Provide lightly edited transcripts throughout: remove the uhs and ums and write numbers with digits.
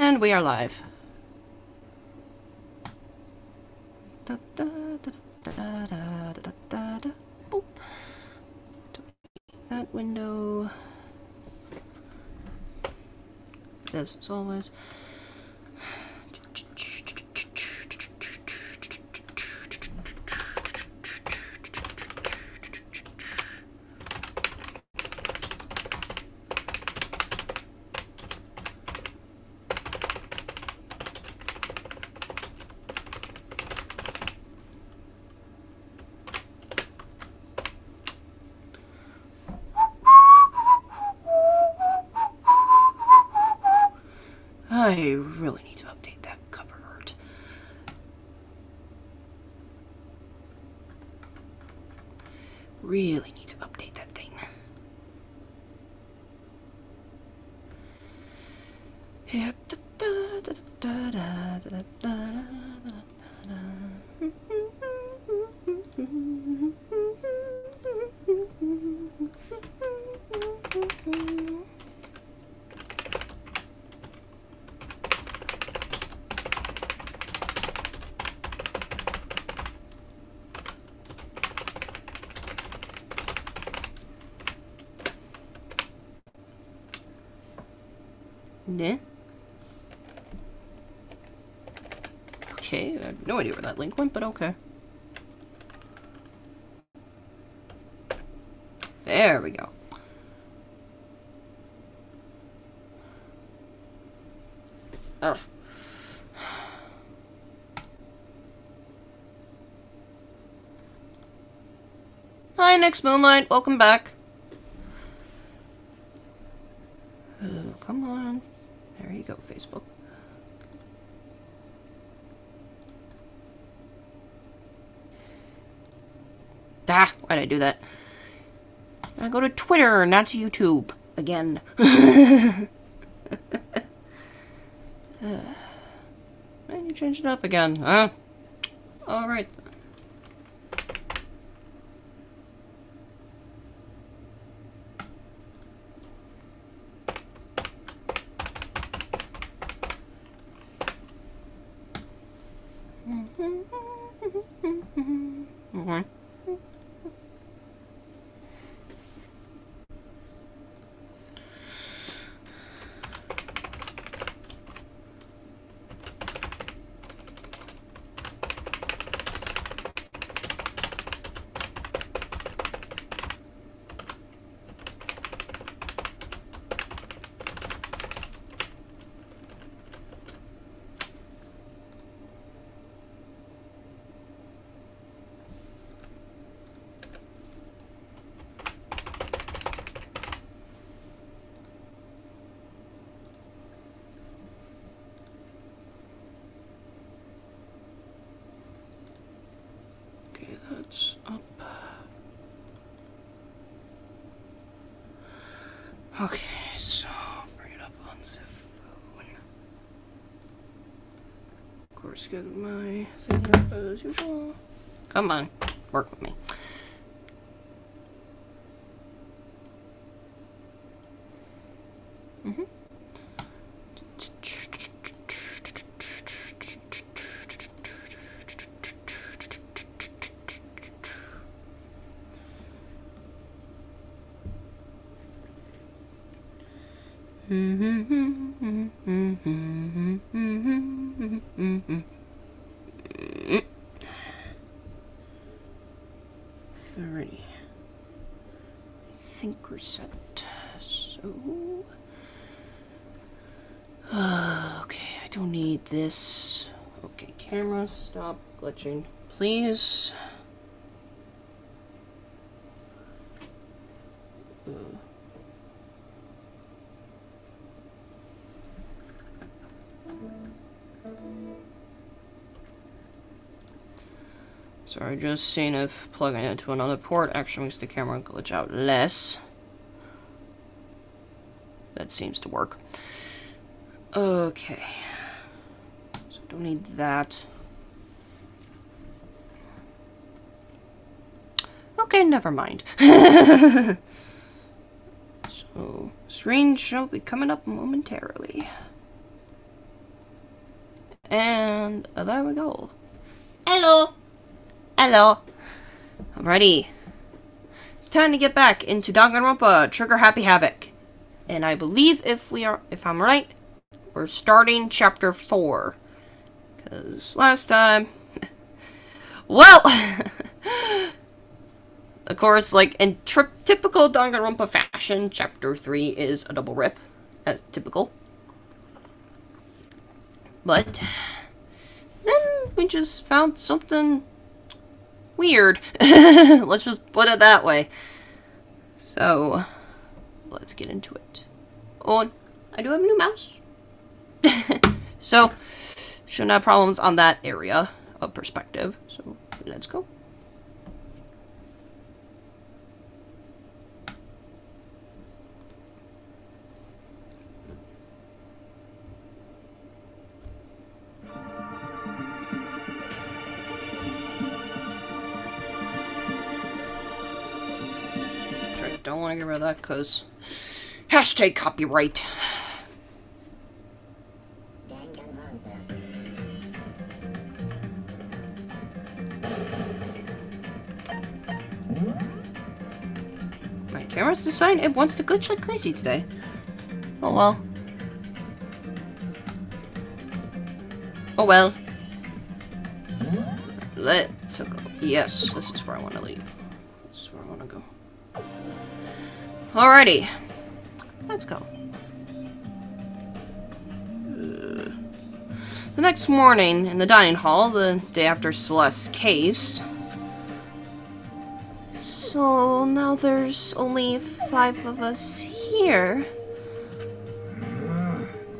And we are live. Da, da, da, da, da, da, da, da, da. Boop. That window. As always. I really need to update that cover art. Really need to update that thing. Yeah. Yeah. Okay, I have no idea where that link went, but okay. There we go. Ugh. Hi, Next Moonlight. Welcome back. Come on. There you go, Facebook. Ah, why'd I do that? I go to Twitter, not to YouTube. Again. And you changed it up again. Huh? Alright. That's up. Okay, so bring it up on the phone. Of course, get my thing up as usual. Come on, work with me. Alrighty. I think we're set. So. Okay, I don't need this. Okay, camera, stop glitching, please. Sorry, just seeing if plugging it into another port actually makes the camera glitch out less. That seems to work. Okay. So don't need that. Okay, never mind. So, screen shall be coming up momentarily. And there we go. Hello! Hello! Alrighty. Time to get back into Danganronpa, Trigger Happy Havoc. And I believe if I'm right, we're starting chapter 4. Because last time... well! Of course, like in typical Danganronpa fashion, chapter 3 is a double rip, as typical. But then we just found something weird. Let's just put it that way. So, let's get into it. Oh, I do have a new mouse. So, shouldn't have problems on that area of perspective. So, let's go. Don't want to get rid of that because hashtag copyright. My camera's deciding it wants to glitch like crazy today. Oh well. Oh well. Let's go. Yes, this is where I want to leave. This is where I want to go. Alrighty, let's go. The next morning, in the dining hall, the day after Celeste's case. So now there's only 5 of us here.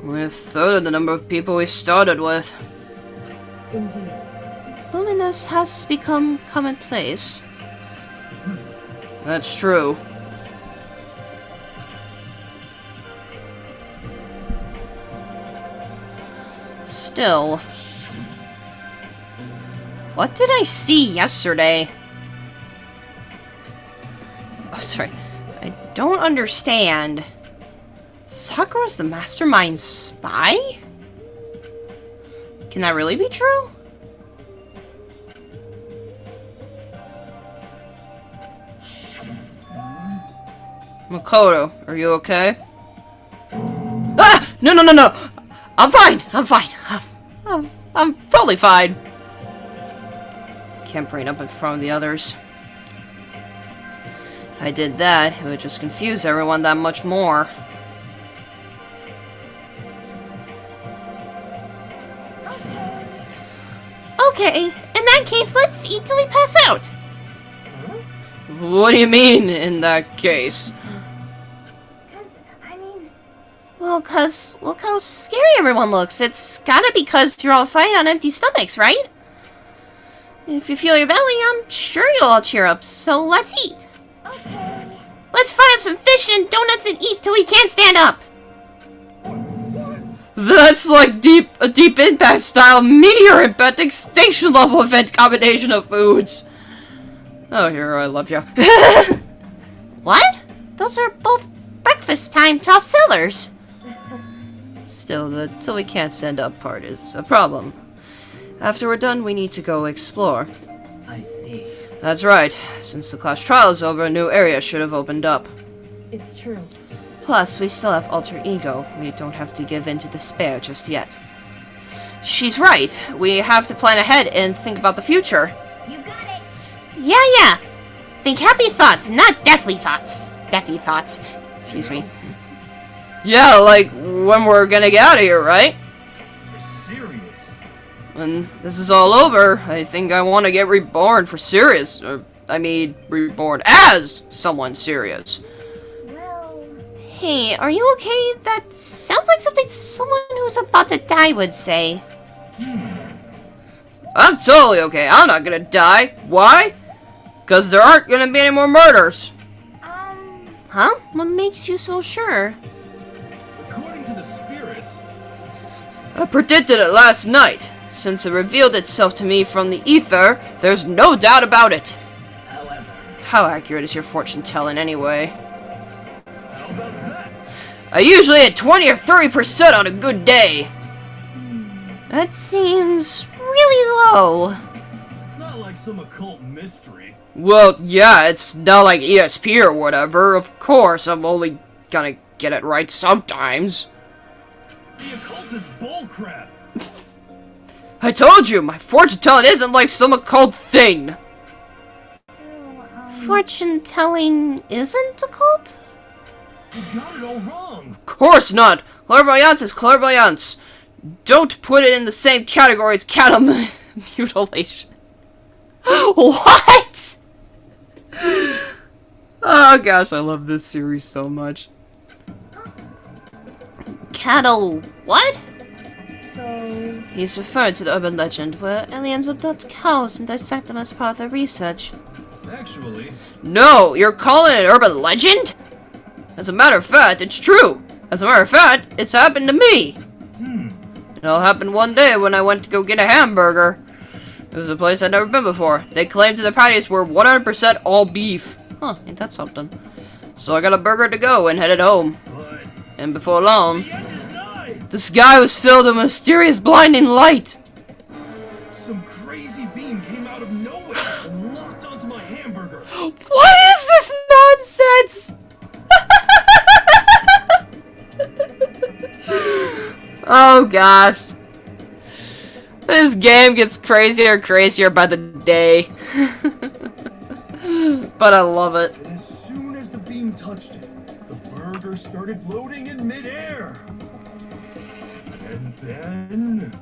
Only a third of the number of people we started with. Indeed. Loneliness has become commonplace. That's true. Still. What did I see yesterday? Oh, sorry. I don't understand. Sakura's the mastermind spy? Can that really be true? Makoto, are you okay? Ah! No, no, no, no! I'm fine! I'm fine! I'm totally fine! Can't bring it up in front of the others. If I did that, it would just confuse everyone that much more. Okay, in that case, let's eat till we pass out! What do you mean, in that case? Well, cause look how scary everyone looks. It's gotta be cause you're all fighting on empty stomachs, right? If you feel your belly, I'm sure you'll all cheer up, so let's eat. Okay. Let's fry up some fish and donuts and eat till we can't stand up. That's like a deep impact style meteor impact extinction level event combination of foods. Oh, hero, I love you. What? Those are both breakfast time top sellers. Still, the till we can't stand up part is a problem. After we're done, we need to go explore. I see. That's right. Since the class trial is over, a new area should have opened up. It's true. Plus, we still have alter ego. We don't have to give in to despair just yet. She's right. We have to plan ahead and think about the future. You got it. Yeah. Think happy thoughts, not deathly thoughts. Deathy thoughts. Excuse me. Yeah, like when we're gonna get out of here, right? You're serious? When this is all over, I think I want to get reborn for serious. I mean, reborn as someone serious. Well... Hey, are you okay? That sounds like something someone who's about to die would say. I'm totally okay. I'm not gonna die. Why? Because there aren't gonna be any more murders. Huh? What makes you so sure? According to the spirits... I predicted it last night. Since it revealed itself to me from the ether, there's no doubt about it. However... How accurate is your fortune telling anyway? How about that? I usually hit 20 or 30% on a good day. That seems really low. It's not like some occult mystery. Well, yeah, it's not like ESP or whatever. Of course, I'm only gonna get it right sometimes. The occult is bullcrap. I told you, my fortune telling isn't like some occult thing. Fortune telling isn't occult? You got it all wrong. Of course not. Clairvoyance is clairvoyance. Don't put it in the same category as cattle mutilation. What? Oh gosh, I love this series so much. Cattle what? So... He's referred to the urban legend where aliens abduct cows and dissect them as part of their research. Actually... No, you're calling it an urban legend? As a matter of fact, it's true. As a matter of fact, it's happened to me. It'll happen one day when I went to go get a hamburger. It was a place I'd never been before. They claimed the patties were 100% all beef. Huh, ain't that something? So I got a burger to go and headed home. But And before long, the end is nigh. the sky was filled with mysterious blinding light. Some crazy beam came out of nowhere and locked onto my hamburger. What is this nonsense? Oh gosh. This game gets crazier and crazier by the day. But I love it. And as soon as the beam touched it, the burger started floating in midair. And then,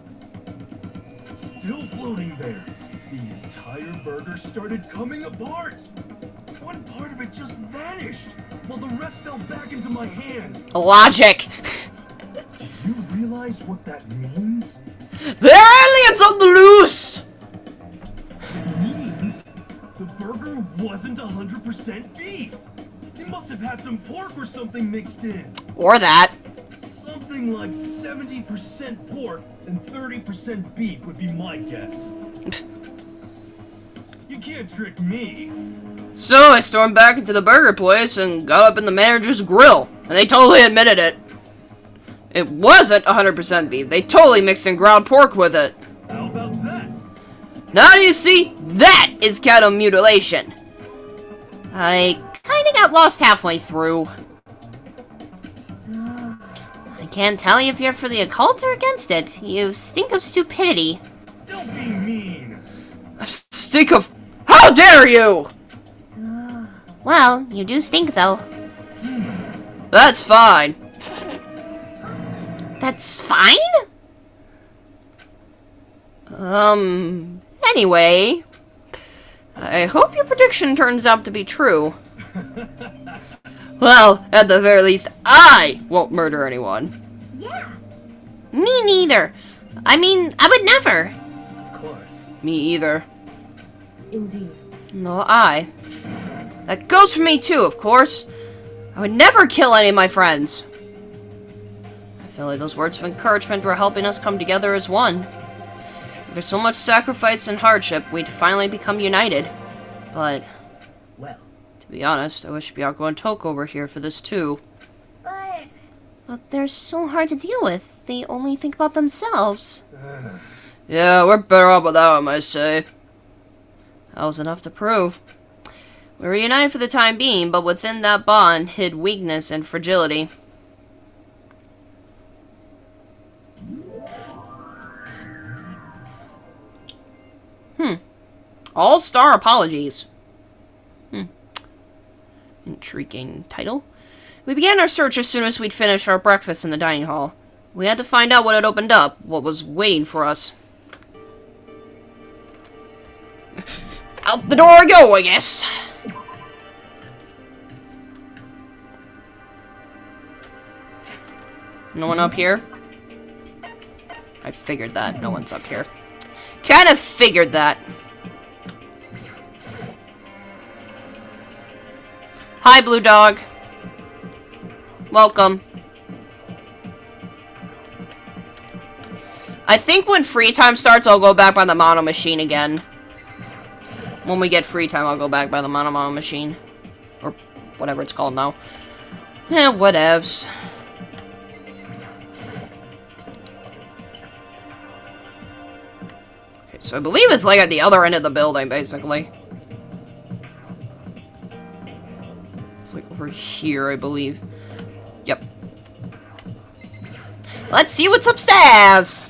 still floating there, the entire burger started coming apart. One part of it just vanished, while the rest fell back into my hand. Logic. Do you realize what that means? There are aliens on the loose! It means the burger wasn't 100% beef. It must have had some pork or something mixed in. Or that. Something like 70% pork and 30% beef would be my guess. You can't trick me. So I stormed back into the burger place and got up in the manager's grill. And they totally admitted it. It wasn't 100% beef. They totally mixed in ground pork with it. How about that? Now do you see? That is cattle mutilation. I kinda got lost halfway through. I can't tell you if you're for the occult or against it. You stink of stupidity. Don't be mean. I stink of... How dare you! Well, you do stink though. That's fine. That's fine? Anyway. I hope your prediction turns out to be true. Well, at the very least, I won't murder anyone. Yeah. Me neither. I mean, I would never. Of course. Me either. Indeed. No, I. That goes for me too, of course. I would never kill any of my friends. I feel like those words of encouragement were helping us come together as one. After so much sacrifice and hardship, we'd finally become united. But, Well, to be honest, I wish Byako and Toko were here for this too. But they're so hard to deal with. They only think about themselves. Yeah, we're better off without him, I say. That was enough to prove. We were united for the time being, but within that bond hid weakness and fragility. All-Star Apologies. Intriguing title. We began our search as soon as we'd finished our breakfast in the dining hall. We had to find out what had opened up, what was waiting for us. Out the door I go, I guess. No one up here? I figured that. No one's up here. Kind of figured that. Hi, Blue Dog. Welcome. I think when free time starts, I'll go back by the mono machine again. When we get free time, I'll go back by the mono machine. Or whatever it's called now. Eh, whatevs. So I believe it's like at the other end of the building, basically. It's like over here, I believe. Yep. Let's see what's upstairs!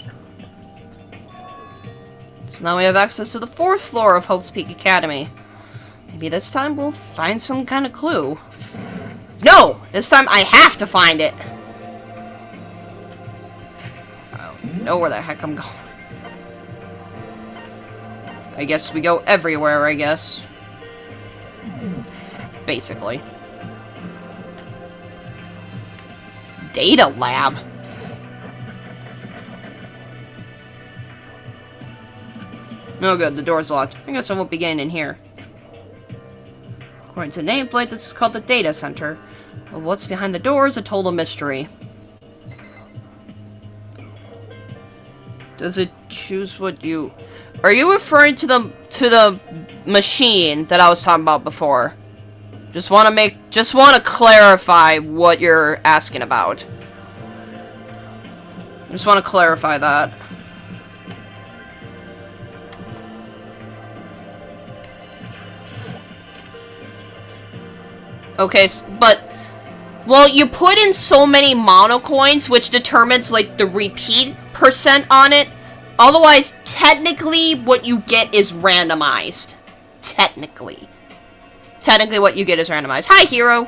So now we have access to the 4th floor of Hope's Peak Academy. Maybe this time we'll find some kind of clue. No! This time I have to find it! I don't know where the heck I'm going. I guess we go everywhere, I guess. Basically. Data lab? No good, the door's locked. I guess I won't be getting in here. According to the nameplate, this is called the data center. But what's behind the door is a total mystery. Does it choose what you... Are you referring to the machine that I was talking about before? Just want to clarify what you're asking about. Just want to clarify that. Okay, but well, you put in so many mono coins, which determines like the repeat % on it. Otherwise, technically, what you get is randomized. Technically, what you get is randomized. Hi, hero.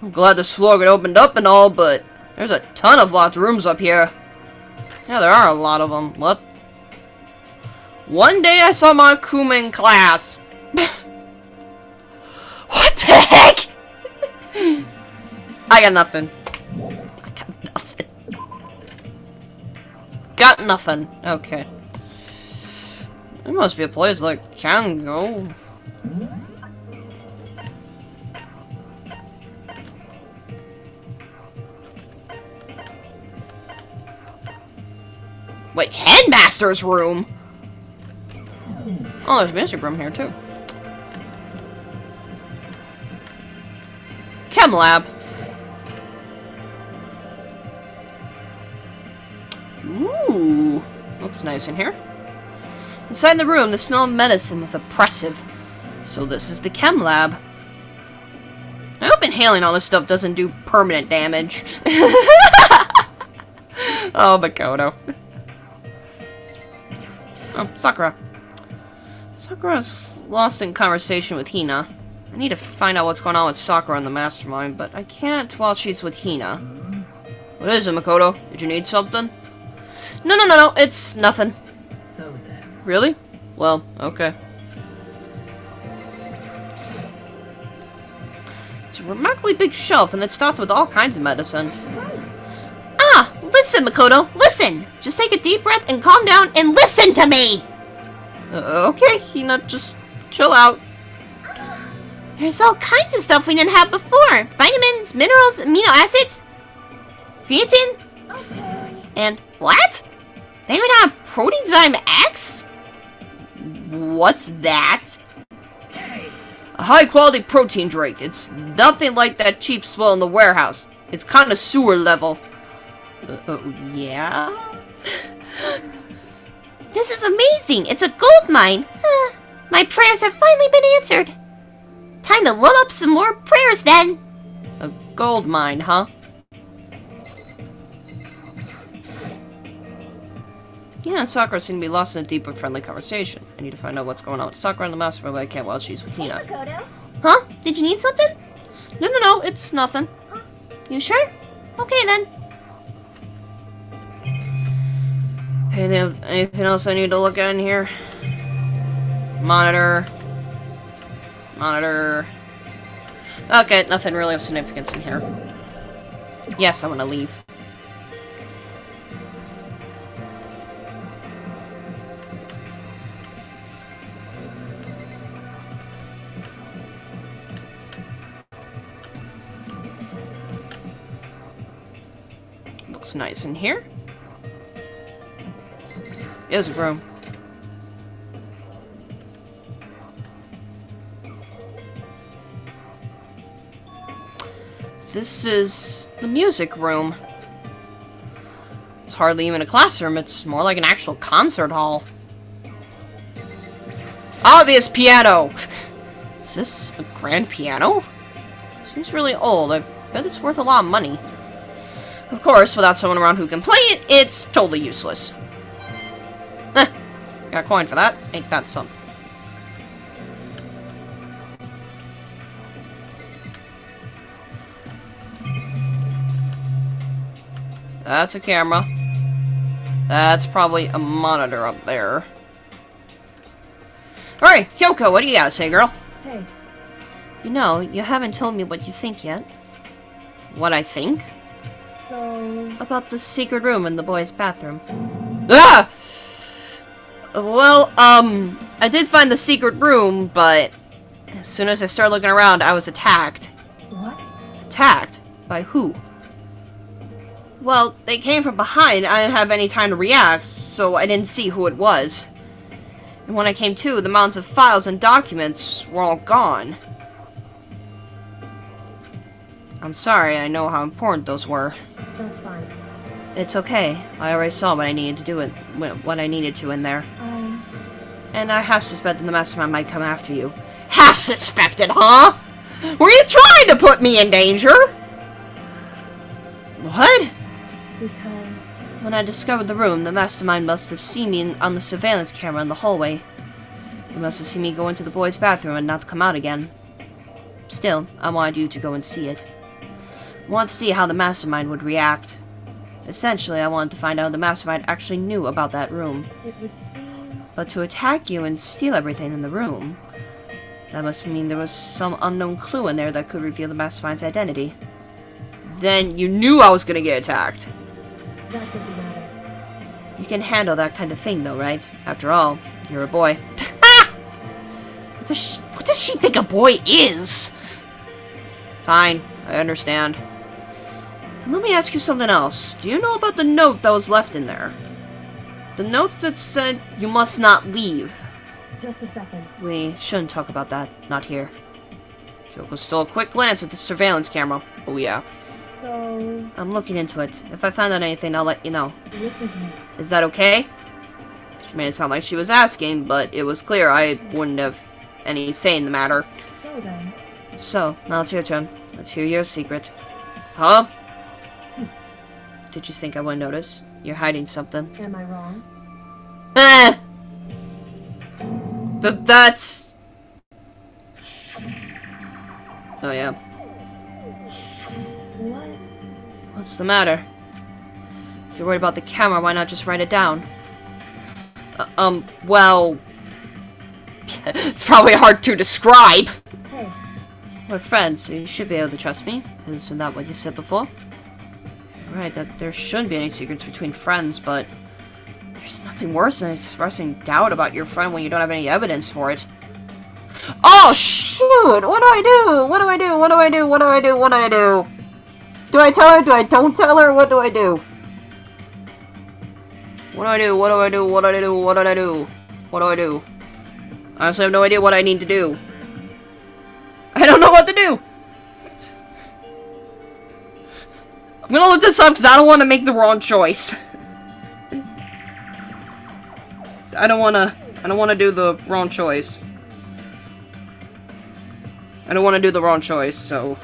I'm glad this floor got opened up and all, but there's a ton of locked rooms up here. Yeah, there are a lot of them. What? One day I saw my Kuma in class. What the heck? I got nothing. Got nothing. Okay. There must be a place that can go. Wait, Headmaster's room? Oh, there's a music room here too. Chem lab. Ooh, looks nice in here. Inside the room, the smell of medicine is oppressive. So this is the chem lab. I hope inhaling all this stuff doesn't do permanent damage. Oh, Makoto. Oh, Sakura. Sakura's lost in conversation with Hina. I need to find out what's going on with Sakura and the Mastermind, but I can't while she's with Hina. What is it, Makoto? Did you need something? No, it's nothing. So then. Really? Well, okay. It's a remarkably big shelf, and it's stocked with all kinds of medicine. Ah! Listen, Makoto! Listen! Just take a deep breath and calm down and listen to me! Okay, Hina, just chill out. There's all kinds of stuff we didn't have before. Vitamins, minerals, amino acids, creatine, and what? They even have Protein X? What's that? A high-quality protein drink. It's nothing like that cheap swill in the warehouse. It's kind of sewer level. Yeah? This is amazing. It's a gold mine. My prayers have finally been answered. Time to load up some more prayers then. A gold mine, huh? Yeah, and Sakura seem to be lost in a deep but friendly conversation. I need to find out what's going on with Sakura and the Mastermind, but I can't while she's with Hina. Huh? Did you need something? No, it's nothing. You sure? Okay then. Anything else I need to look at in here? Monitor. Okay, nothing really of significance in here. Yes, I want to leave. Looks nice in here. Is a room. This is the music room. It's hardly even a classroom, it's more like an actual concert hall. Obvious piano! Is this a grand piano? Seems really old. I bet it's worth a lot of money. Of course, without someone around who can play it, it's totally useless. Got a coin for that. Ain't that something? That's a camera. That's probably a monitor up there. Alright, Kyoko, what do you gotta say, girl? Hey, You know, you haven't told me what you think yet. What I think? so... About the secret room in the boys' bathroom. Ah! Well, I did find the secret room, but as soon as I started looking around, I was attacked. What? Attacked? By who? Well, they came from behind. I didn't have any time to react, so I didn't see who it was. And when I came to, the mounds of files and documents were all gone. I'm sorry, I know how important those were. That's fine. It's okay. I already saw what I needed to do what I needed to in there. And I half suspected the mastermind might come after you. Half suspected, huh? Were you trying to put me in danger? What? Because... When I discovered the room, the mastermind must have seen me on the surveillance camera in the hallway. He must have seen me go into the boys' bathroom and not come out again. Still, I wanted you to go and see it. I wanted to see how the mastermind would react. Essentially, I wanted to find out if the mastermind actually knew about that room. it would seem... But to attack you and steal everything in the room, that must mean there was some unknown clue in there that could reveal the mastermind's identity. Then you knew I was gonna get attacked. That doesn't matter. You can handle that kind of thing, though, right? After all, you're a boy. What does she think a boy is? Fine, I understand. Let me ask you something else. Do you know about the note that was left in there? The note that said you must not leave. Just a second. We shouldn't talk about that. Not here. Kyoko stole a quick glance at the surveillance camera. Oh yeah. So... I'm looking into it. If I find out anything, I'll let you know. listen to me. Is that okay? She made it sound like she was asking, but it was clear I wouldn't have any say in the matter. So then... So, now it's your turn. Let's hear your secret. Huh? Did you think I wouldn't notice? You're hiding something. am I wrong? Eh! That's... Oh yeah. What? What's the matter? If you're worried about the camera, why not just write it down? Well... it's probably hard to describe. Hey, We're friends, so you should be able to trust me. Isn't that what you said before? Right, that there shouldn't be any secrets between friends, but there's nothing worse than expressing doubt about your friend when you don't have any evidence for it. Oh, shoot! What do I do? What do I do? What do I do? What do I do? What do I do? Do I tell her? Do I don't tell her? What do I do? What do I do? What do I do? What do I do? What do I do? What do I do? I honestly have no idea what I need to do. I don't know what to do! I'm gonna look this up because I don't want to make the wrong choice. I don't want to do the wrong choice. I don't want to do the wrong choice, so...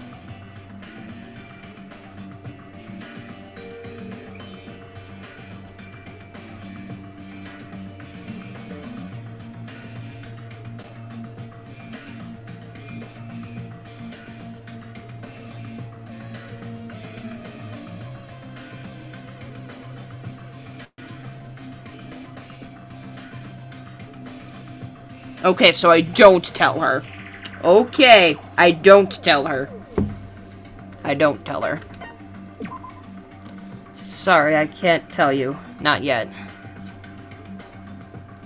Okay, so I don't tell her. Okay, I don't tell her. I don't tell her. Sorry, I can't tell you. Not yet.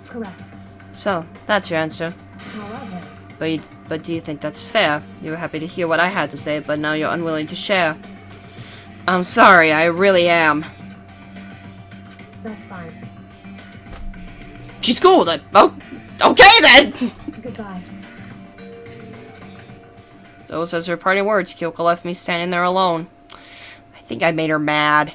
correct. So, that's your answer. However... But do you think that's fair? You were happy to hear what I had to say, but now you're unwilling to share. I'm sorry, I really am. that's fine. She's cool then. Oh, okay then! Goodbye. Those as her parting words, Kyoko left me standing there alone. I think I made her mad.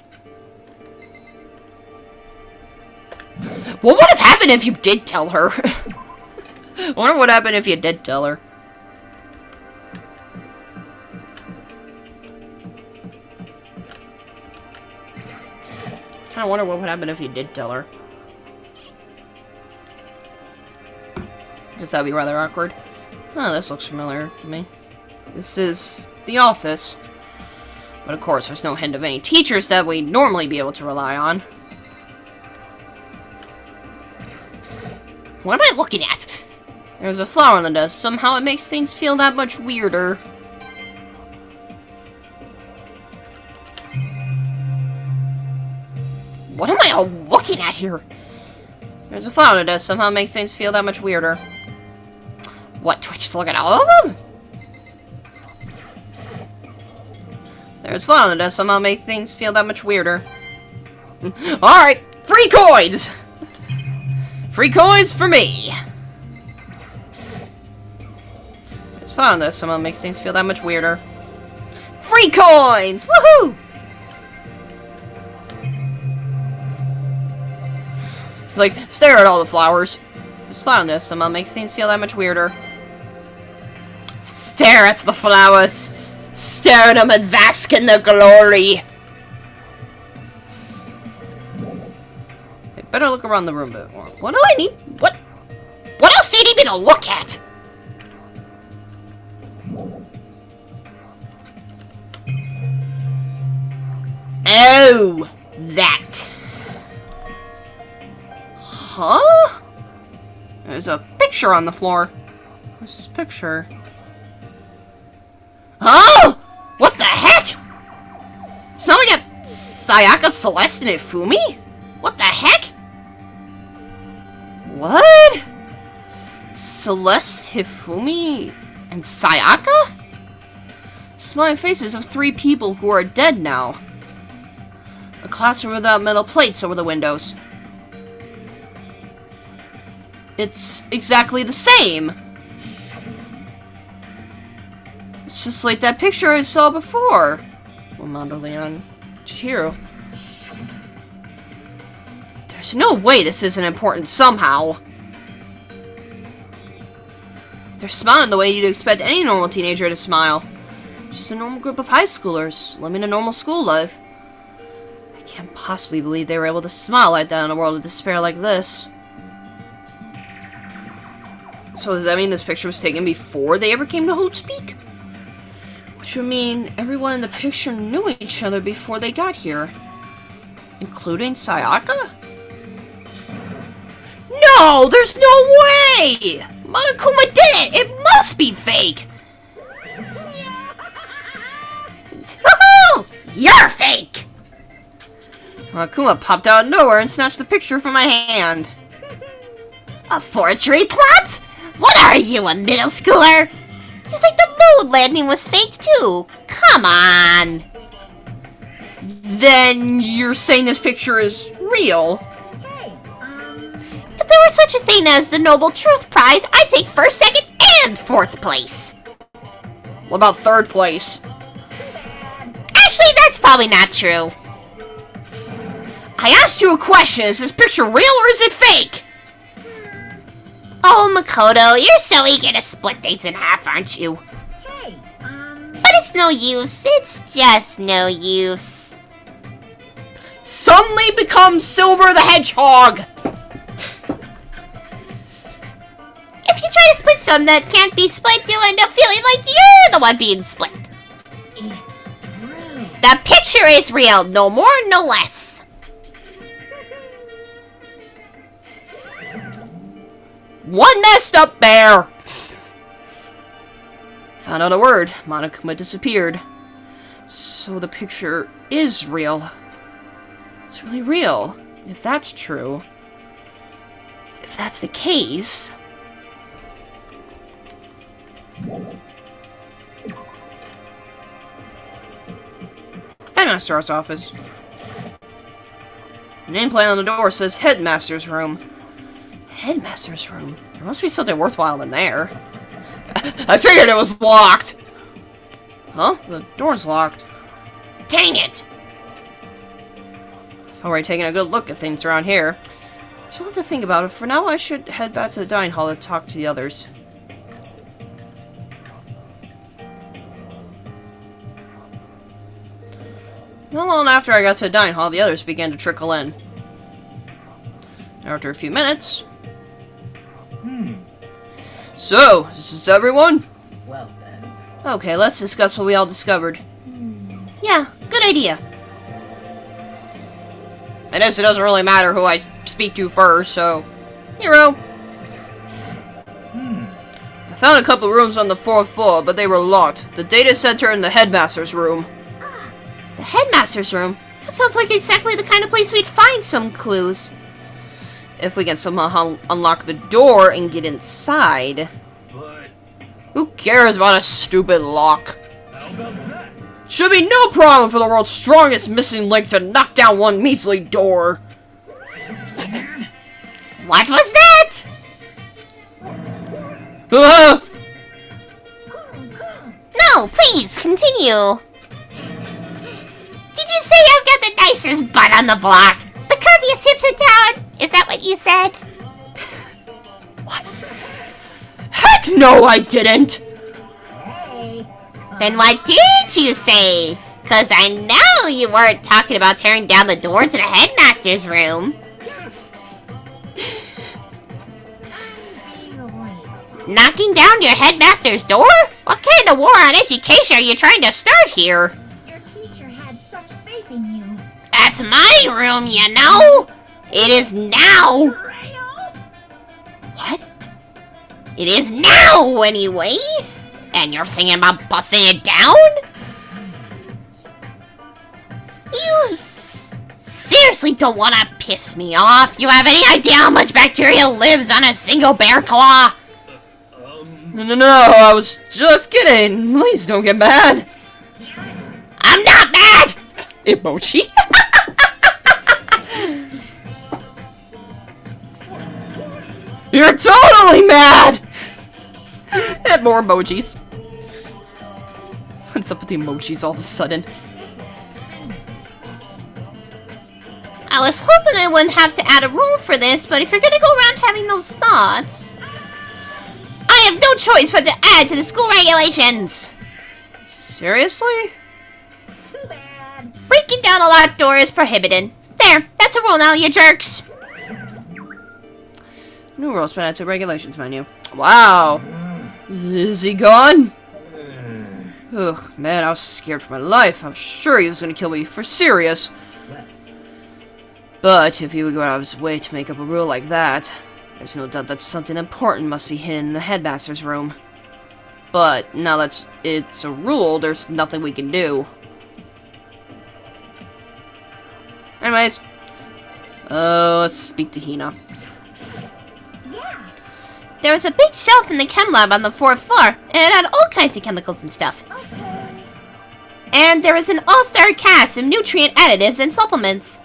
What would have happened if you did tell her? I wonder what happened if you did tell her. I wonder what would happen if you did tell her. Guess that'd be rather awkward. Oh, this looks familiar to me. This is the office. But of course, there's no hint of any teachers that we'd normally be able to rely on. What am I looking at? There's a flower on the desk. Somehow it makes things feel that much weirder. What am I all looking at here? There's a flower on the desk. Somehow it makes things feel that much weirder. What, do I just look at all of them? There's a flower on the desk. Somehow it makes things feel that much weirder. Alright, free coins! Free coins for me! There's a flower on the desk. Somehow it makes things feel that much weirder. Free coins! Woohoo! Like, stare at all the flowers. Just flower on this, somehow makes things feel that much weirder. Stare at the flowers. Stare at them and bask in their glory. I better look around the room a bit more. What do I need? What else do you need me to look at? Oh, that. Huh? There's a picture on the floor. What's this picture? Oh! What the heck? So now we got Sayaka, Celeste, and Ifumi? What the heck? What? Celeste, Hifumi, and Sayaka? Smiling faces of 3 people who are dead now. A classroom without metal plates over the windows. It's exactly the same. It's just like that picture I saw before. Armando Leon Chihiro. There's no way this isn't important somehow. They're smiling the way you'd expect any normal teenager to smile. Just a normal group of high schoolers living a normal school life. I can't possibly believe they were able to smile like that in a world of despair like this. So does that mean this picture was taken before they ever came to Hootspeak? Which would mean everyone in the picture knew each other before they got here. Including Sayaka? No! There's no way! Monokuma did it! It must be fake! You're fake! Monokuma popped out of nowhere and snatched the picture from my hand. A forgery plot? What are you, a middle schooler? You think the moon landing was faked too? Come on! Then you're saying this picture is real? If there were such a thing as the Noble Truth Prize, I'd take 1st, 2nd, and 4th place. What about 3rd place? Actually, that's probably not true. I asked you a question. Is this picture real or is it fake? Oh, Makoto, you're so eager to split things in half, aren't you? Hey, But it's no use. It's just no use. Suddenly becomes Silver the Hedgehog! If you try to split something that can't be split, you'll end up feeling like you're the one being split. it's true. The picture is real, no more, no less. One messed up bear! Found out a word. Monokuma disappeared. So the picture is real. It's really real. If that's true. If that's the case... Headmaster's office. The nameplate on the door says Headmaster's room. Headmaster's room? There must be something worthwhile in there. I figured it was locked. Huh? The door's locked. Dang it! I've already taken a good look at things around here. There's a lot to think about. For now, I should head back to the dining hall to talk to the others. Not long after I got to the dining hall, the others began to trickle in. After a few minutes... So, is this everyone? Well then. Okay, let's discuss what we all discovered. Yeah, good idea. I guess it doesn't really matter who I speak to first, so... Hero! I found a couple rooms on the 4th floor, but they were locked. The data center and the headmaster's room. The headmaster's room? That sounds like exactly the kind of place we'd find some clues. If we can somehow unlock the door and get inside. But Who cares about a stupid lock? how about that? Should be no problem for the world's strongest missing link to knock down one measly door. What was that? Ah! No, please, continue. Did you say I've got the nicest butt on the block? The curviest hips are down? Is that what you said? What? Heck no, I didn't! Hey. Then what did you say? Cause I know you weren't talking about tearing down the door to the headmaster's room. Knocking down your headmaster's door? What kind of war on education are you trying to start here? Your teacher had such faith in you. That's my room, you know? It is now. Betrayal? What? It is now, anyway. And you're thinking about busting it down? You seriously don't want to piss me off? You have any idea how much bacteria lives on a single bear claw? No, I was just kidding. Please don't get mad. I'm not mad! Emoji. You're totally mad! Add more emojis. What's up with the emojis all of a sudden? I was hoping I wouldn't have to add a rule for this, but if you're gonna go around having those thoughts... I have no choice but to add to the school regulations! Seriously? Too bad. Breaking down a locked door is prohibited. There, that's a rule now, you jerks! New rules been added to regulations menu. Wow. Is he gone? Ugh, man, I was scared for my life. I was sure he was gonna kill me for serious. But if he would go out of his way to make up a rule like that, there's no doubt that something important must be hidden in the headmaster's room. But now that it's a rule, there's nothing we can do. Anyways, let's speak to Hina. Yeah. There was a big shelf in the chem lab on the 4th floor, and it had all kinds of chemicals and stuff. Okay. And there was an all-star cast of nutrient additives and supplements.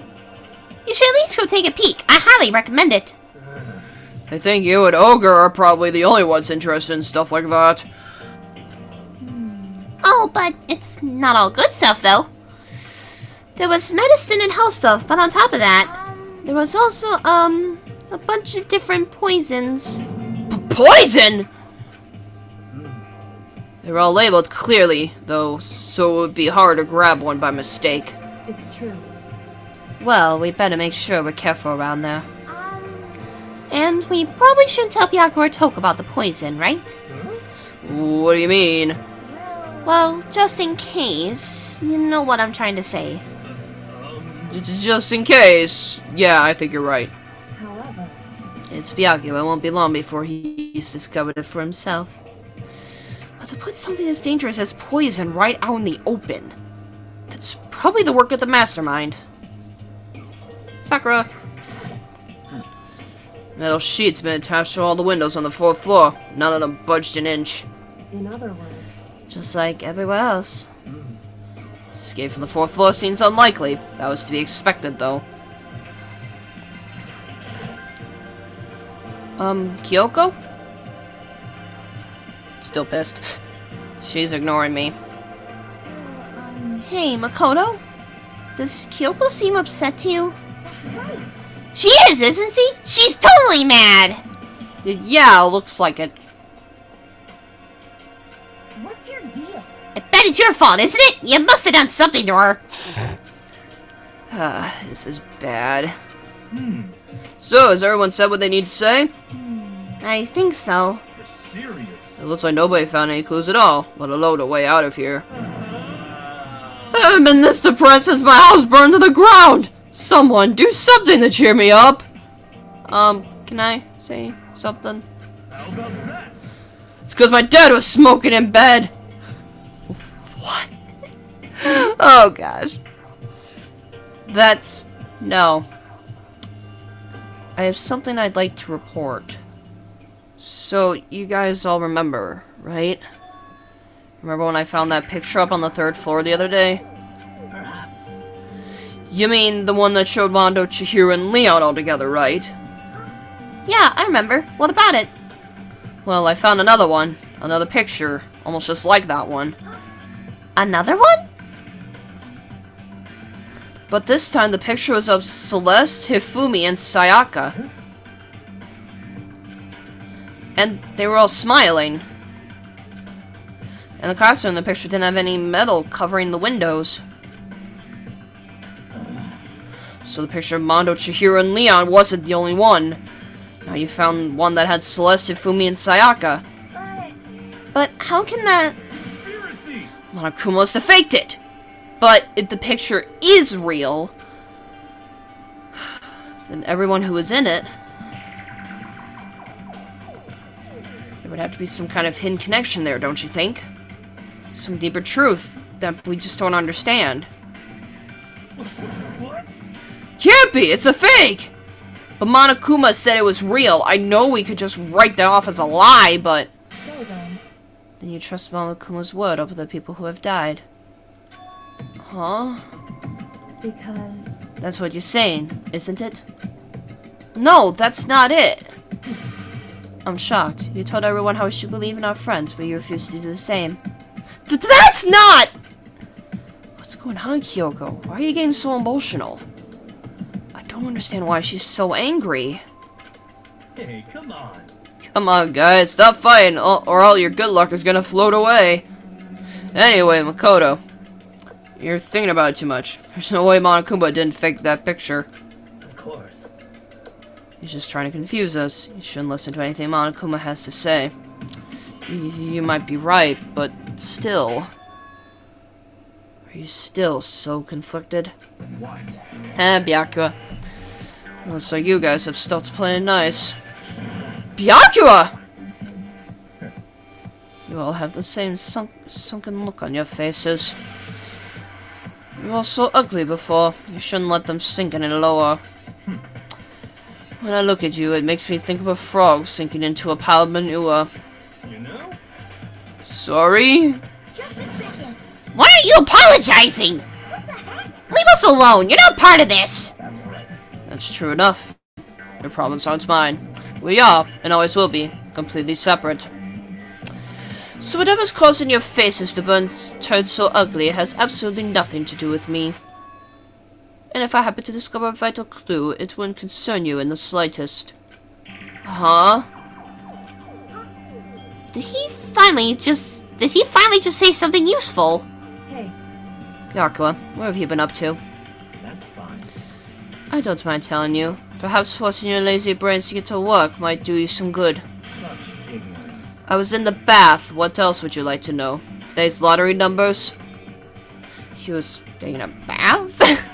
You should at least go take a peek. I highly recommend it. I think you and Ogre are probably the only ones interested in stuff like that. Oh, but it's not all good stuff, though. There was medicine and health stuff, but on top of that, there was also, a bunch of different poisons. Poison? They're all labeled clearly, though, so it would be hard to grab one by mistake. It's true. Well, we better make sure we're careful around there. And we probably shouldn't tell Byaku or Toke about the poison, right? What do you mean? Well, just in case. You know what I'm trying to say. Just in case. Yeah, I think you're right. However, It's Byaku. It won't be long before he's discovered it for himself. But to put something as dangerous as poison right out in the open, that's probably the work of the mastermind. Sakura. Metal sheets been attached to all the windows on the 4th floor. None of them budged an inch. in other words, Just like everywhere else. Escape from the 4th floor seems unlikely. That was to be expected, though. Kyoko? Still pissed. She's ignoring me. Hey, Makoto? Does Kyoko seem upset to you? that's right. She is, isn't she? She's totally mad! Yeah, looks like it. What's your deal? I bet it's your fault, isn't it? You must have done something to her. This is bad. So, has everyone said what they need to say? I think so. You're serious? It looks like nobody found any clues at all, let alone a way out of here. I've been this depressed since my house burned to the ground! Someone do something to cheer me up! Can I say something? How about that? It's because my dad was smoking in bed! What? Oh gosh. No. I have something I'd like to report. So, you guys all remember, right? Remember when I found that picture up on the 3rd floor the other day? Perhaps. You mean the one that showed Mondo, Chihiro, and Leon all together, right? Yeah, I remember. What about it? Well, I found another one. Another picture. Almost just like that one. Another one? But this time the picture was of Celeste, Hifumi, and Sayaka. And they were all smiling. And the classroom in the picture didn't have any metal covering the windows. So the picture of Mondo, Chihiro, and Leon wasn't the only one. Now you found one that had Celeste, Hifumi, and Sayaka. But how can that... Conspiracy! Monokuma must have faked it! But if the picture is real, then everyone who was in it, there would have to be some kind of hidden connection there, don't you think? Some deeper truth that we just don't understand. What? Can't be! It's a fake! But Monokuma said it was real. I know we could just write that off as a lie, but... So then, Then you trust Monokuma's word over the people who have died. Huh? because That's what you're saying, isn't it? No, that's not it! I'm shocked. You told everyone how we should believe in our friends, but you refused to do the same. That's not! What's going on, Kyoko? Why are you getting so emotional? I don't understand why she's so angry. Hey, come on. Come on, guys, stop fighting, or all your good luck is gonna float away. Anyway, Makoto, you're thinking about it too much. There's no way Monokuma didn't fake that picture. Of course. He's just trying to confuse us. You shouldn't listen to anything Monokuma has to say. You might be right, but still. Are you still so conflicted? What? Byakuya. Looks like you guys have stopped playing nice. Byakuya! You all have the same sunken look on your faces. You were all so ugly before. You shouldn't let them sink any lower. When I look at you, it makes me think of a frog sinking into a pile of manure. You know? Sorry? just a second. Why are you apologizing? Leave us alone. You're not part of this. That's true enough. Your problems aren't mine. We are, and always will be, completely separate. So whatever's causing your faces to turn so ugly has absolutely nothing to do with me. And if I happen to discover a vital clue, it wouldn't concern you in the slightest. Huh? Did he finally just say something useful? Hey, Byakuya, what have you been up to? That's fine. I don't mind telling you. Perhaps forcing your lazy brains to get to work might do you some good. Such ignorance. I was in the bath. What else would you like to know? Today's lottery numbers? He was taking a bath?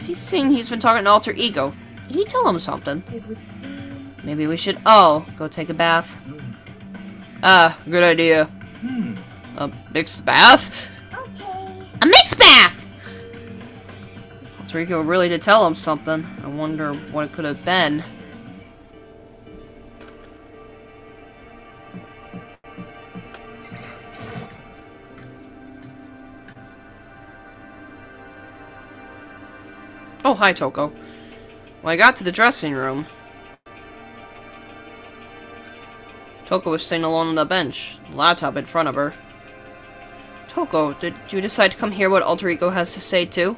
He's saying he's been talking to Alter Ego. Did he tell him something? it would seem Maybe we should all go take a bath. Ah, good idea. A mixed bath? okay. A mixed bath. Alter Ego really did tell him something. I wonder what it could have been. Oh, hi, Toko. When I got to the dressing room, Toko was sitting alone on the bench, laptop in front of her. Toko, did you decide to come hear what Alter Ego has to say too?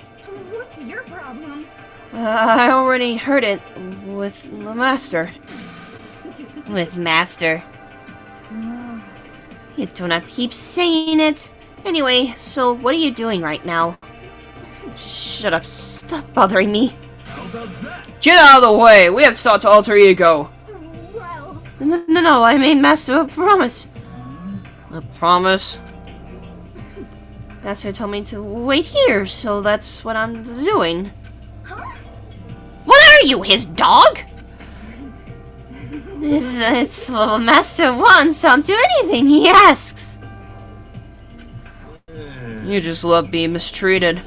What's your problem? I already heard it with the master. With Master. No. You don't have to keep saying it. Anyway, so what are you doing right now? Shut up. Stop bothering me. How about that? Get out of the way! We have to talk to Alter Ego! Well, No, I made Master a promise. A promise? Master told me to wait here, so that's what I'm doing. huh? What are you, his dog? If it's what Master wants, I'll do anything he asks. You just love being mistreated.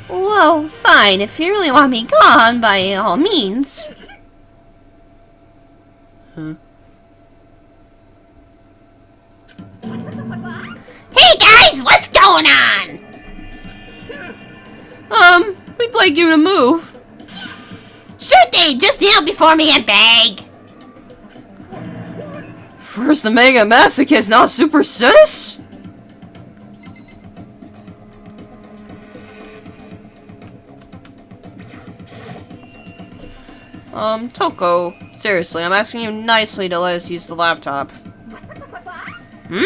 Well, fine. If you really want me gone, by all means. Hey guys, what's going on? We'd like you to move. Sure thing, just kneel before me and beg. First the Mega Masochist, now Super Cis? Toko, seriously, I'm asking you nicely to let us use the laptop. Hmm?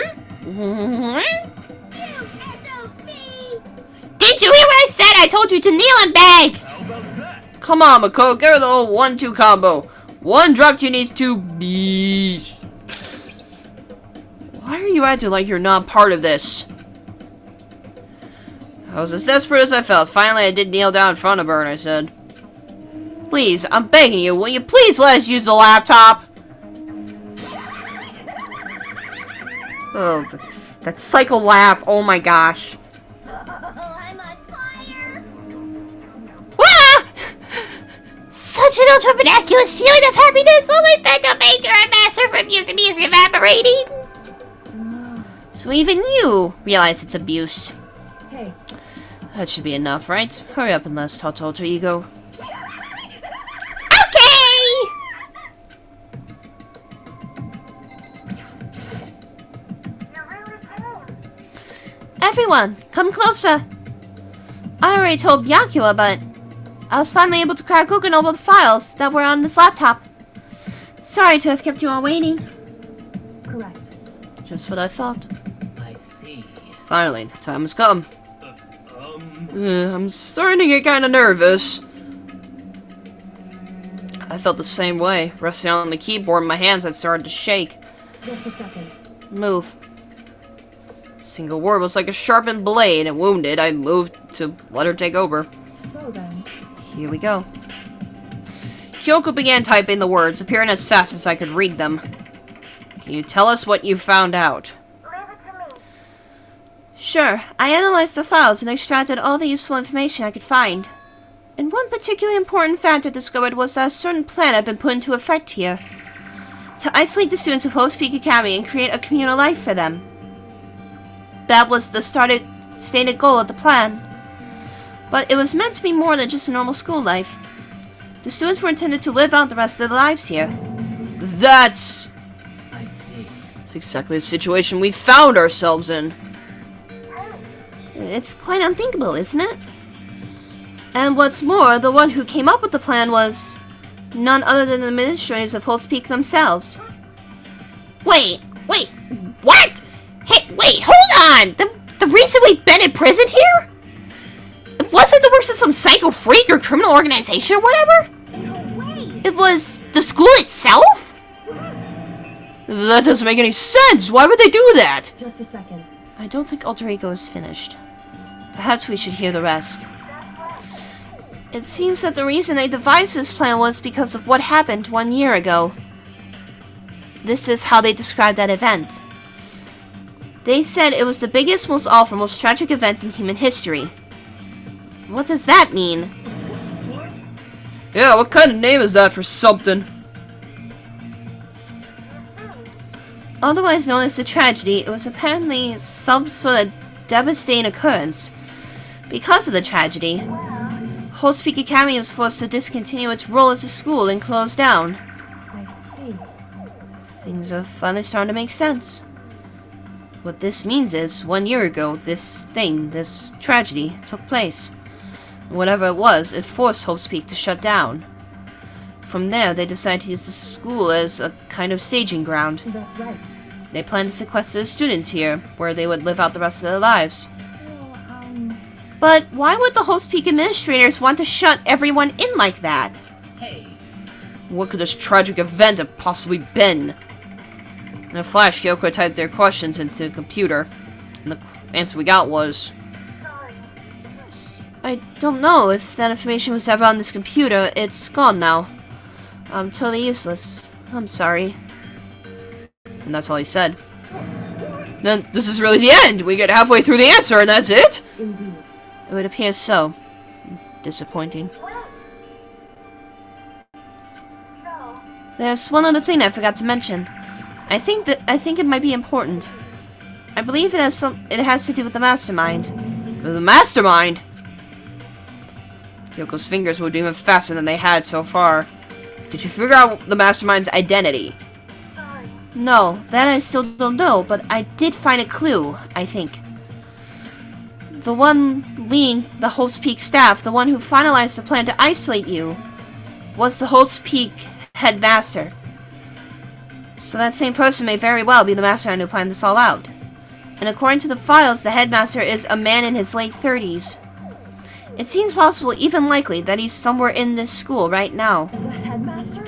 Did you hear what I said? I told you to kneel and beg. How about that? Come on, Mako, get her the whole 1-2 combo. One drop to needs to be... Why are you acting like you're not part of this? I was as desperate as I felt. Finally, I did kneel down in front of her and I said, please, I'm begging you, will you please let us use the laptop? Oh, that psycho laugh, oh my gosh. I'm on fire. Ah! Such an ultra-miraculous feeling of happiness, only mental maker and master from abuse is evaporating. So even you realize it's abuse. Hey, That should be enough, right? Hurry up and let's talk to Alter Ego. Okay! Everyone, come closer. I already told Byakuya, but I was finally able to crack open all the files that were on this laptop. Sorry to have kept you all waiting. correct. Just what I thought. I see. Finally, the time has come. I'm starting to get kind of nervous. I felt the same way. Resting on the keyboard, my hands had started to shake. Just a second. Move. Single word was like a sharpened blade, and wounded, I moved to let her take over. So then, Here we go. Kyoko began typing the words, appearing as fast as I could read them. Can you tell us what you found out? Sure, I analyzed the files and extracted all the useful information I could find. And one particularly important fact I discovered was that a certain plan had been put into effect here. To isolate the students of Host Peak Academy and create a communal life for them. That was the stated goal of the plan. But it was meant to be more than just a normal school life. The students were intended to live out the rest of their lives here. That's I see. exactly the situation we found ourselves in. It's quite unthinkable, isn't it? And what's more, the one who came up with the plan was none other than the administrators of Holtz Peak themselves. Wait, what? Hey, wait, hold on! The reason we've been in prison here? It wasn't the works of some psycho freak or criminal organization or whatever? no way. It was the school itself? That doesn't make any sense. Why would they do that? Just a second. I don't think Alter Ego is finished. Perhaps we should hear the rest. It seems that the reason they devised this plan was because of what happened 1 year ago. This is how they described that event. They said it was the biggest, most awful, most tragic event in human history. What does that mean? Yeah, what kind of name is that for something? Otherwise known as the tragedy, it was apparently some sort of devastating occurrence. Because of the tragedy, Holtz Peak Academy was forced to discontinue its role as a school and close down. I see. Things Things are finally starting to make sense. What this means is, 1 year ago, this tragedy, took place. Whatever it was, it forced Hope's Peak to shut down. From there, they decided to use the school as a kind of staging ground. That's right. They planned to sequester the students here, where they would live out the rest of their lives. So, But why would the Hope's Peak administrators want to shut everyone in like that? Hey, What could this tragic event have possibly been? In a flash, Kyoko typed their questions into the computer, and the answer we got was... I don't know if that information was ever on this computer. It's gone now. I'm totally useless. I'm sorry. And that's all he said. Then this is really the end! We get halfway through the answer and that's it? indeed. It would appear so. Disappointing. There's one other thing I forgot to mention. I think it might be important. I believe it has to do with the mastermind. With the mastermind? Kyoko's fingers moved even faster than they had so far. Did you figure out the mastermind's identity? No, that I still don't know, but I did find a clue, I think. The one leading the Hope's Peak staff, the one who finalized the plan to isolate you, was the Hope's Peak headmaster. So that same person may very well be the mastermind who planned this all out. And according to the files, the headmaster is a man in his late 30s. It seems possible, even likely, that he's somewhere in this school right now. The headmaster?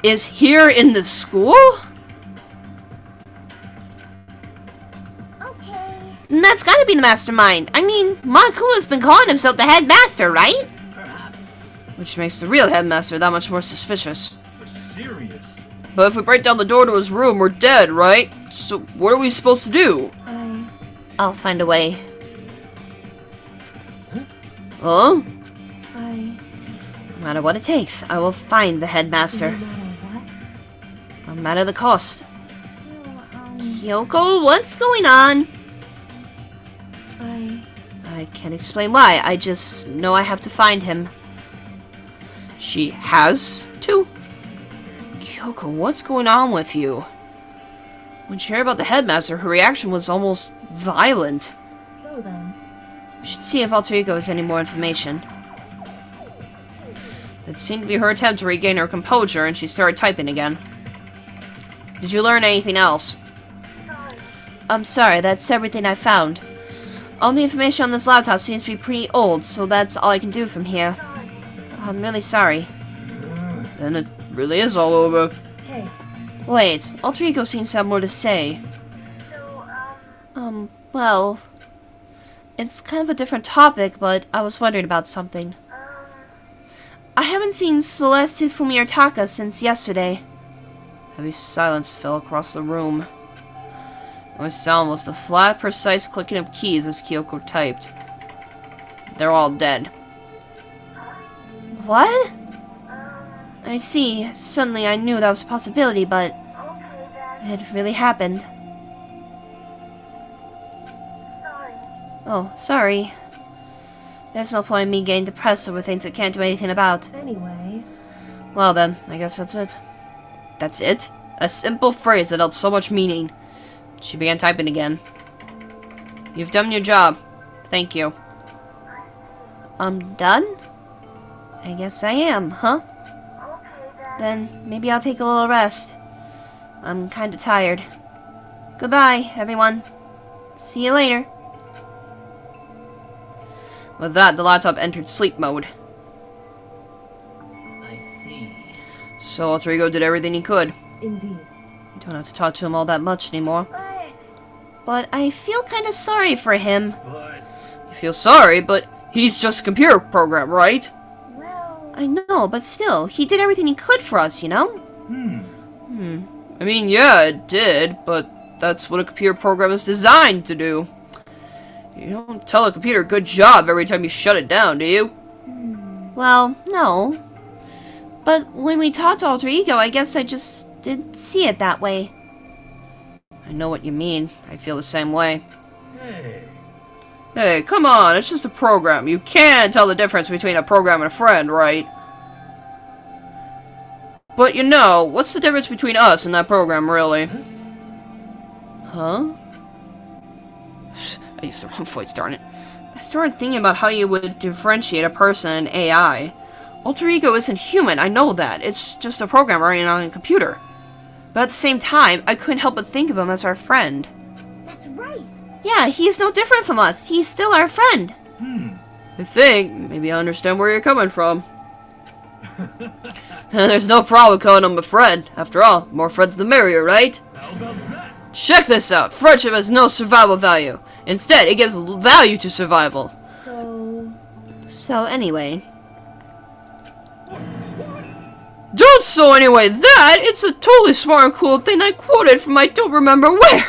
Is here in the school? Okay. And that's gotta be the mastermind. I mean, Monokuma been calling himself the headmaster, right? perhaps. Which makes the real headmaster that much more suspicious. We're serious. But if we break down the door to his room, we're dead, right? So what are we supposed to do? I'll find a way. Huh? No matter what it takes, I will find the headmaster. matter what. No matter the cost. So, Kyoko, what's going on? I can't explain why. I just know I have to find him. She has to? Kyoko, what's going on with you? When she heard about the headmaster, her reaction was almost violent. So then. We should see if Alter Ego has any more information. That seemed to be her attempt to regain her composure, and she started typing again. Did you learn anything else? I'm sorry, that's everything I found. All the information on this laptop seems to be pretty old, so that's all I can do from here. I'm really sorry. Then it really is all over. Hey. Wait, Alter Ego seems to have more to say. Well... It's kind of a different topic, but I was wondering about something. I haven't seen Celeste Fumiotaka since yesterday. Heavy silence fell across the room. The only sound was the flat, precise clicking of keys as Kyoko typed. They're all dead. What? I see. Suddenly I knew that was a possibility, but... it really happened. Oh, sorry. There's no point in me getting depressed over things I can't do anything about. Anyway. Well then, I guess that's it. That's it? A simple phrase that held so much meaning. She began typing again. You've done your job. Thank you. I'm done? I guess I am, huh? Then maybe I'll take a little rest. I'm kinda tired. Goodbye, everyone. See you later. With that, the laptop entered sleep mode. I see. So Alter Ego did everything he could. Indeed. You don't have to talk to him all that much anymore. But I feel kinda sorry for him. But You feel sorry, but he's just a computer program, right? Well. I know, but still, he did everything he could for us, you know? I mean, yeah, it did, but that's what a computer program is designed to do. You don't tell a computer good job every time you shut it down, do you? Well, no. But when we talked to Alter Ego, I guess I just didn't see it that way. I know what you mean. I feel the same way. hey, Hey, come on, it's just a program. You can tell the difference between a program and a friend, right? But you know, what's the difference between us and that program, really? Huh? I used the wrong voice, darn it. I started thinking about how you would differentiate a person and AI. Alter Ego isn't human, I know that. It's just a program running on a computer. But at the same time, I couldn't help but think of him as our friend. That's right. Yeah, he's no different from us. He's still our friend. I think, maybe I understand where you're coming from. And there's no problem calling him a friend. After all, more friends the merrier, right? How about that? Check this out. Friendship has no survival value. Instead, it gives value to survival. So anyway. Don't so anyway that! It's a totally smart and cool thing I quoted from I don't remember where!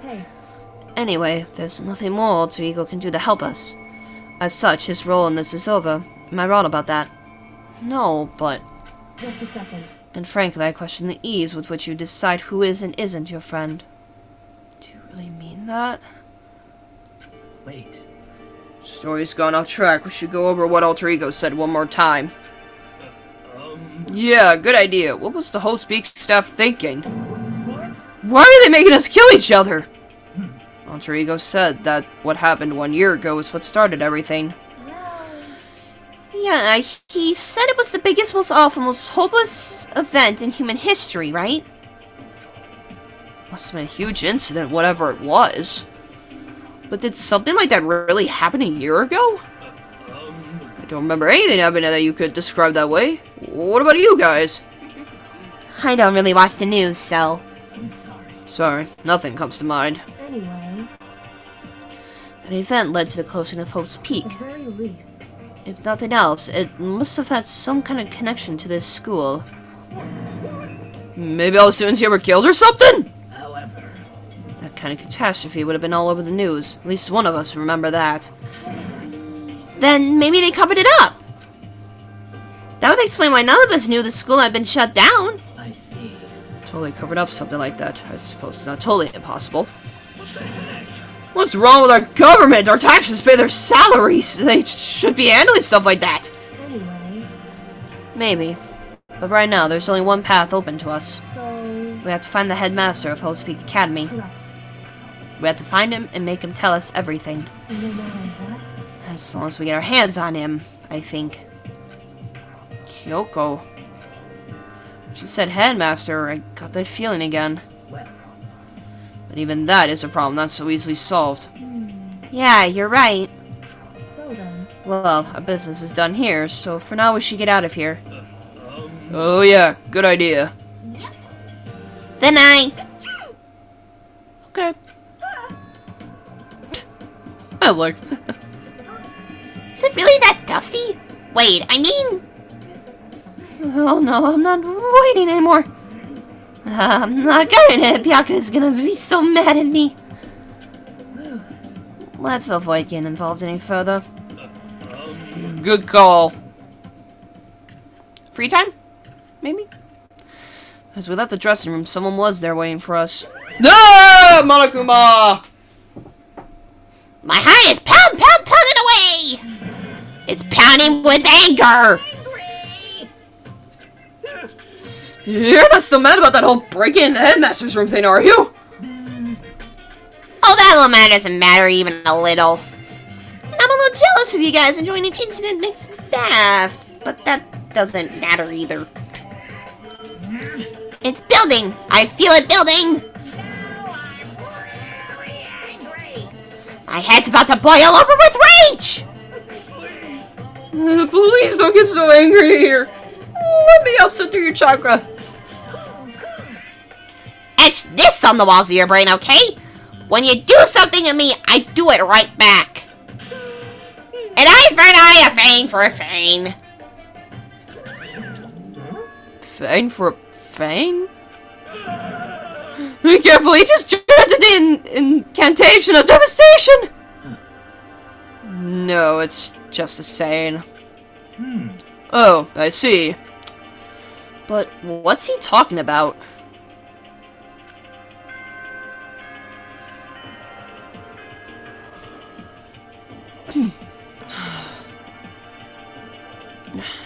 Hey, Anyway, there's nothing more Alter Ego can do to help us. As such, his role in this is over. Am I wrong about that? No, but... just a second. And frankly, I question the ease with which you decide who is and isn't your friend. Do you really mean that? Wait. Story's gone off track. We should go over what Alter Ego said one more time. Yeah, good idea. What was the whole Speak staff thinking? What? Why are they making us kill each other? Alter Ego said that what happened 1 year ago is what started everything. Yeah, he said it was the biggest, most awful, most hopeless event in human history, right? Must have been a huge incident, whatever it was. But did something like that really happen a year ago? I don't remember anything happening that you could describe that way. What about you guys? I don't really watch the news, so... I'm sorry. Sorry, nothing comes to mind. Anyway, That event led to the closing of Hope's Peak. at the very least. If nothing else, it must have had some kind of connection to this school. Maybe all the students here were killed or something? However, That kind of catastrophe would have been all over the news. At least one of us remember that. Then maybe they covered it up. That would explain why none of us knew the school had been shut down. I see. Totally covered up something like that. I suppose it's not totally impossible. What's wrong with our government? Our taxes pay their salaries. They should be handling stuff like that. Anyway, Maybe. But right now, there's only one path open to us. so... We have to find the headmaster of Hope's Peak Academy. correct. We have to find him and make him tell us everything. No matter what. As long as we get our hands on him, I think. Kyoko. She said headmaster, I got that feeling again. Well, But even that is a problem not so easily solved. Yeah, you're right. So then, Well, our business is done here, so for now we should get out of here. Oh yeah, good idea. Then Okay. I look. Is it really that dusty? Wait, I mean... Oh no, I'm not waiting anymore. I'm not getting it. Bianca's gonna be so mad at me. Let's avoid getting involved any further. Good call. Free time? Maybe? As we left the dressing room, someone was there waiting for us. No, Monokuma! My heart is pounding away! It's pounding with anger! You're not still mad about that whole break-in in the headmaster's room thing, are you? Oh, that little matter doesn't matter even a little. I'm a little jealous of you guys enjoying an incident next bath, but that doesn't matter either. It's building! I feel it building! My head's about to boil over with rage! Please don't get so angry here. Let me help center your chakra. Etch this on the walls of your brain, okay? When you do something to me, I do it right back. An eye for an eye, a fang for a fang. Fang for a fang? Be careful, he just chanted the incantation of devastation! No, it's just a saying. Oh, I see. But what's he talking about?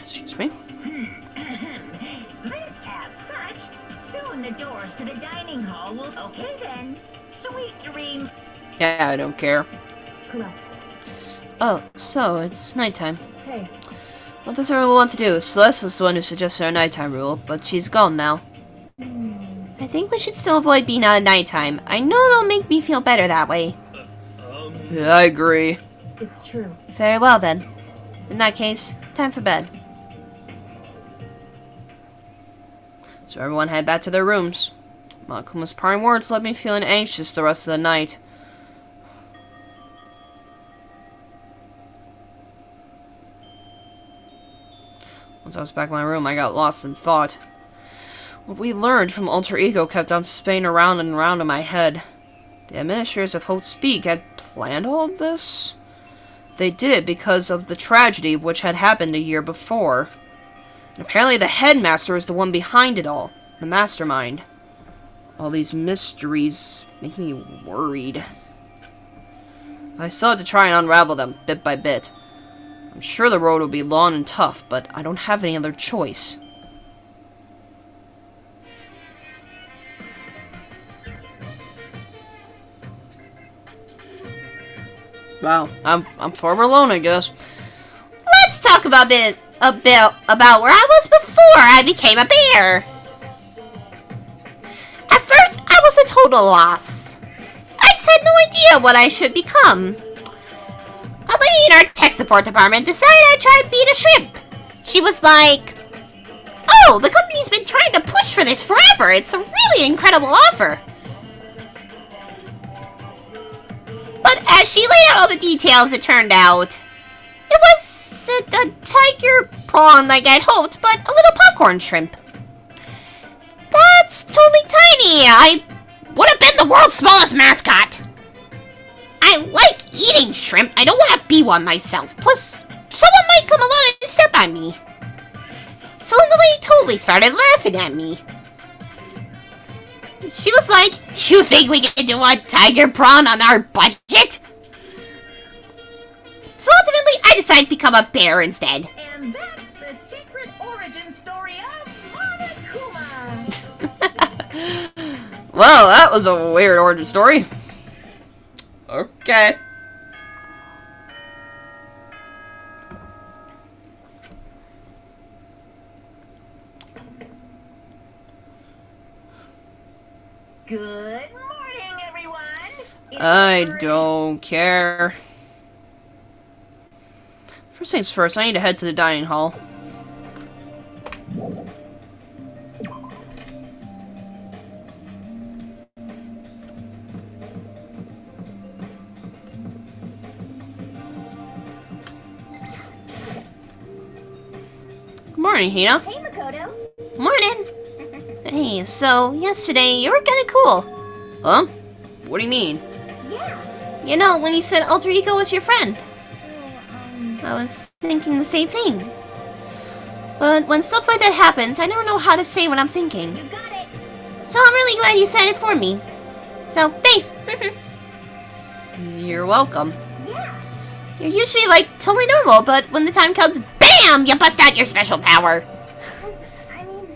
Excuse me. Okay then. Sweet dreams. Yeah, I don't care. Correct. Oh, so it's nighttime. Hey, What does everyone want to do? Celeste is the one who suggested our nighttime rule, but she's gone now. I think we should still avoid being out at nighttime. I know it'll make me feel better that way. Yeah, I agree. it's true. Very well then. In that case, time for bed. So everyone head back to their rooms. Makuma's parting words left me feeling anxious the rest of the night. Once I was back in my room, I got lost in thought. What we learned from Alter Ego kept on spinning around and around in my head. The administrators of Hope Speak had planned all of this? They did it because of the tragedy which had happened a year before. And apparently the headmaster is the one behind it all. The mastermind. All these mysteries make me worried. I still have to try and unravel them, bit by bit. I'm sure the road will be long and tough, but I don't have any other choice. Wow, I'm forever alone, I guess. Let's talk about where I was before I became a bear. At first, I was a total loss. I just had no idea what I should become. A lady in our tech support department decided I'd try being a shrimp. She was like, "Oh, the company's been trying to push for this forever. It's a really incredible offer." But as she laid out all the details, it turned out it was a tiger prawn like I'd hoped, but a little popcorn shrimp. That's totally tiny. I would have been the world's smallest mascot. I like eating shrimp. I don't want to be one myself. Plus, someone might come along and step on me. So the lady totally started laughing at me. She was like, "You think we can do a tiger prawn on our budget?" So ultimately, I decided to become a bear instead. And that's the secret origin story of Monokuma. Well, that was a weird origin story. Okay. Good morning, everyone. It's I Spring. don't care. First things first, I need to head to the dining hall. Good morning, Hina. Hey, Makoto. Morning. Hey, so yesterday you were kind of cool. Huh? What do you mean? Yeah. You know, when you said Alter Ego was your friend, So, I was thinking the same thing. But when stuff like that happens, I never know how to say what I'm thinking. You got it. So I'm really glad you said it for me. So, thanks. You're welcome. Yeah. You're usually, like, totally normal, but when the time comes, BAM! You bust out your special power. I mean,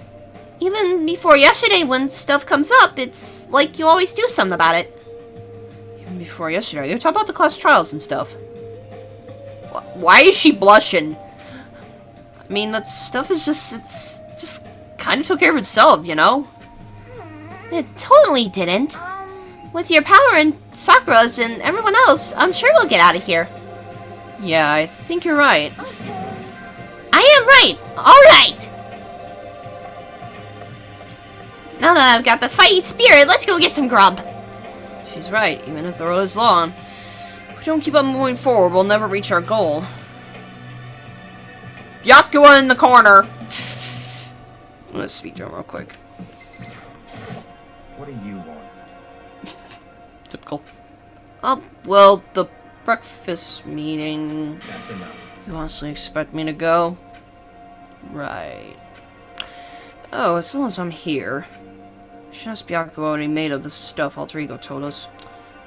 Even before yesterday, when stuff comes up, it's like you always do something about it. Even before yesterday, you were talking about the class trials and stuff. Why is she blushing? I mean, that stuff is it's just kind of took care of itself, you know? It totally didn't. With your power and Sakura's and everyone else, I'm sure we'll get out of here. Yeah, I think you're right. I am right. All right. Now that I've got the fighting spirit, let's go get some grub. She's right. Even if the road is long, if we don't keep on moving forward, we'll never reach our goal. Byakuya in the corner! Let's speak to him real quick. What do you want? Typical. Oh, well, the breakfast meeting... That's enough. You honestly expect me to go? Right. Oh, as long as I'm here. Just Byakuya already made of the stuff Alter Ego told us.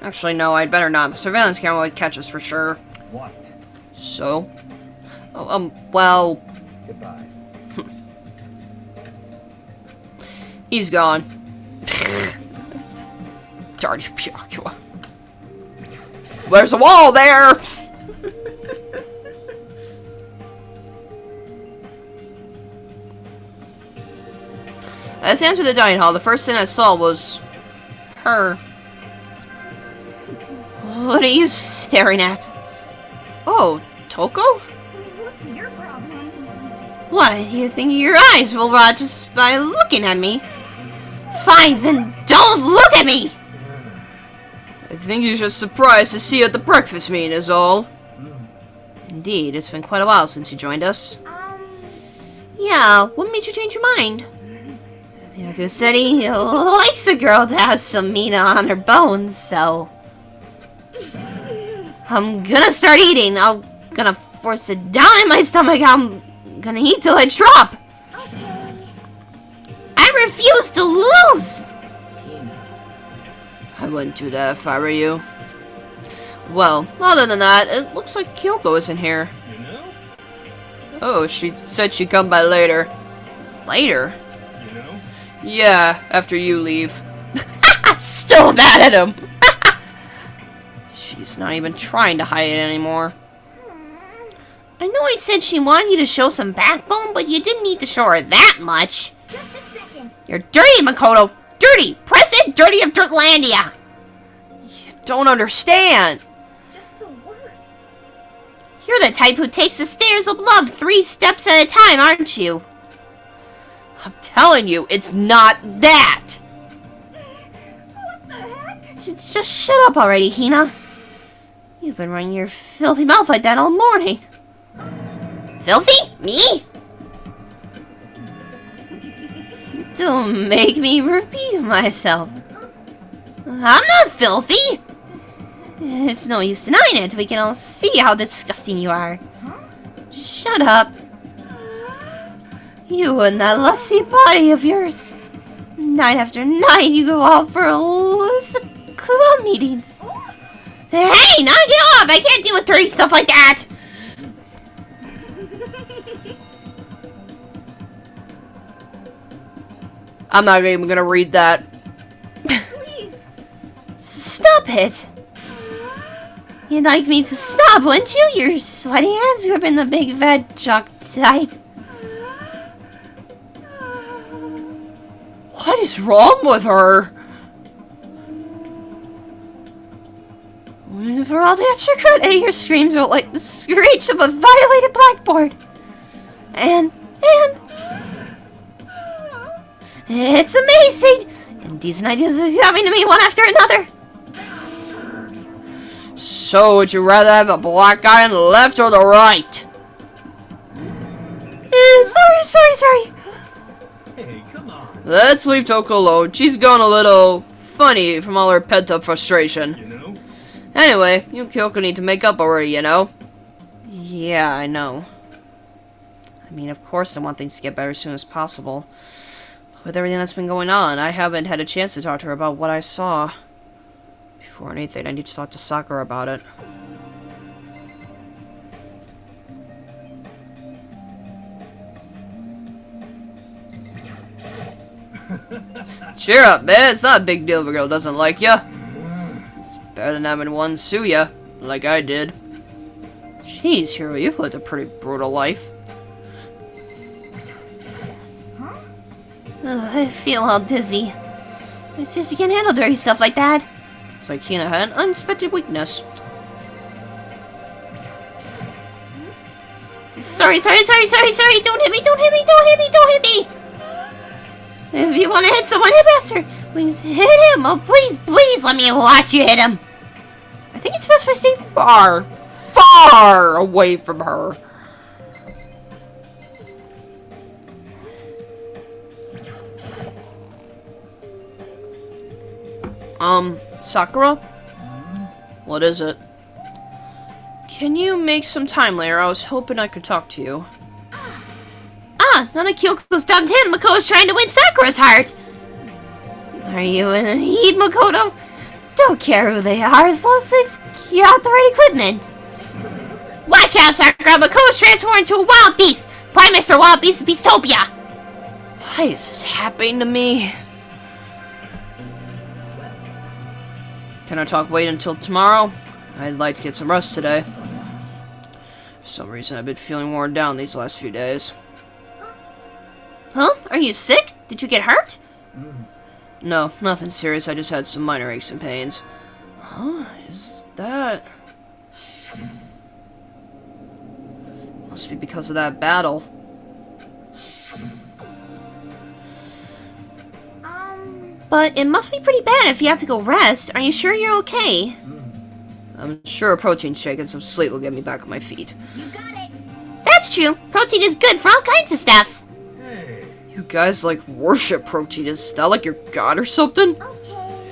Actually, no, I'd better not. The surveillance camera would catch us for sure. What? So? Oh, well... Goodbye. He's gone. Darn you, Pyakua. There's a wall there! As I entered the dining hall, the first thing I saw was her. What are you staring at? Oh, Toko? What's your problem? What? You think your eyes will rot just by looking at me? Fine, then don't look at me! I think you're just surprised to see you at the breakfast meeting is all. Indeed, it's been quite a while since you joined us. Yeah, what made you change your mind? Miyako said he likes the girl to have some meat on her bones, so... I'm gonna start eating. I'm gonna force it down in my stomach. I'm gonna eat till I drop. I refuse to lose! I wouldn't do that if I were you. Well, other than that, it looks like Kyoko isn't here. You know? Oh, she said she'd come by later. Later? You know? Yeah, after you leave. Still mad at him! She's not even trying to hide it anymore. I know I said she wanted you to show some backbone, but you didn't need to show her that much. Just a second. You're dirty, Makoto! Dirty! President Dirty of Dirtlandia! You don't understand! Just the worst. You're the type who takes the stairs of love 3 steps at a time, aren't you? I'm telling you, it's not that! What the heck? Just shut up already, Hina. You've been running your filthy mouth like that all morning. Filthy? Me? Don't make me repeat myself. I'm not filthy. It's no use denying it. We can all see how disgusting you are. Shut up. You and that lusty body of yours. Night after night, you go out for club meetings. Hey, knock it off! I can't deal with dirty stuff like that! I'm not even gonna read that. Please. Stop it! You'd like me to stop, wouldn't you? Your sweaty hands gripping the big fat chalk tight. What is wrong with her? For all the extra credit, your screams are like the screech of a violated blackboard. And it's amazing! And decent ideas are coming to me one after another. So, would you rather have a black eye on the left or the right? Sorry. Hey, come on. Let's leave Toko alone. She's gone a little funny from all her pent-up frustration. You know? Anyway, you and Kyoko need to make up already, you know? Yeah, I know. I mean, of course I want things to get better as soon as possible. With everything that's been going on, I haven't had a chance to talk to her about what I saw. Before anything, I need to talk to Sakura about it. Cheer up, man. It's not a big deal if a girl doesn't like ya. It's better than having one sue ya, like I did. Jeez, Hiro, you've lived a pretty brutal life. Ugh, I feel all dizzy. I seriously can't handle dirty stuff like that. It's like Hina had an unexpected weakness. Sorry. Don't hit me. If you want to hit someone, hit Master. Please hit him. Oh, please let me watch you hit him. I think it's best if I stay far away from her. Sakura? What is it? Can you make some time later? I was hoping I could talk to you. Now that Kyoko's dumped him, Makoto's trying to win Sakura's heart. Are you in the heat, Makoto? Don't care who they are as long as they've got the right equipment. Watch out, Sakura! Makoto's transformed into a wild beast! Prime Minister Wild Beast of Beastopia! Why is this happening to me? Can I wait until tomorrow? I'd like to get some rest today. For some reason, I've been feeling worn down these last few days. Huh? Are you sick? Did you get hurt? No, nothing serious. I just had some minor aches and pains. Huh? Is that... Must be because of that battle. But it must be pretty bad if you have to go rest. Are you sure you're okay? I'm sure a protein shake and some sleep will get me back on my feet. You got it. That's true. Protein is good for all kinds of stuff. Hey, You guys, like, worship protein. Is that like your god or something? Okay.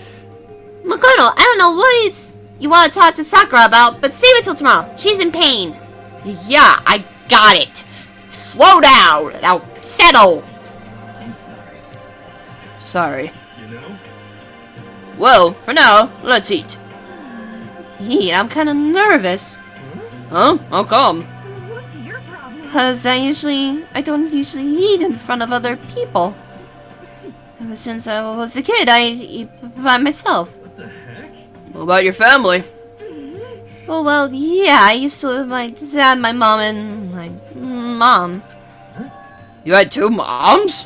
Makoto, I don't know what you want to talk to Sakura about, but save it till tomorrow. She's in pain. Yeah, I got it. Slow down. Now, settle. I'm sorry. Sorry. You know? Well, for now, let's eat. Hey, I'm kind of nervous. Huh? How come? What's your problem? Because I don't usually eat in front of other people. Ever since I was a kid, I eat by myself. What the heck? What about your family? Oh, well, yeah, I used to live with my dad, my mom, and my mom. You had two moms?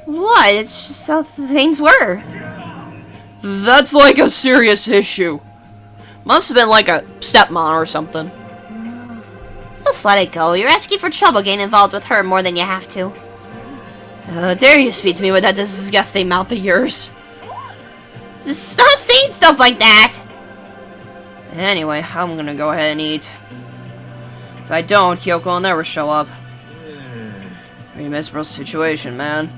What? It's just how things were. That's like a serious issue. Must have been like a stepmom or something. Just let it go. You're asking for trouble getting involved with her more than you have to. Dare you speak to me with that disgusting mouth of yours? Just stop saying stuff like that! Anyway, I'm gonna go ahead and eat. If I don't, Kyoko will never show up. Pretty miserable situation, man.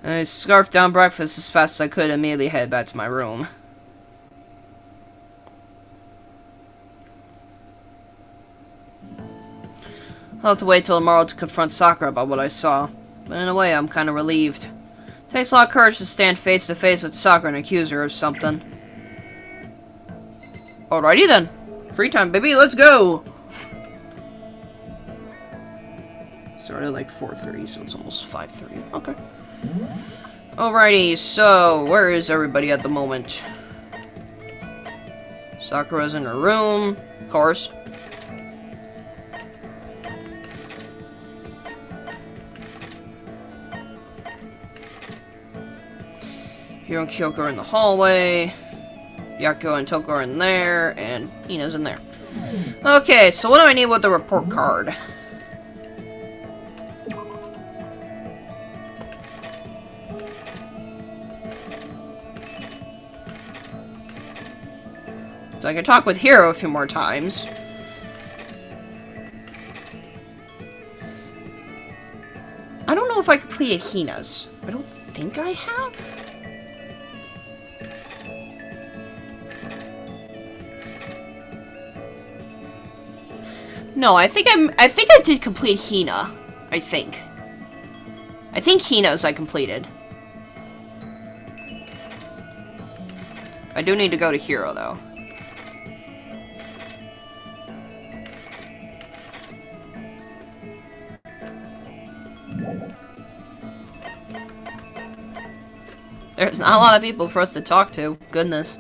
I scarfed down breakfast as fast as I could and immediately headed back to my room. I'll have to wait till tomorrow to confront Sakura about what I saw. But in a way, I'm kind of relieved. It takes a lot of courage to stand face to face with Sakura and accuse her of something. Alrighty then. Free time, baby, let's go! Started at like 4:30, so it's almost 5:30. Okay. Alrighty, so where is everybody at the moment? Sakura's in her room, of course. Hiro and Kyoko are in the hallway. Yakuo and Toko are in there, and Hina's in there. Okay, so what do I need with the report card? So I can talk with Hiro a few more times. I don't know if I completed Hina's. I don't think I have. No, I think I did complete Hina. I think Hina's I completed. I do need to go to Hiro though. There's not a lot of people for us to talk to. Goodness.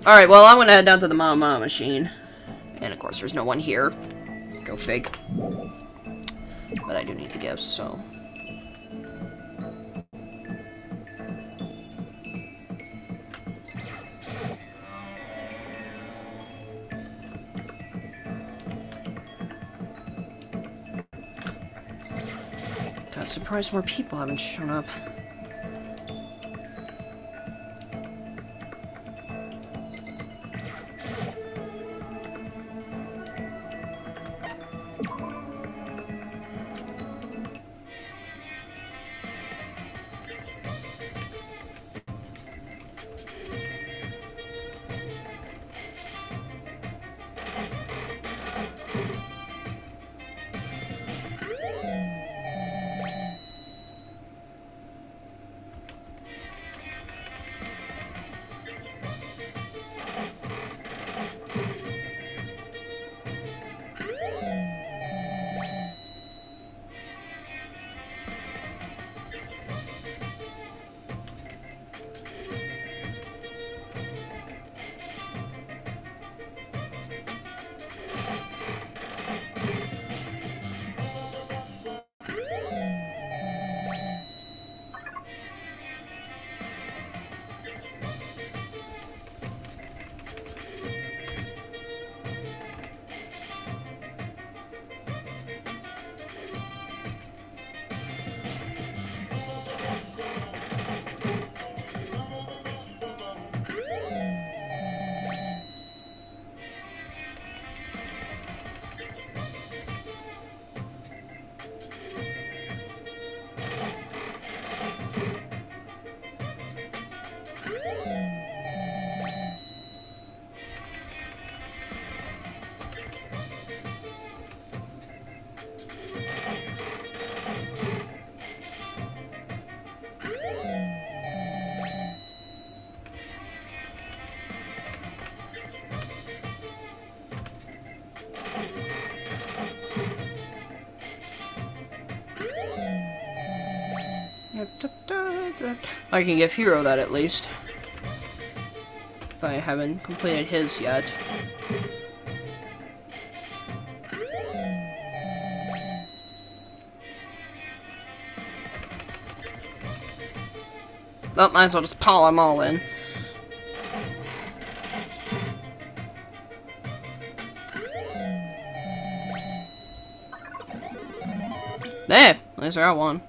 Alright, well, I'm gonna head down to the Mama machine. And of course, there's no one here. Go fig. But I do need the gifts, so... God, surprised more people haven't shown up. I can give Hero that at least. If I haven't completed his yet. Oh, might as well just pile them all in. There, at least I got one.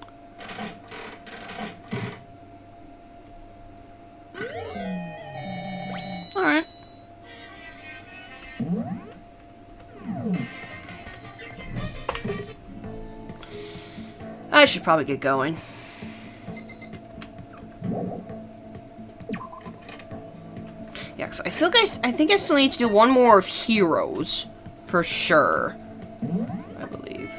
Alright. I should probably get going. Yeah, 'cause I think I still need to do one more of Heroes. For sure. I believe.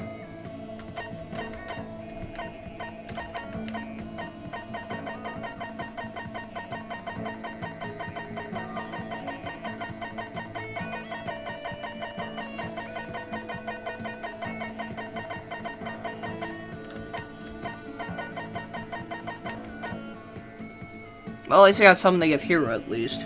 Well, at least I got something to give Hero, at least.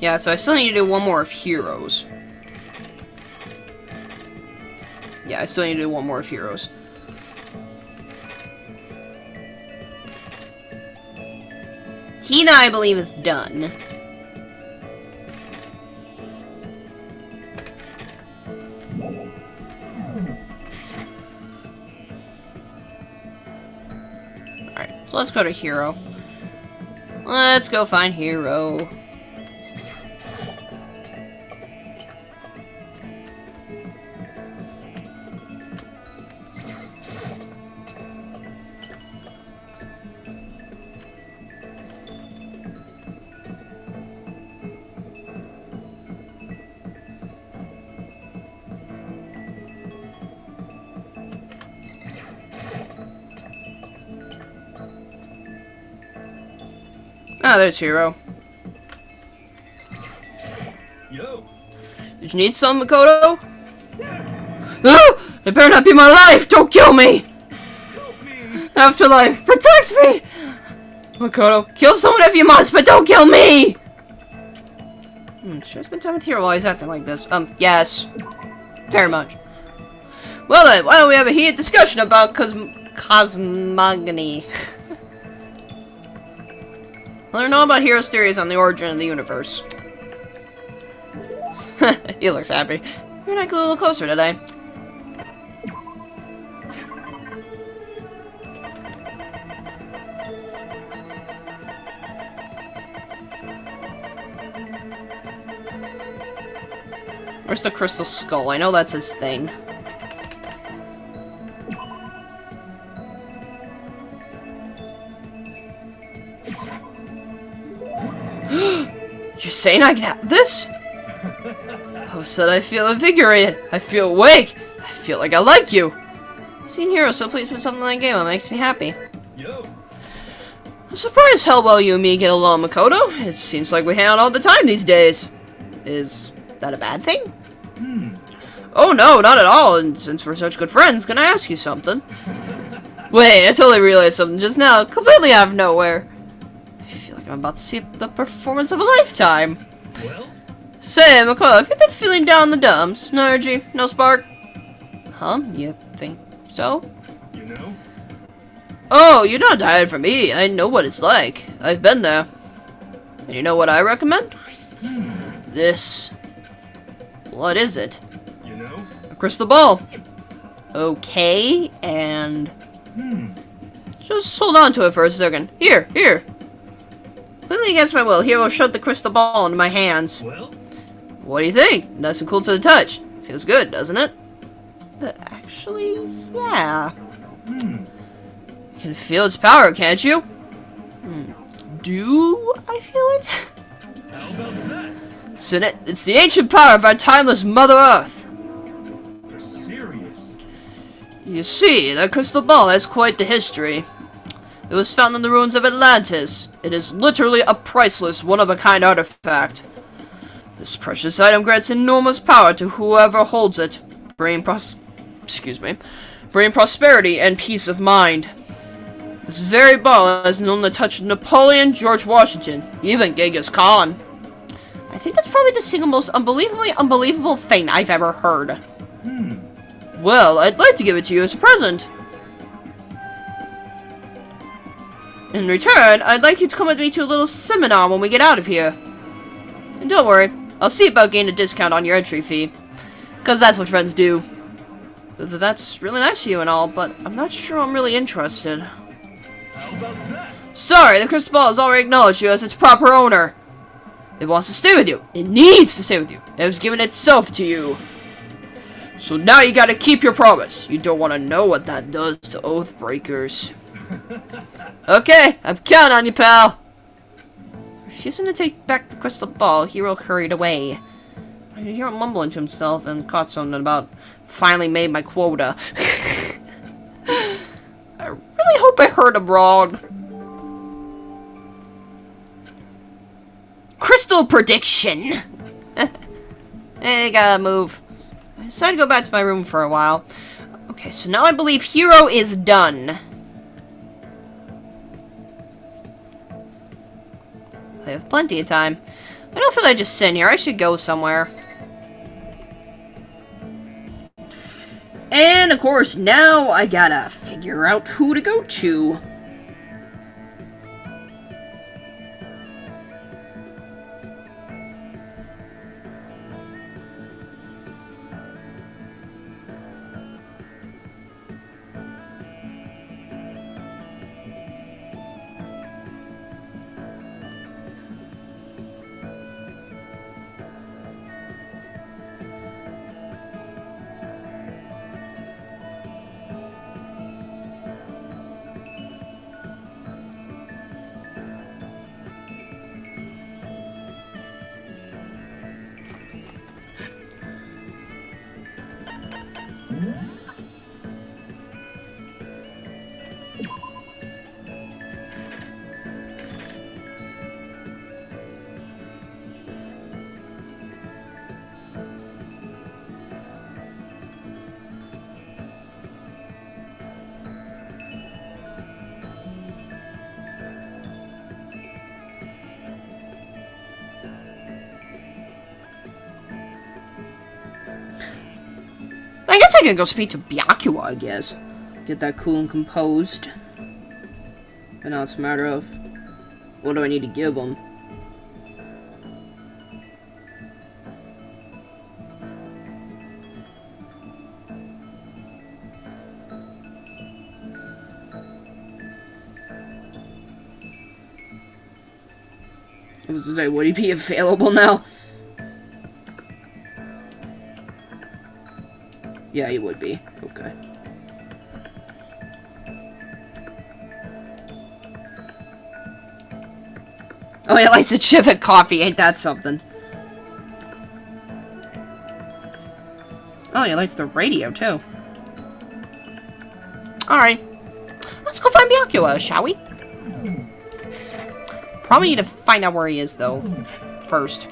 Yeah, so I still need to do one more of Heroes. Yeah, I still need to do one more of Heroes. Hina, I believe, is done. Alright, so let's go to Hero. Let's go find Hero. Ah, there's Hero. Yo. Did you need some, Makoto? No! It better not be my life! Don't kill me! Help me. Afterlife, protect me! Makoto, kill someone if you must, but don't kill me! Should I spend time with Hero while he's acting like this? Yes. Very much. Well then, why don't we have a heated discussion about cosmogony? Learn all about Hero's theories on the origin of the universe. He looks happy. Maybe I go a little closer today. Where's the crystal skull? I know that's his thing. You're saying I can have this? Oh, said I feel invigorated. I feel awake. I feel like I like you. Seeing Hero so pleased with something like game, it makes me happy. Yo. I'm surprised how well you and me get along, Makoto. It seems like we hang out all the time these days. Is that a bad thing? Oh no, not at all. And since we're such good friends, can I ask you something? Wait, I totally realized something just now, completely out of nowhere. I'm about to see the performance of a lifetime. Well? Say, Makoto, have you been feeling down in the dumps? No energy? No spark? Huh? You think so? You know? Oh, you're not dying for me. I know what it's like. I've been there. And you know what I recommend? This. What is it? You know? A crystal ball. Okay, and... Just hold on to it for a second. Here. Completely against my will, Hero shoved the crystal ball into my hands. Well? What do you think? Nice and cool to the touch. Feels good, doesn't it? Actually, yeah. You can feel its power, can't you? Do I feel it? How about that? It's the ancient power of our timeless Mother Earth. You're serious. You see, that crystal ball has quite the history. It was found in the ruins of Atlantis. It is literally a priceless, one-of-a-kind artifact. This precious item grants enormous power to whoever holds it, bringing prosperity and peace of mind. This very ball has known the touch of Napoleon, George Washington, even Genghis Khan. I think that's probably the single most unbelievable thing I've ever heard. Well, I'd like to give it to you as a present. In return, I'd like you to come with me to a little seminar when we get out of here. And don't worry, I'll see about getting a discount on your entry fee. Because that's what friends do. That's really nice of you and all, but I'm not sure I'm really interested. How about that? Sorry, the crystal ball has already acknowledged you as its proper owner. It wants to stay with you. It needs to stay with you. It was given itself to you. So now you gotta keep your promise. You don't want to know what that does to oath breakers. Okay, I'm counting on you, pal. Refusing to take back the crystal ball, Hero hurried away. I could hear him mumbling to himself and caught something about finally made my quota. I really hope I heard him wrong. Crystal prediction. I gotta move. I decided to go back to my room for a while. Okay, so now I believe Hero is done. I have plenty of time. I don't feel like just sitting here. I should go somewhere. And, of course, now I gotta figure out who to go to. I guess I can go speak to Byakuya, I guess. Get that cool and composed. And now it's a matter of, what do I need to give him? I was to say, would he be available now? Yeah, he would be. Okay. Oh, he likes a chip at coffee. Ain't that something? Oh, he likes the radio, too. Alright. Let's go find Byakuya, shall we? Probably need to find out where he is, though. First.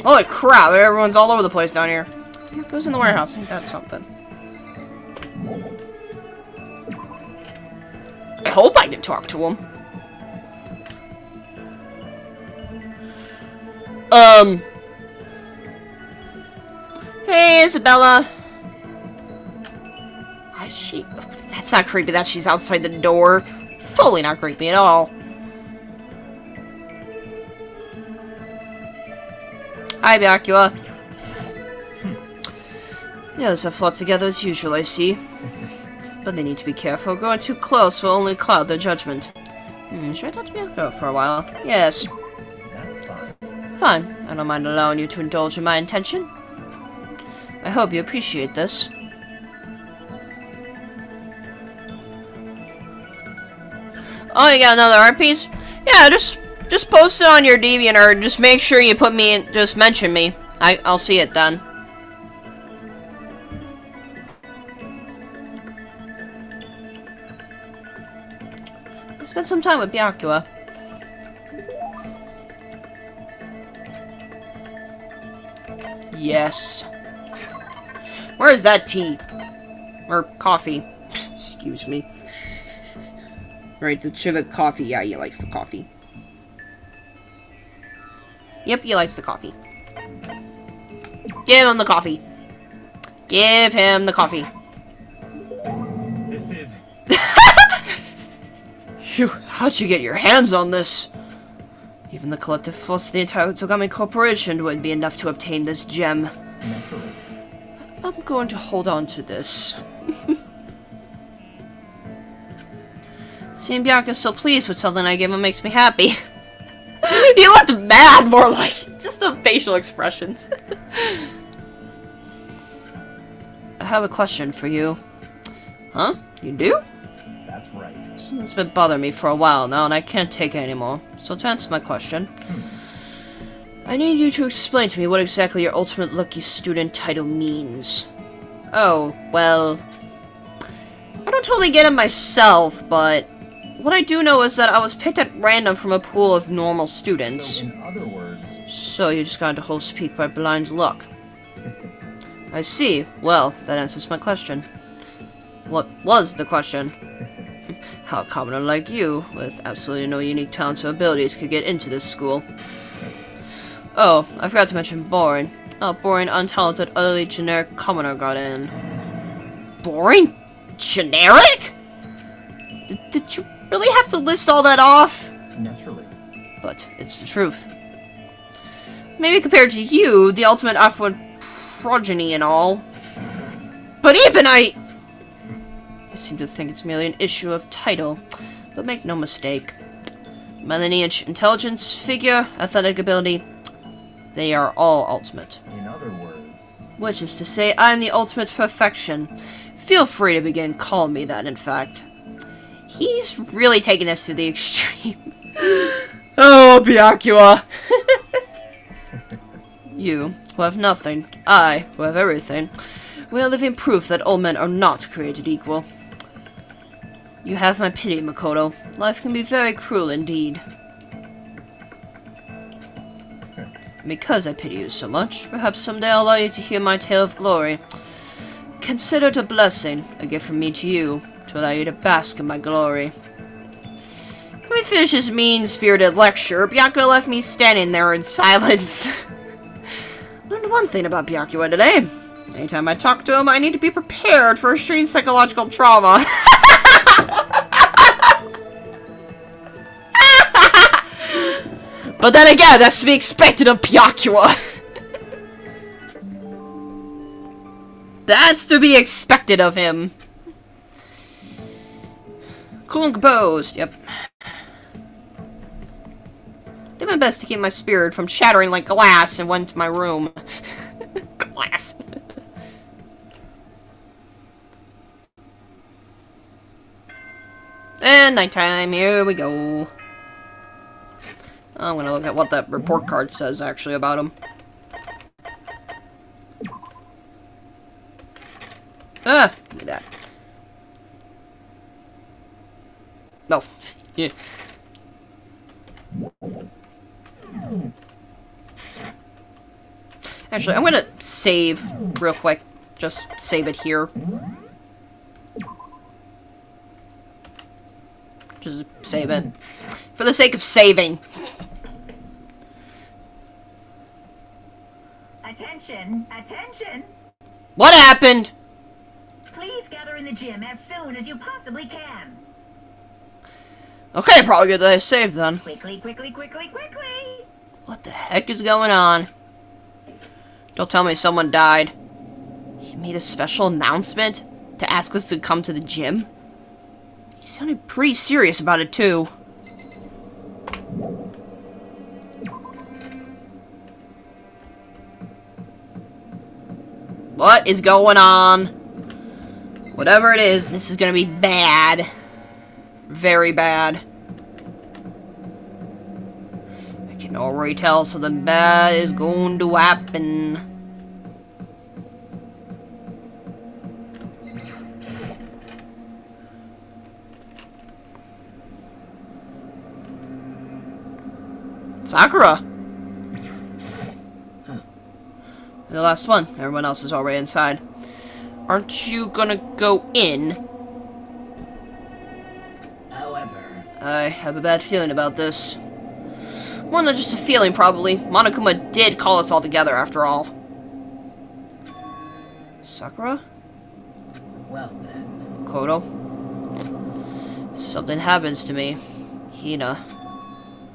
Holy crap, everyone's all over the place down here. Goes in the warehouse. Ain't that something? I hope I can talk to him. Hey, Isabella. That's not creepy that she's outside the door. Totally not creepy at all. Hi, Byakuya. The others have flocked together as usual, I see. But they need to be careful. Going too close will only cloud their judgment. Should I talk to Byakuya for a while? Yes. That's fine. Fine. I don't mind allowing you to indulge in my intention. I hope you appreciate this. Oh, you got another art piece? Yeah, just post it on your DeviantArt. Just make sure you put me in, just mention me. I'll see it then. spend some time with Byakuya. Yes. Where is that tea? Or coffee? Excuse me. Right, the Chivik coffee. Yeah, he likes the coffee. Yep, he likes the coffee. Give him the coffee. Give him the coffee. This is... Phew, how'd you get your hands on this? Even the collective force of the entire Togami Corporation wouldn't be enough to obtain this gem. Naturally. I'm going to hold on to this. Seeing Bianca so pleased with something I gave him makes me happy. He looked mad, more like just the facial expressions. I have a question for you. Huh? You do? That's right. Something's been bothering me for a while now, and I can't take it anymore. So to answer my question, I need you to explain to me what exactly your ultimate lucky student title means. Oh, well, I don't totally get it myself, but what I do know is that I was picked at random from a pool of normal students. So in other words... So you just got into whole speak by blind luck. I see. Well, that answers my question. What was the question? How a commoner like you, with absolutely no unique talents or abilities, could get into this school. Oh, I forgot to mention boring. Oh, boring, untalented, utterly generic commoner got in. Boring? Generic? Did you really have to list all that off? Naturally. But it's the truth. Maybe compared to you, the ultimate affluent progeny and all. But even I seem to think it's merely an issue of title. But make no mistake. My lineage, intelligence, figure, athletic ability, they are all ultimate. In other words... Which is to say, I'm the ultimate perfection. Feel free to begin calling me that, in fact. He's really taking this to the extreme. Oh, Byakuya! You, who have nothing, I, who have everything, we are living proof that all men are not created equal. You have my pity, Makoto. Life can be very cruel indeed. Because I pity you so much, perhaps someday I'll allow you to hear my tale of glory. Consider it a blessing, a gift from me to you, to allow you to bask in my glory. When we finished his mean-spirited lecture, Byakuya left me standing there in silence. Learned one thing about Byakuya today. Anytime I talk to him, I need to be prepared for extreme psychological trauma. But then again, that's to be expected of Byakuya. That's to be expected of him. Cool and composed, yep. Did my best to keep my spirit from shattering like glass and went to my room. Glass. And nighttime, here we go. I'm gonna look at what that report card says actually about him. Ah, give me that. No. Yeah. Actually, I'm gonna save real quick. Just save it here. Just save it. For the sake of saving. Attention, attention. What happened? Please gather in the gym as soon as you possibly can. Okay, probably good that I saved then. Quickly, quickly, quickly, quickly. What the heck is going on? Don't tell me someone died. He made a special announcement to ask us to come to the gym? He sounded pretty serious about it too. What is going on? Whatever it is, this is gonna be bad. Very bad. I can already tell something bad is going to happen. Sakura! The last one. Everyone else is already inside. Aren't you gonna go in? However, I have a bad feeling about this. More than just a feeling, probably. Monokuma did call us all together, after all. Sakura? well then. Kodo? Something happens to me. Hina.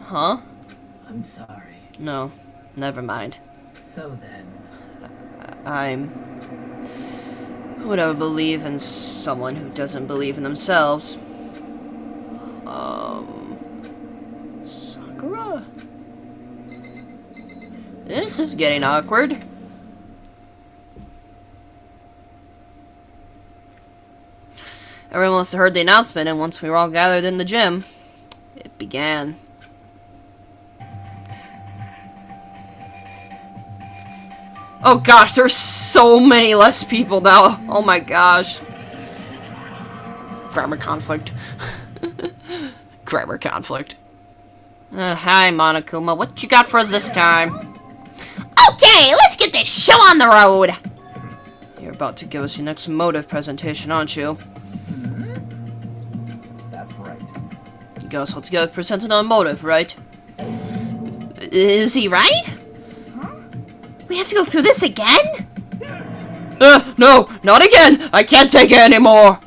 Huh? I'm sorry. No. Never mind. So then, Who would ever believe in someone who doesn't believe in themselves? Sakura? This is getting awkward. Everyone must have heard the announcement, and once we were all gathered in the gym, it began. Oh gosh, there's so many less people now. Oh my gosh. Grammar conflict. Grammar conflict. Hi, Monokuma. What you got for us this time? Okay, let's get this show on the road. You're about to give us your next motive presentation, aren't you? That's right. You guys all together presented on motive, right? Is he right? We have to go through this again? No, not again! I can't take it anymore!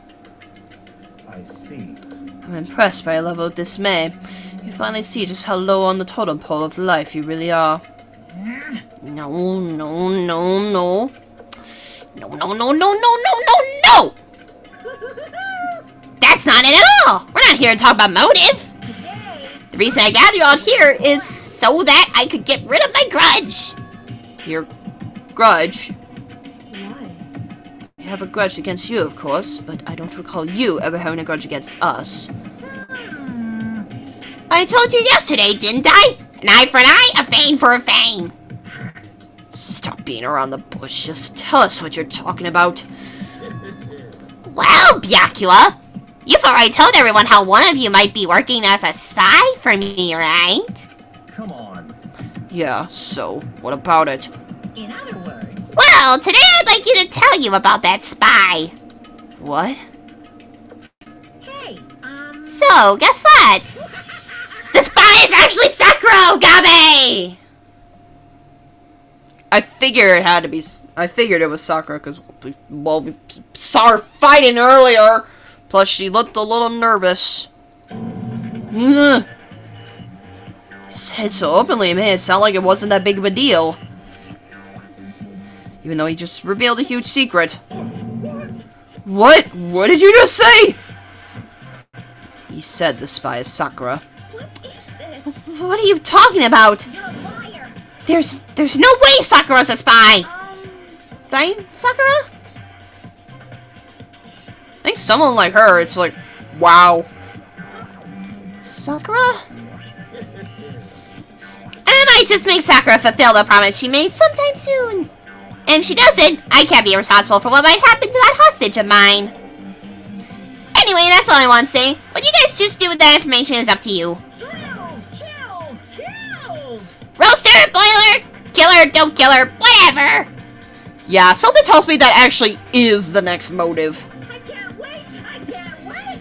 I see. I'm impressed by your level of dismay. You finally see just how low on the totem pole of life you really are. No, no, no, no. No, no, no, no, no, no, no, no! That's not it at all! We're not here to talk about motive! The reason I gathered you all here is so that I could get rid of my grudge! Your grudge? Why? I have a grudge against you, of course, but I don't recall you ever having a grudge against us. I told you yesterday, didn't I? An eye for an eye, a fang for a fang. Stop beating around the bush. Just tell us what you're talking about. Well, Byakula, you've already told everyone how one of you might be working as a spy for me, right? Come on. Yeah, so, what about it? in other words, Well, today I'd like you to tell you about that spy. What? hey, So, guess what? The spy is actually Sakura Ogabe! I figured it had to be. I figured it was Sakura because, well, we saw her fighting earlier. Plus, she looked a little nervous. Said so openly, it made it sound like it wasn't that big of a deal. Even though he just revealed a huge secret. What? What did you just say? He said the spy is Sakura. What is this? What are you talking about? You're a liar. There's no way Sakura's a spy! Right, Sakura? I think someone like her, it's like, wow. Sakura? I might just make Sakura fulfill the promise she made sometime soon. And if she doesn't, I can't be responsible for what might happen to that hostage of mine. Anyway, that's all I want to say. What you guys just do with that information is up to you. thrills, chills, kills! Roaster, boiler, killer, don't kill her, whatever. Yeah, something tells me that actually is the next motive. I can't wait! I can't wait!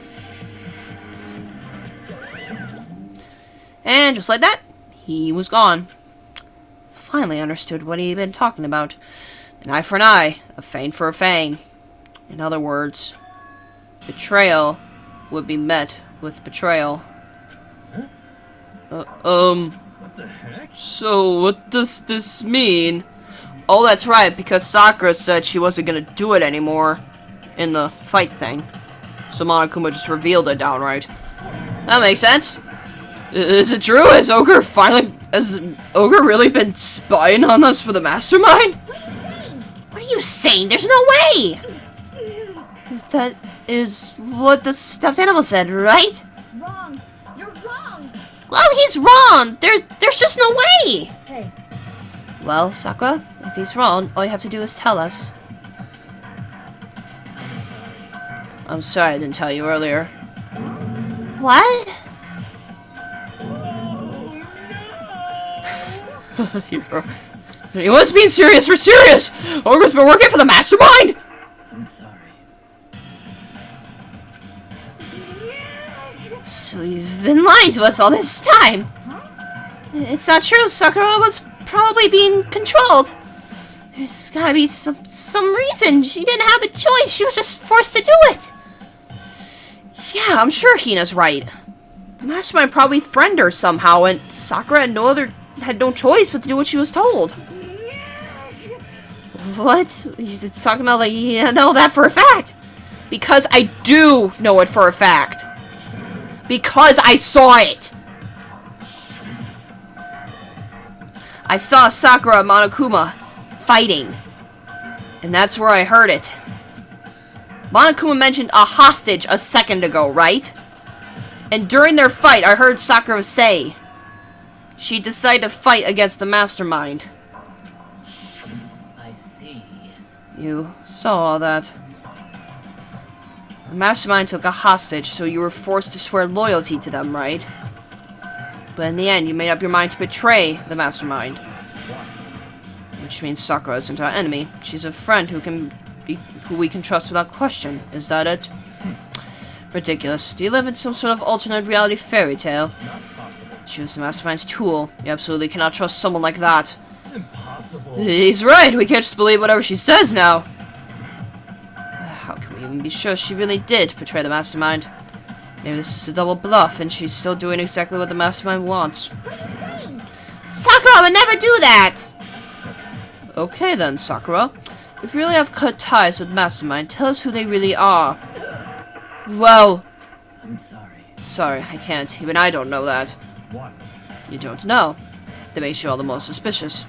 And just like that, he was gone. Finally understood what he'd been talking about. An eye for an eye, a fang for a fang. In other words, betrayal would be met with betrayal. What the heck? So what does this mean? Oh, that's right, because Sakura said she wasn't gonna do it anymore in the fight thing. So Monokuma just revealed it outright. That makes sense. Is it true? Has Ogre really been spying on us for the mastermind? What are you saying? There's no way. That is what the stuffed animal said, right? Wrong. You're wrong. Well, he's wrong. There's just no way. Hey, Well, Sakura, if he's wrong, all you have to do is tell us. I'm sorry I didn't tell you earlier. What? Anyone's being serious, we're serious! Ogre's been working for the mastermind! I'm sorry. So you've been lying to us all this time. It's not true. Sakura was probably being controlled. There's gotta be some reason. She didn't have a choice. She was just forced to do it. Yeah, I'm sure Hina's right. The mastermind probably threatened her somehow, and Sakura had no choice but to do what she was told. What? You're talking about like you know that for a fact? Because I do know it for a fact. Because I saw it. I saw Sakura and Monokuma fighting. And that's where I heard it. Monokuma mentioned a hostage a second ago, right? And during their fight, I heard Sakura say she decided to fight against the mastermind. I see. You saw all that. The mastermind took a hostage, so you were forced to swear loyalty to them, right? But in the end, you made up your mind to betray the mastermind. Which means Sakura isn't our enemy. She's a friend who we can trust without question. Is that it? Ridiculous. Do you live in some sort of alternate reality fairy tale? She was the mastermind's tool. You absolutely cannot trust someone like that. Impossible. He's right. We can't just believe whatever she says now. How can we even be sure she really did betray the mastermind? Maybe this is a double bluff, and she's still doing exactly what the mastermind wants. Sakura would never do that. Okay then, Sakura. If you really have cut ties with mastermind, tell us who they really are. Well, I'm sorry. sorry, I can't. Even I don't know that. What? You don't know. That makes you all the more suspicious.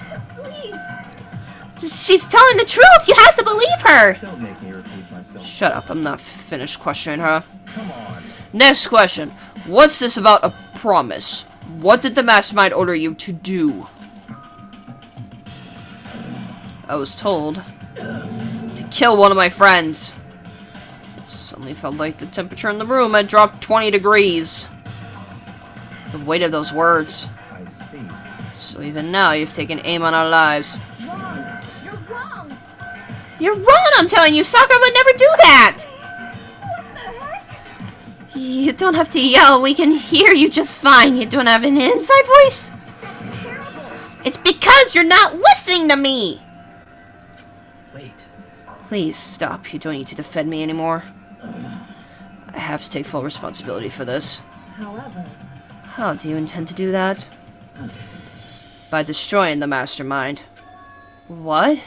She's telling the truth. You have to believe her. Don't make me repeat myself. Shut up, I'm not finished questioning her. Come on. Next question. What's this about a promise? What did the mastermind order you to do? I was told to kill one of my friends. It suddenly felt like the temperature in the room had dropped 20 degrees. The weight of those words. I see. So even now, you've taken aim on our lives. Wrong. You're wrong. You're wrong. I'm telling you, Sakura would never do that. What the heck? You don't have to yell. We can hear you just fine. You don't have an inside voice. That's terrible. It's because you're not listening to me. Wait. Please stop. You don't need to defend me anymore. I have to take full responsibility for this. However, How do you intend to do that? By destroying the mastermind. What?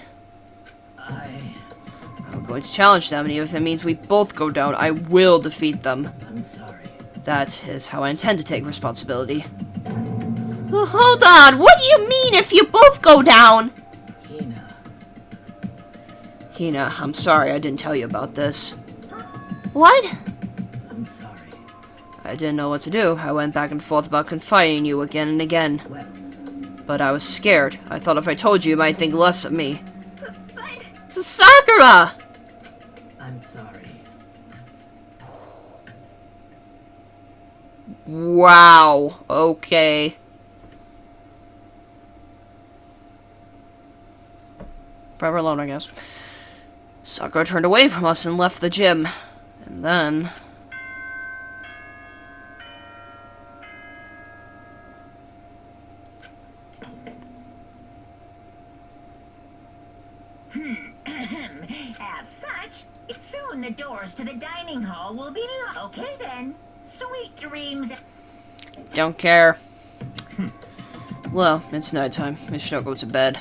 I'm going to challenge them, and even if it means we both go down, I will defeat them. I'm sorry. That is how I intend to take responsibility. Well, hold on. What do you mean if you both go down? Hina. Hina, I'm sorry I didn't tell you about this. What? I'm sorry. I didn't know what to do. I went back and forth about confiding in you again and again. Well, But I was scared. I thought if I told you, you might think less of me. but Sakura! I'm sorry. Wow. Okay. Forever alone, I guess. Sakura turned away from us and left the gym. And then... As such, soon the doors to the dining hall will be locked. Okay then. Sweet dreams. Don't care. Well, it's nighttime. I should go to bed.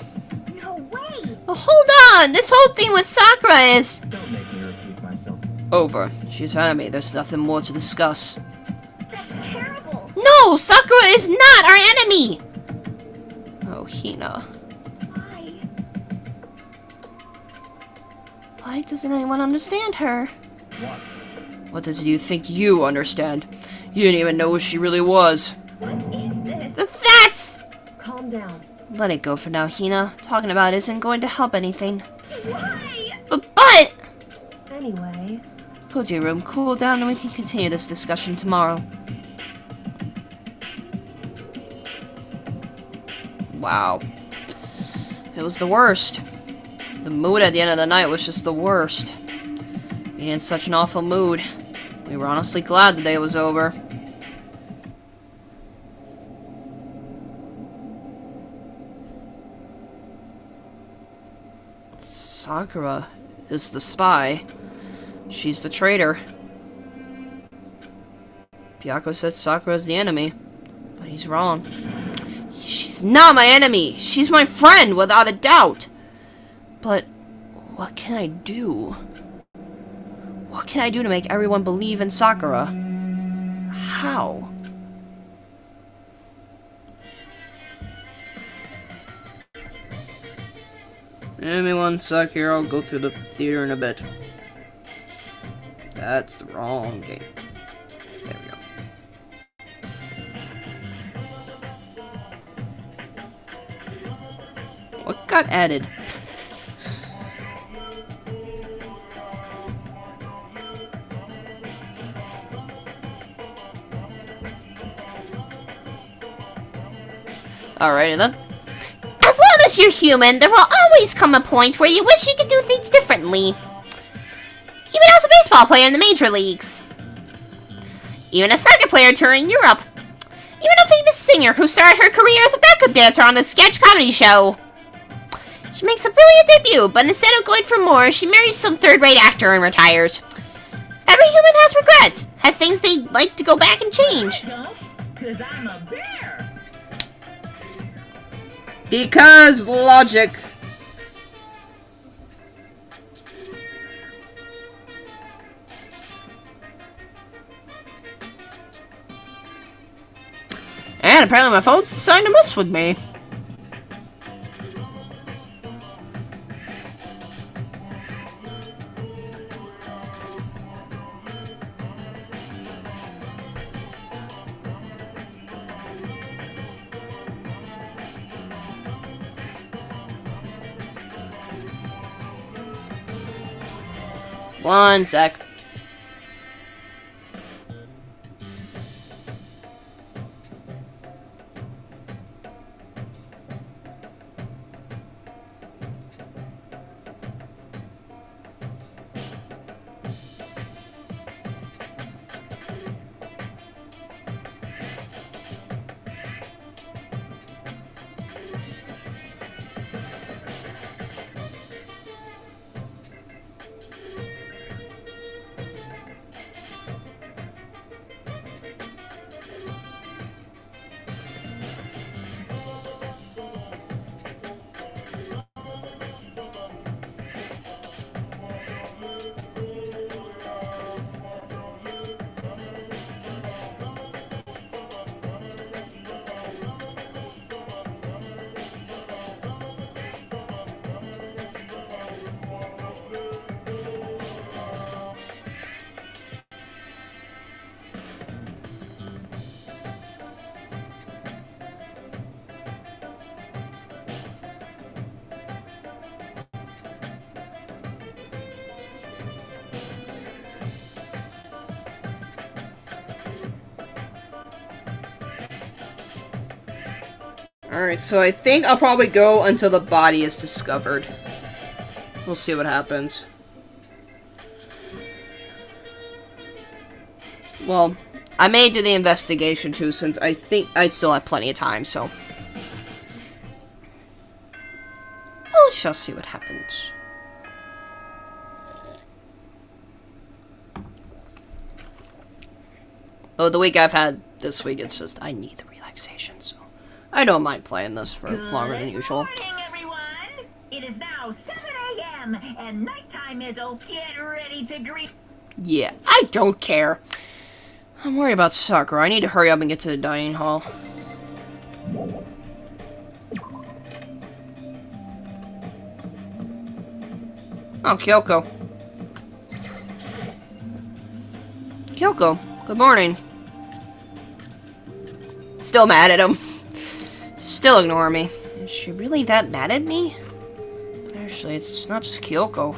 no way. Well, hold on. This whole thing with Sakura is... Don't make me repeat myself. Over. She's an enemy. There's nothing more to discuss. That's terrible. No, Sakura is not our enemy. Oh, Hina. Why? Why doesn't anyone understand her? What? What does you think you understand? You didn't even know who she really was. What is this? That's... Calm down. Let it go for now, Hina. Talking about it isn't going to help anything. Why? But... Anyway, Go to your room, cool down, and we can continue this discussion tomorrow. Wow. It was the worst. The mood at the end of the night was just the worst. Being in such an awful mood. We were honestly glad the day was over. Sakura is the spy. She's the traitor. Byako said Sakura's the enemy, but he's wrong. She's not my enemy! She's my friend, without a doubt! But what can I do? What can I do to make everyone believe in Sakura? How? Give me 1 sec here, I'll go through the theater in a bit. That's the wrong game. There we go. What got added? Alrighty then. As long as you're human, there will always come a point where you wish you could do things differently. Even as a baseball player in the major leagues. Even a soccer player touring Europe. Even a famous singer who started her career as a backup dancer on a sketch comedy show. She makes a brilliant debut, but instead of going for more, she marries some third-rate actor and retires. Every human has regrets, has things they'd like to go back and change. I don't, 'cause I'm a bear. Because logic. And apparently my phone's deciding to mess with me. One sec. Alright, so I think I'll probably go until the body is discovered. We'll see what happens. Well, I may do the investigation too, since I think I still have plenty of time, so. We shall see what happens. Oh, the week I've had this week, it's just, I need the relaxation, so. I don't mind playing this for longer than usual. Good morning, everyone. It is now 7 a.m. and nighttime is over. Get ready to greet. Yeah, I don't care. I'm worried about Sakura. I need to hurry up and get to the dining hall. Oh, Kyoko. Kyoko, good morning. Still mad at him. Still ignore me. Is she really that mad at me? But actually, it's not just Kyoko.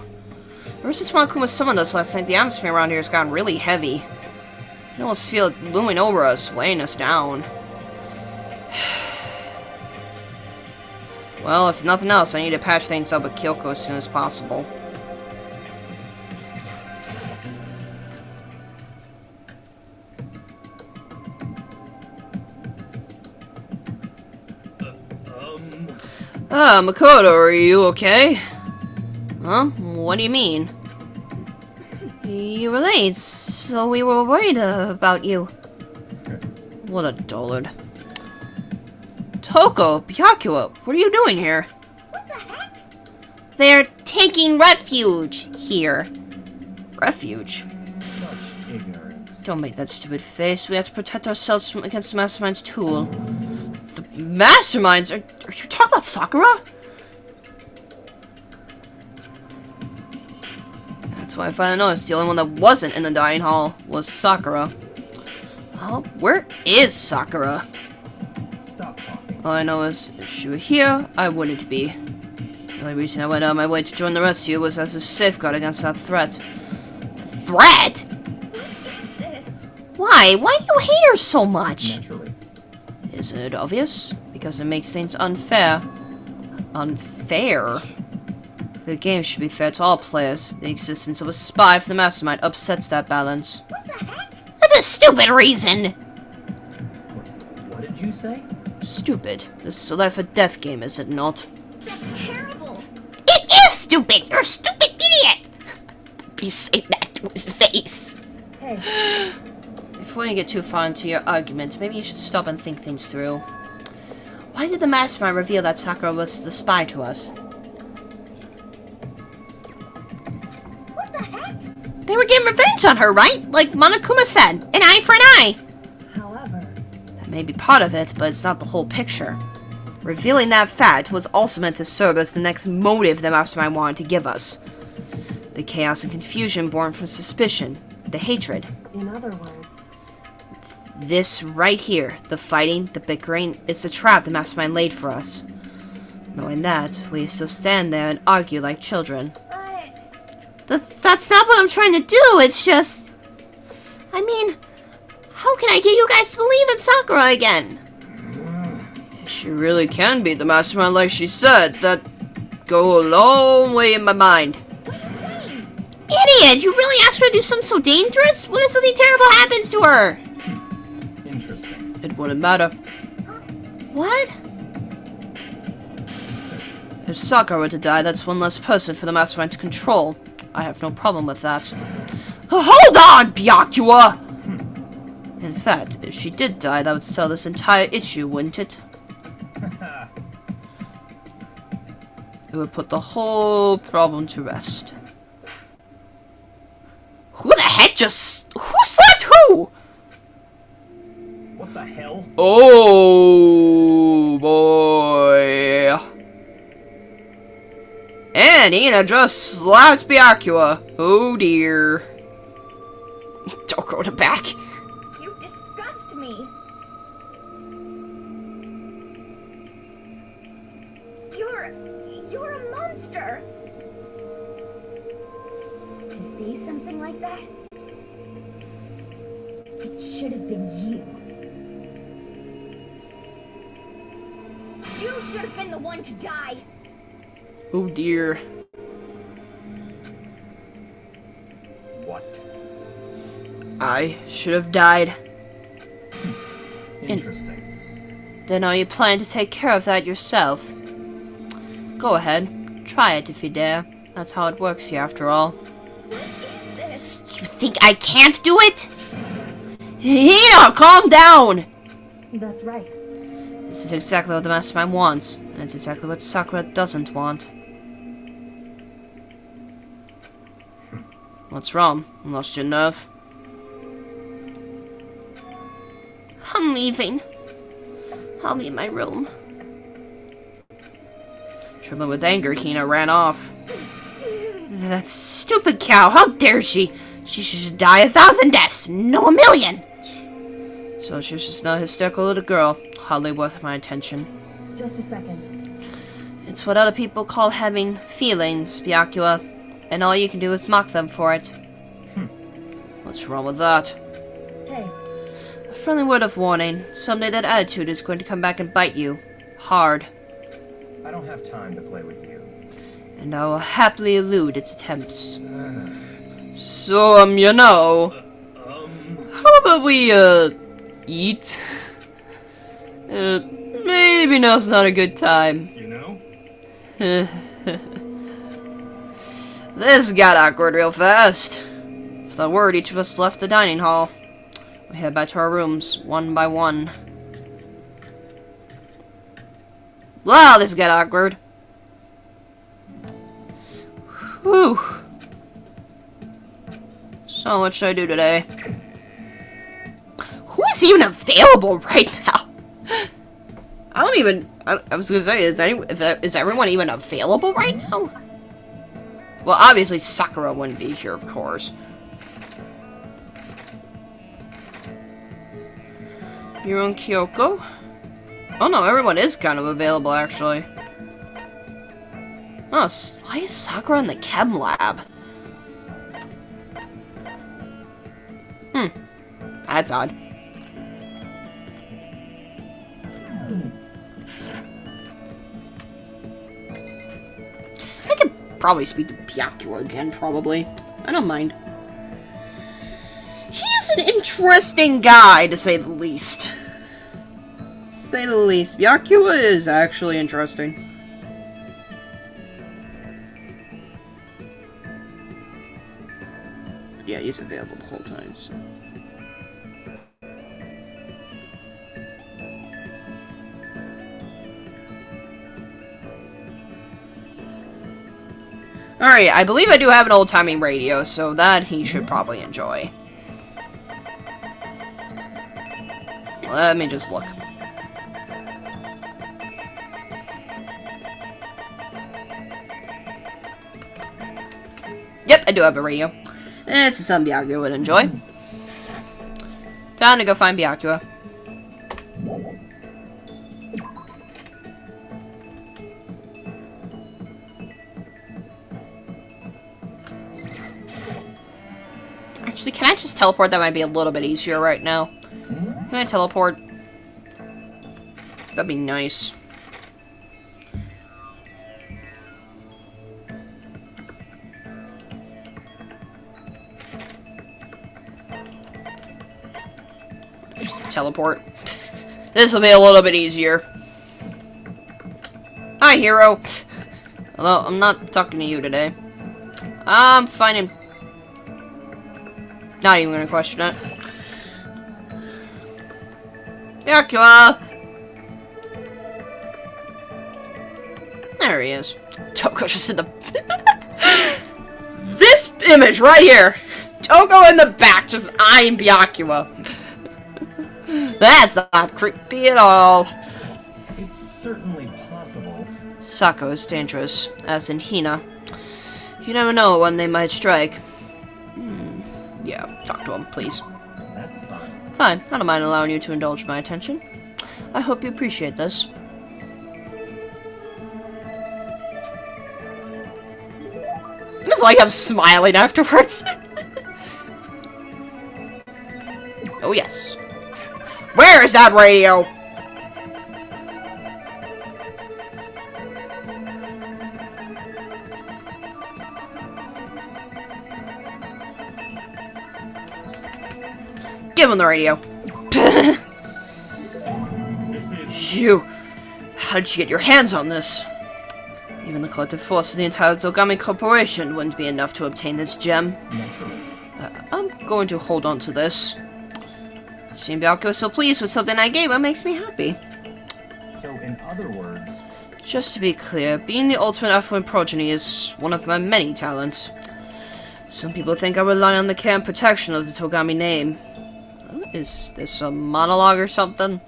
Ever since Monokuma summoned us last night, the atmosphere around here has gotten really heavy. I can almost feel it looming over us, weighing us down. Well, if nothing else, I need to patch things up with Kyoko as soon as possible. Makoto, are you okay? Huh? What do you mean? You were late, so we were worried about you. What a dullard. Toko, Byakuya, what are you doing here? What the heck? They're taking refuge here. Refuge? Such ignorance. Don't make that stupid face. We have to protect ourselves against the Mastermind's tool. The Masterminds? Are you talking about Sakura? That's why I finally noticed the only one that wasn't in the dining hall was Sakura. Oh, where is Sakura? Stop talking. All I know is, if she were here, I wouldn't be. The only reason I went out of my way to join the rest of you was as a safeguard against that threat. Threat? What is this? Why? Why do you hate her so much? Naturally. Isn't it obvious? Because it makes things unfair. Unfair? The game should be fair to all players. The existence of a spy for the Mastermind upsets that balance. What the heck? That's a stupid reason. What did you say? Stupid. This is a life or death game, is it not? That's terrible. It is stupid. You're a stupid idiot. Be saying that to his face. Hey, Before you get too far into your argument, maybe you should stop and think things through. Why did the Mastermind reveal that Sakura was the spy to us? What the heck? They were getting revenge on her, right? Like Monokuma said, an eye for an eye. however, That may be part of it, but it's not the whole picture. Revealing that fact was also meant to serve as the next motive the Mastermind wanted to give us. The chaos and confusion born from suspicion, the hatred. in other words, This right here, the fighting, the bickering, is the trap the Mastermind laid for us. Knowing that, we still stand there and argue like children. That's not what I'm trying to do. It's just... I mean, how can I get you guys to believe in Sakura again? She really can be the Mastermind like she said. That go a long way in my mind. Idiot! You really asked her to do something so dangerous? What if something terrible happens to her? Interesting. It wouldn't matter. What? If Sakura were to die, that's one less person for the Mastermind to control. I have no problem with that. Hold on, Byakuya! In fact, if she did die, that would settle this entire issue, wouldn't it? It would put the whole problem to rest. Who the heck just... Who slapped who? What the hell? Oh, boy. And Ina just slapped Byakuya. Oh, dear. Don't go to back. You disgust me. You're a monster. To see something like that, it should have been you. You should have been the one to die. Oh, dear. What? I should have died. Interesting. Then are you planning to take care of that yourself? Go ahead. Try it if you dare. That's how it works here, after all. What is this? You think I can't do it? Hina, calm down! that's right. This is exactly what the Mastermind wants, and it's exactly what Sakura doesn't want. What's wrong? Lost your nerve? I'm leaving. I'll be in my room. Trembling with anger, Hina ran off. That stupid cow, how dare she? She should die 1,000 deaths, no 1,000,000. So she was just not a hysterical little girl, hardly worth my attention. Just a second. It's what other people call having feelings, Byakuya, and all you can do is mock them for it. What's wrong with that? Hey, A friendly word of warning. Someday that attitude is going to come back and bite you. Hard. I I don't have time to play with you. And I will happily elude its attempts. So, you know... How about we, eat? Maybe now's not a good time. You know? This got awkward real fast. Without a word, each of us left the dining hall. We head back to our rooms, one by one. Wow, this got awkward. Whew. So what should I do today? Who is even available right now? I don't even... I was gonna say, is everyone even available right now? Well, obviously Sakura wouldn't be here, of course. You're on Kyoko? Oh no, everyone is kind of available, actually. Oh, why is Sakura in the chem lab? That's odd. I could probably speak to Byakuya again, probably. I don't mind. He's an interesting guy, to say the least. Byakuya is actually interesting. Yeah, he's available the whole time, so... Alright, I believe I do have an old-timey radio, so that he should probably enjoy. Let me just look. Yep, I do have a radio. And it's something Byakuya would enjoy. Time to go find Byakuya. Actually, can I just teleport? That might be a little bit easier right now. Can I teleport? That'd be nice. Teleport. This will be a little bit easier. Hi, hero. Although, I'm not talking to you today. I'm finding... Not even gonna question it. Byakuya! There he is. Toko just in the... This image right here! Toko in the back, just eyeing Byakuya. That's not creepy at all. It's certainly possible. Sako is dangerous, as in Hina. You never know when they might strike. Yeah, talk to him, please. That's fine. Fine, I don't mind allowing you to indulge my attention. I hope you appreciate this. Just like I'm smiling afterwards. Oh yes. Where is that radio? Give him the radio. You! How did you get your hands on this? Even the collective force of the entire Togami Corporation wouldn't be enough to obtain this gem. I'm going to hold on to this. Seeing Byakuya so pleased with something I gave him makes me happy. So, in other words... Just to be clear, being the ultimate affluent progeny is one of my many talents. Some people think I rely on the care and protection of the Togami name. Is this a monologue or something?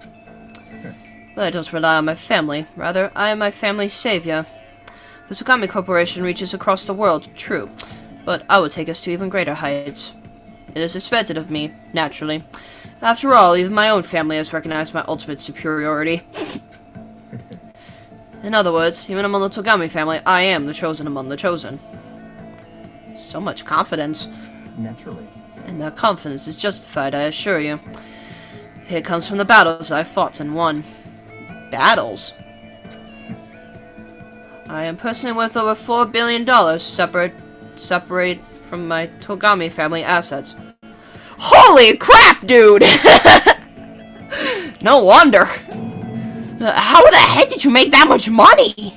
But I don't rely on my family. Rather, I am my family's savior. The Togami Corporation reaches across the world, true. But I will take us to even greater heights. It is expected of me, naturally. After all, even my own family has recognized my ultimate superiority. In other words, even among the Togami family, I am the chosen among the chosen. So much confidence. Naturally. And that confidence is justified, I assure you. It comes from the battles I fought and won. Battles? I am personally worth over $4 billion, separate from my Togami family assets. Holy crap, dude! No wonder. How the heck did you make that much money?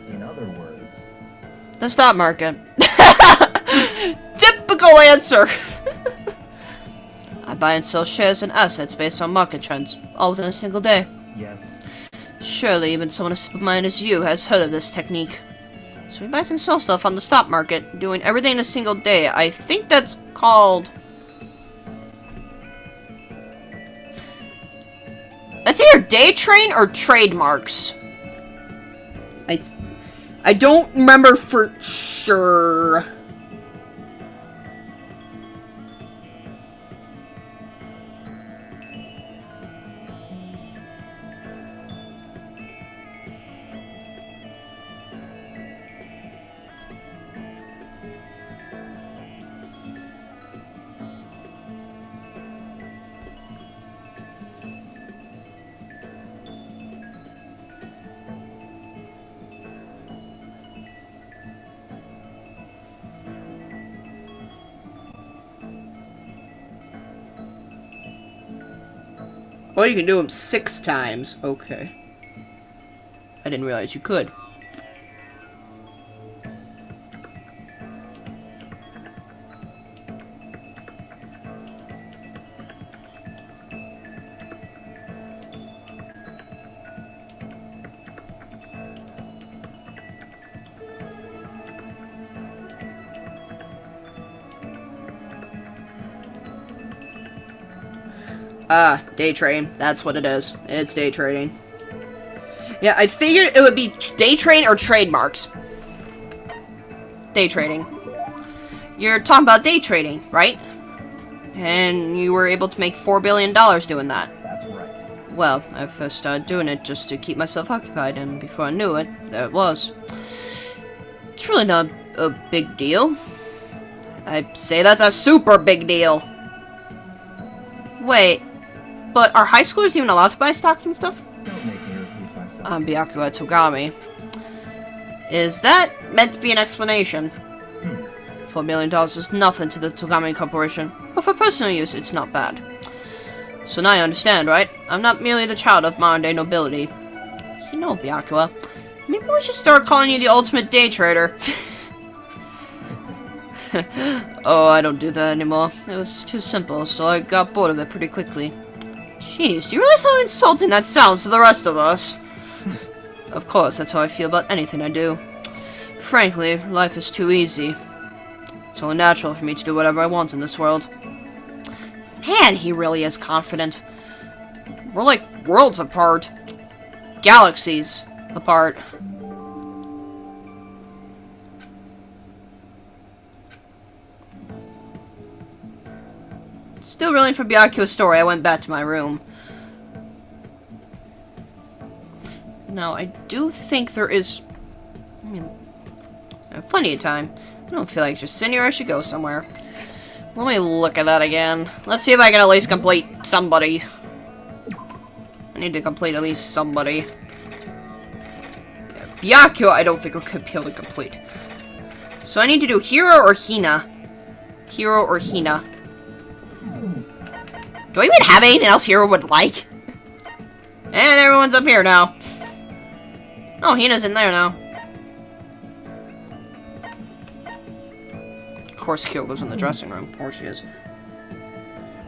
In other words, The stock market. Typical answer. I buy and sell shares and assets based on market trends, all within a single day. yes. Surely even someone as simple-minded as you has heard of this technique. So we buy and sell stuff on the stock market, doing everything in a single day. I think that's called... That's either day trade or trademarks. I don't remember for sure. Oh, you can do them 6 times. Okay. I didn't realize you could. Ah, day trading. That's what it is. It's day trading. Yeah, I figured it would be day trade or trademarks. Day trading. You're talking about day trading, right? And you were able to make $4 billion doing that. That's right. Well, I first started doing it just to keep myself occupied, and before I knew it, there it was. It's really not a big deal. I'd say that's a super big deal. Wait, but are high schoolers even allowed to buy stocks and stuff? Don't make me repeat myself. I'm Byakuya Togami. Is that meant to be an explanation? $4 million is nothing to the Togami Corporation, but for personal use, it's not bad. So now you understand, right? I'm not merely the child of modern-day nobility. You know, Byakuya, maybe we should start calling you the ultimate day trader. Oh, I don't do that anymore. It was too simple, so I got bored of it pretty quickly. Jeez, do you realize how insulting that sounds to the rest of us? Of course, that's how I feel about anything I do. Frankly, life is too easy. It's only natural for me to do whatever I want in this world. Man, he really is confident. We're like worlds apart. Galaxies apart. Still reeling from Byakuya's story, I went back to my room. Now, I do think there is... I mean, I have plenty of time. I don't feel like just sitting here, I should go somewhere. Let me look at that again. Let's see if I can at least complete somebody. I need to complete at least somebody. Yeah, Byakuya, I don't think I could be able to complete. So I need to do Hero or Hina. Hero or Hina. Do I even have anything else Hero would like? And everyone's up here now. Oh, Hina's in there now. Of course, Kyoko's in the dressing room. Of course she is.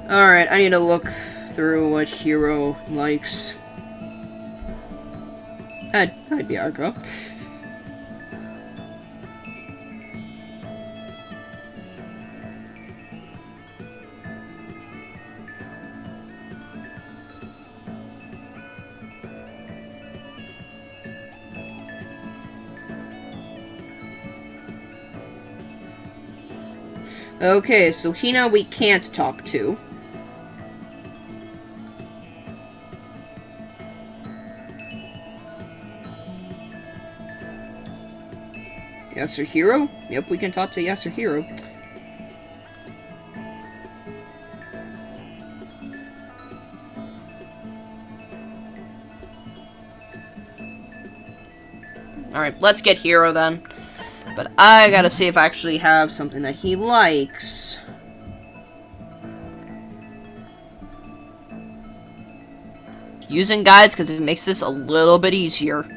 Alright, I need to look through what Hero likes. Hi, Byakuya. Okay, so Hina we can't talk to. Yasuhiro? Yep, we can talk to Yasuhiro. Alright, let's get Hero then. But I gotta see if I actually have something that he likes. Using guides because it makes this a little bit easier.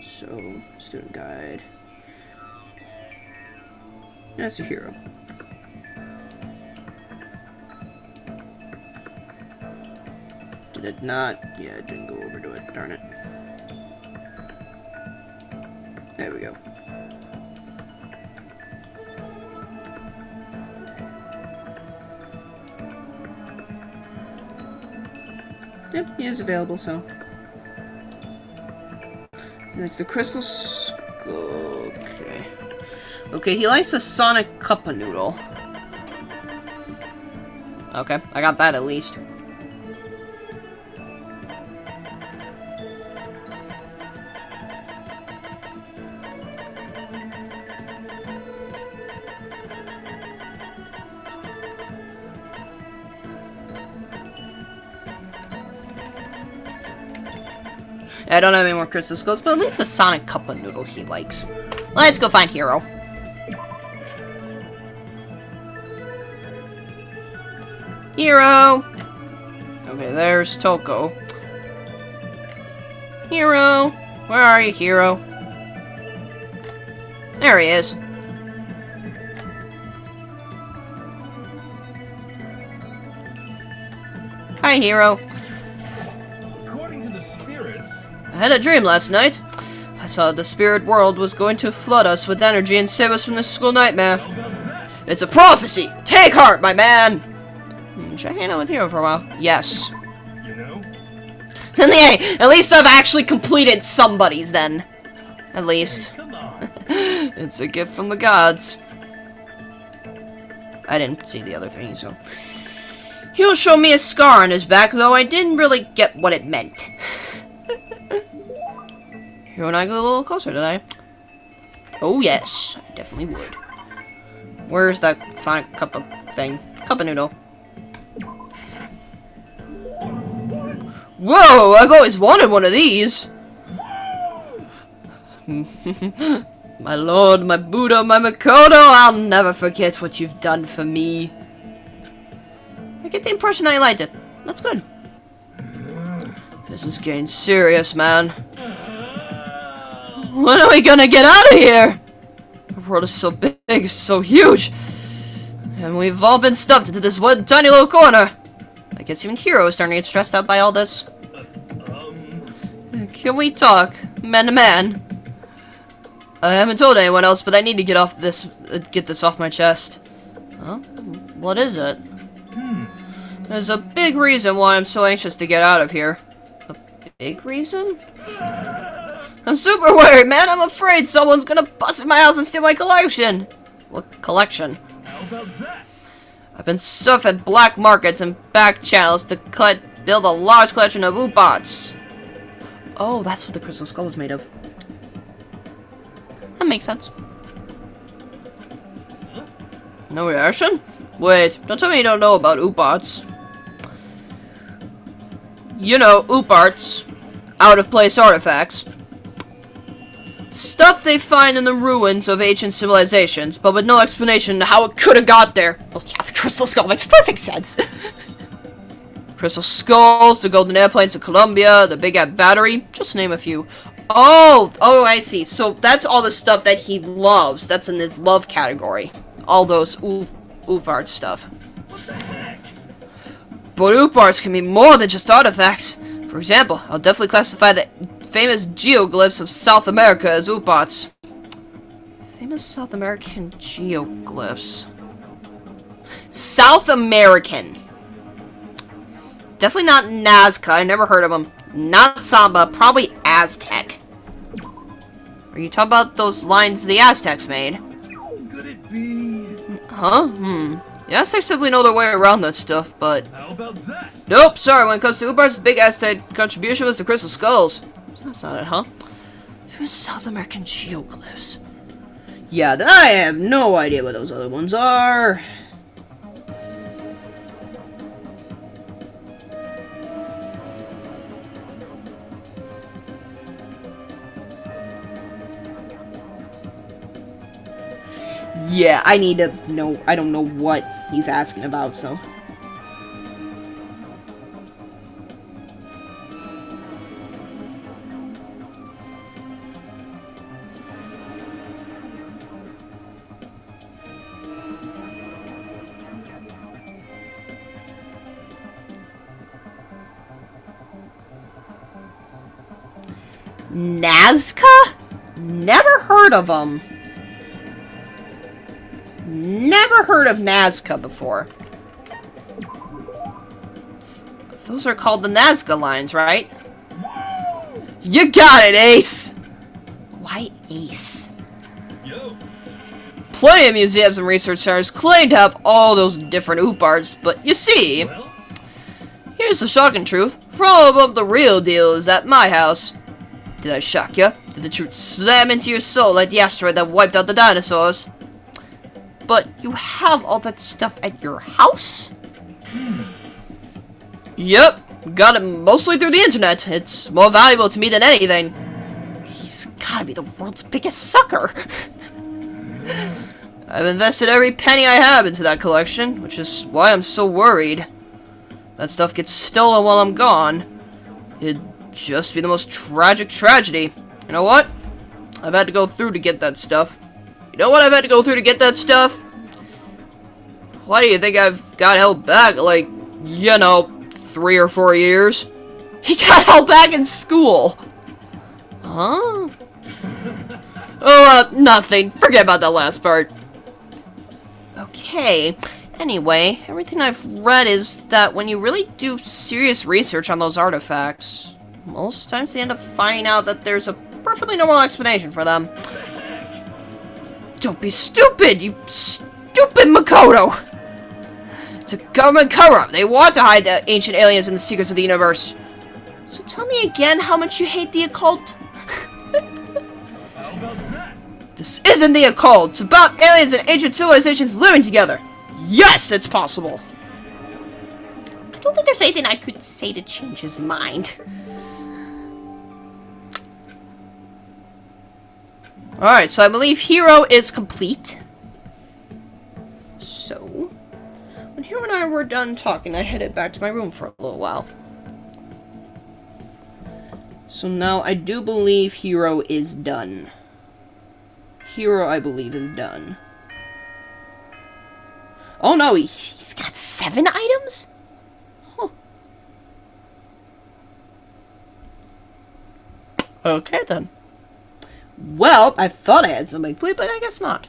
So, student guide. That's a Hero. Did it not? Yeah, it didn't go over to it. Darn it. There we go. Yep, he is available, so. There's the crystal skull. Okay. Okay, he likes a Sonic Cup of Noodle. Okay, I got that at least. I don't have any more crystal skulls, but at least the Sonic Cup of Noodle he likes. Let's go find Hero. Hero! Okay, there's Toko. Hero! Where are you, Hero? There he is. Hi, Hero. According to the spirits, I had a dream last night. I saw the spirit world was going to flood us with energy and save us from this school nightmare. It's a prophecy! Take heart, my man! Should I hang out with Hero for a while? Yes. you know? And yay! At least I've actually completed somebody's then. At least. Come on. It's a gift from the gods. I didn't see the other thing, so. He'll show me a scar on his back, though I didn't really get what it meant. Hero and I got a little closer, did I? Oh yes, I definitely would. Where's that Sonic Cup of thing? Cup of Noodle. Whoa, I've always wanted one of these. My lord, my Buddha, my Makoto, I'll never forget what you've done for me. I get the impression that you liked it. That's good. This is getting serious, man. When are we gonna get out of here? The world is so big, so huge. And we've all been stuffed into this one tiny little corner. I guess even Hero is starting to get stressed out by all this. Can we talk, man to man? I haven't told anyone else, but I need to get off this, get this off my chest. Huh? What is it? There's a big reason why I'm so anxious to get out of here. A big reason? I'm super worried, man. I'm afraid someone's gonna bust in my house and steal my collection. What collection? How about that? I've been surfing black markets and back channels to build a large collection of U-bots. Oh, that's what the crystal skull was made of. That makes sense. No reaction? Wait, don't tell me you don't know about U-bots. You know, U-bots. Out-of-place artifacts. Stuff they find in the ruins of ancient civilizations, but with no explanation to how it could have got there. Oh yeah, the crystal skull makes perfect sense. Crystal skulls, the golden airplanes of Colombia, the big app battery, just to name a few. Oh, I see. So that's all the stuff that he loves. That's in his love category. All those oof art stuff. But oof arts can be more than just artifacts. For example, I'll definitely classify the famous geoglyphs of South America as U-bots. Famous South American geoglyphs. South American. Definitely not Nazca. I never heard of them. Not Samba. Probably Aztec. Are you talking about those lines the Aztecs made? Could it be? Huh? The Aztecs definitely know their way around that stuff, but... How about that? Nope, sorry. When it comes to U-bots, the big Aztec contribution was the crystal skulls. That's not it, huh? Famous South American geoglyphs. Yeah, then I have no idea what those other ones are. Yeah, I need to know. I don't know what he's asking about, so. Nazca? Never heard of them. Never heard of Nazca before. Those are called the Nazca lines, right? You got it, Ace! Why Ace? Yo. Plenty of museums and research centers claim to have all those different oop arts, but you see, Well, here's the shocking truth. For all of the real deal is at my house. Did I shock ya? Did the truth slam into your soul like the asteroid that wiped out the dinosaurs? But you have all that stuff at your house? Yep, got it mostly through the internet. It's more valuable to me than anything. He's gotta be the world's biggest sucker. I've invested every penny I have into that collection, which is why I'm so worried. That stuff gets stolen while I'm gone. It'd just be the most tragic tragedy. You know what? I've had to go through to get that stuff. You know what I've had to go through to get that stuff? Why do you think I've got held back, like, you know, 3 or 4 years? He got held back in school. Huh? Oh, nothing. Forget about that last part. Okay. Anyway, everything I've read is that when you really do serious research on those artifacts, most times they end up finding out that there's a perfectly normal explanation for them. Don't be stupid, you stupid Makoto! It's a government cover-up. They want to hide the ancient aliens and the secrets of the universe. So tell me again how much you hate the occult. how about that? This isn't the occult. It's about aliens and ancient civilizations living together. Yes, it's possible. I don't think there's anything I could say to change his mind. Alright, so I believe Hero is complete. So, when Hero and I were done talking, I headed back to my room for a little while. So now I do believe Hero is done. Hero, I believe, is done. Oh no, he's got 7 items? Huh. Okay then. Well, I thought I had something complete, but I guess not.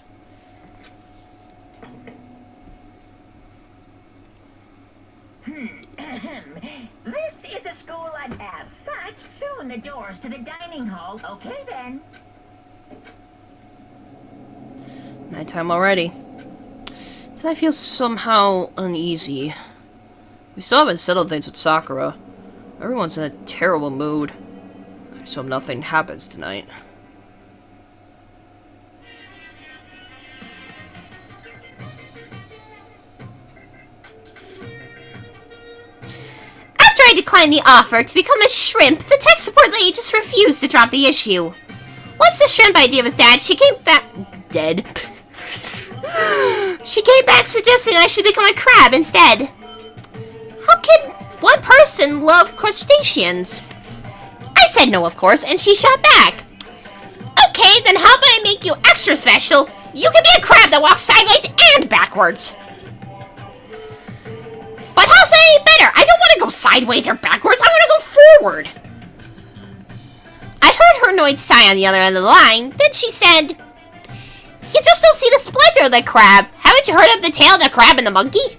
This is a school I'd have. Such soon the doors to the dining hall. Okay then. Nighttime already. I feel somehow uneasy. We still haven't settled things with Sakura. Everyone's in a terrible mood. I just hope nothing happens tonight. After I declined the offer to become a shrimp, the tech support lady just refused to drop the issue. Once the shrimp idea was dead, she came back... Dead? She came back suggesting I should become a crab instead. How can one person love crustaceans? I said no, of course, and she shot back. Okay, then how about I make you extra special? You can be a crab that walks sideways and backwards. But how's that any better? I don't want to go sideways or backwards. I want to go forward. I heard her annoyed sigh on the other end of the line. Then she said, you just don't see the splendor of the crab. Haven't you heard of the tale of the crab and the monkey?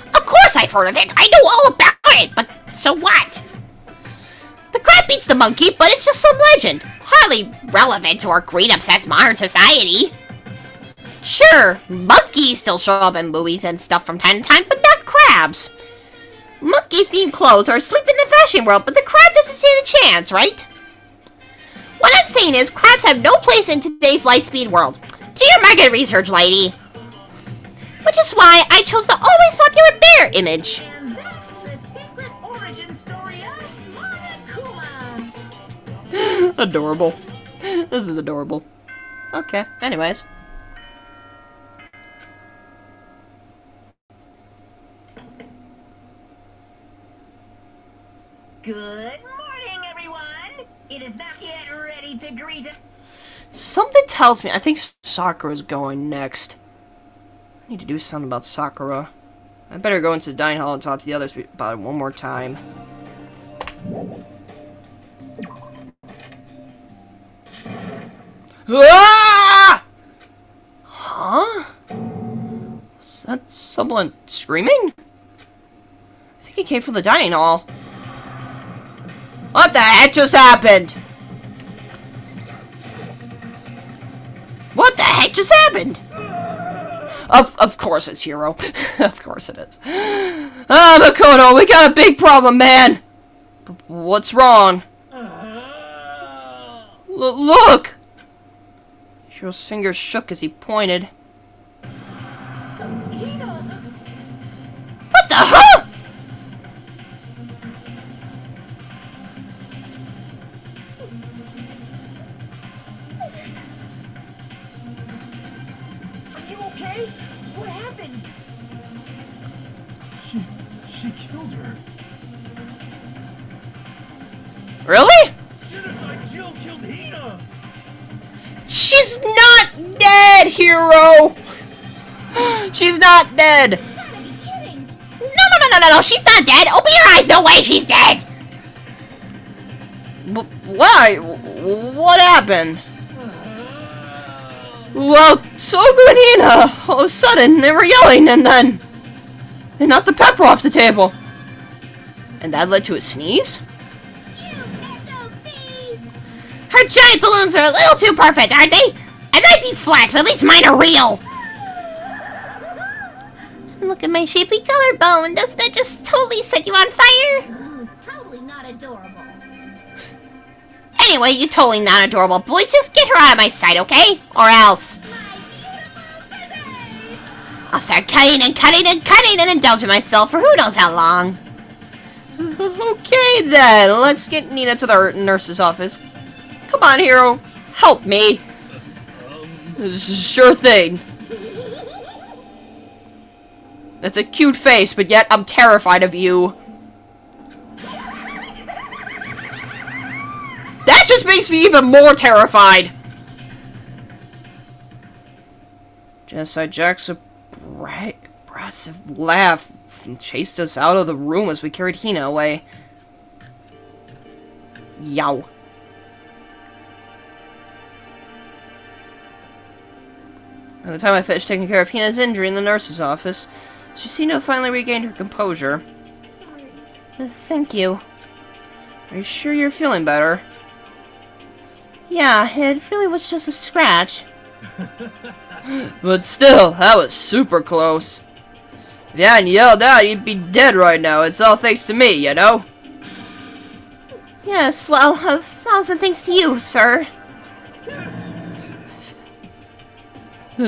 Of course I've heard of it. I know all about it, but so what? The crab beats the monkey, but it's just some legend. Hardly relevant to our great obsessed modern society. Sure, monkeys still show up in movies and stuff from time to time, but not crabs. Monkey-themed clothes are sweeping the fashion world, but the crab doesn't stand a chance, right? What I'm saying is, crabs have no place in today's lightspeed world. Do your market research, lady. Which is why I chose the always popular bear image. And that's the secret origin story of Monokuma. Adorable. This is adorable. Okay, anyways. Good morning, everyone. It is not yet ready to greet us. Something tells me I think Sakura's going next. I need to do something about Sakura. I better go into the dining hall and talk to the others about it one more time. Ah! Huh? Was that someone screaming? I think it came from the dining hall. What the heck just happened? What the heck just happened? Of course it's Hiro. Of course it is. Ah, Makoto, we got a big problem, man. What's wrong? Look! Hiro's fingers shook as he pointed. What the huh? Are you okay? What happened? She killed her. Really? Genocide Jill killed Hina! She's not dead, Hiro! She's not dead! You gotta be kidding! No, she's not dead. Open your eyes. No way she's dead. Why? What happened? Well, Sogu and Hina, all of a sudden, they were yelling, and then they knocked the pepper off the table. And that led to a sneeze? Her giant balloons are a little too perfect, aren't they? I might be flat, but at least mine are real. Look at my shapely collarbone. Doesn't that just totally set you on fire? Totally not adorable. Anyway, you totally not adorable. Boys, just get her out of my sight, okay? Or else I'll start cutting and cutting and cutting and indulging myself for who knows how long. Okay then, let's get Nina to the nurse's office. Come on, Hiro. Help me. Sure thing. That's a cute face, but yet I'm terrified of you. That just makes me even more terrified. Genocide Jack's abrasive laugh chased us out of the room as we carried Hina away. Yow. By the time I finished taking care of Hina's injury in the nurse's office, she seemed to have finally regained her composure. Sorry. Thank you. Are you sure you're feeling better? Yeah, it really was just a scratch. But still, that was super close. If you hadn't yelled out, you'd be dead right now. It's all thanks to me, you know? Yes, well, 1,000 thanks to you, sir.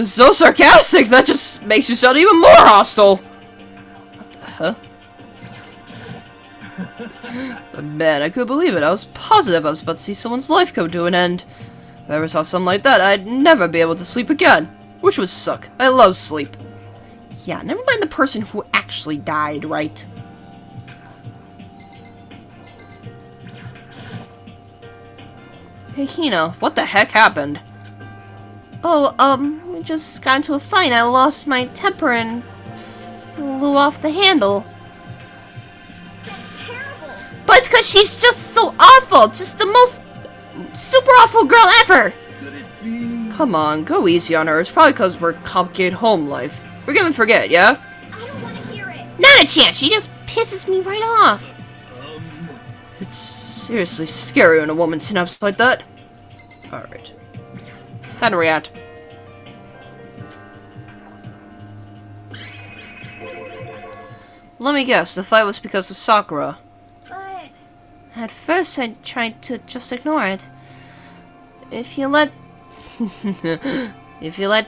So sarcastic, that just makes you sound even more hostile. What the huh? But man, I couldn't believe it. I was positive I was about to see someone's life come to an end. If I ever saw something like that, I'd never be able to sleep again. Which would suck. I love sleep. Yeah, never mind the person who actually died, right? Hey, Hina, what the heck happened? Oh, we just got into a fight. I lost my temper and flew off the handle. That's terrible. But it's because she's just so awful. Just the most super awful girl ever. Could it be? Come on, go easy on her. It's probably because we're complicated home life. Forgive and forget, yeah? I don't want to hear it. Not a chance. She just pisses me right off. It's seriously scary when a woman snaps like that. Alright. Time to react. Let me guess, the fight was because of Sakura. But At first, I tried to just ignore it. If you let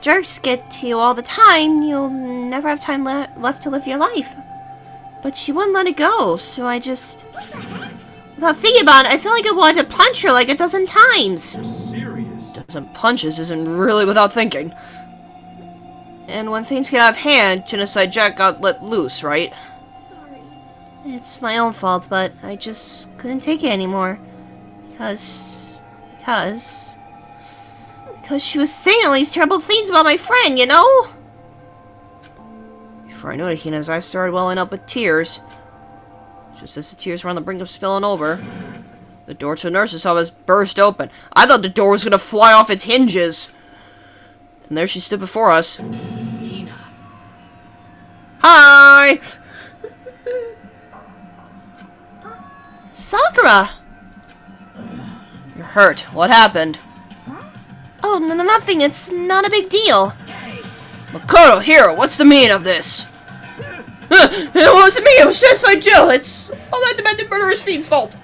jerks get to you all the time, you'll never have time left to live your life. But she wouldn't let it go, so I just... Without thinking about it, I feel like I wanted to punch her like a dozen times. Serious? Dozen punches isn't really without thinking. And when things get out of hand, Genocide Jack got let loose, right? Sorry. It's my own fault, but I just couldn't take it anymore. Because she was saying all these terrible things about my friend, you know? Before I knew it, Hina's eyes started welling up with tears. Just as the tears were on the brink of spilling over, the door to the nurse's office burst open. I thought the door was gonna fly off its hinges. And there she stood before us. Hina. Hi! Sakura! You're hurt. What happened? Oh, nothing. It's not a big deal. Makoto, Hiro, what's the meaning of this? It wasn't me, it was just like Jill. It's all that demented murderous fiend's fault.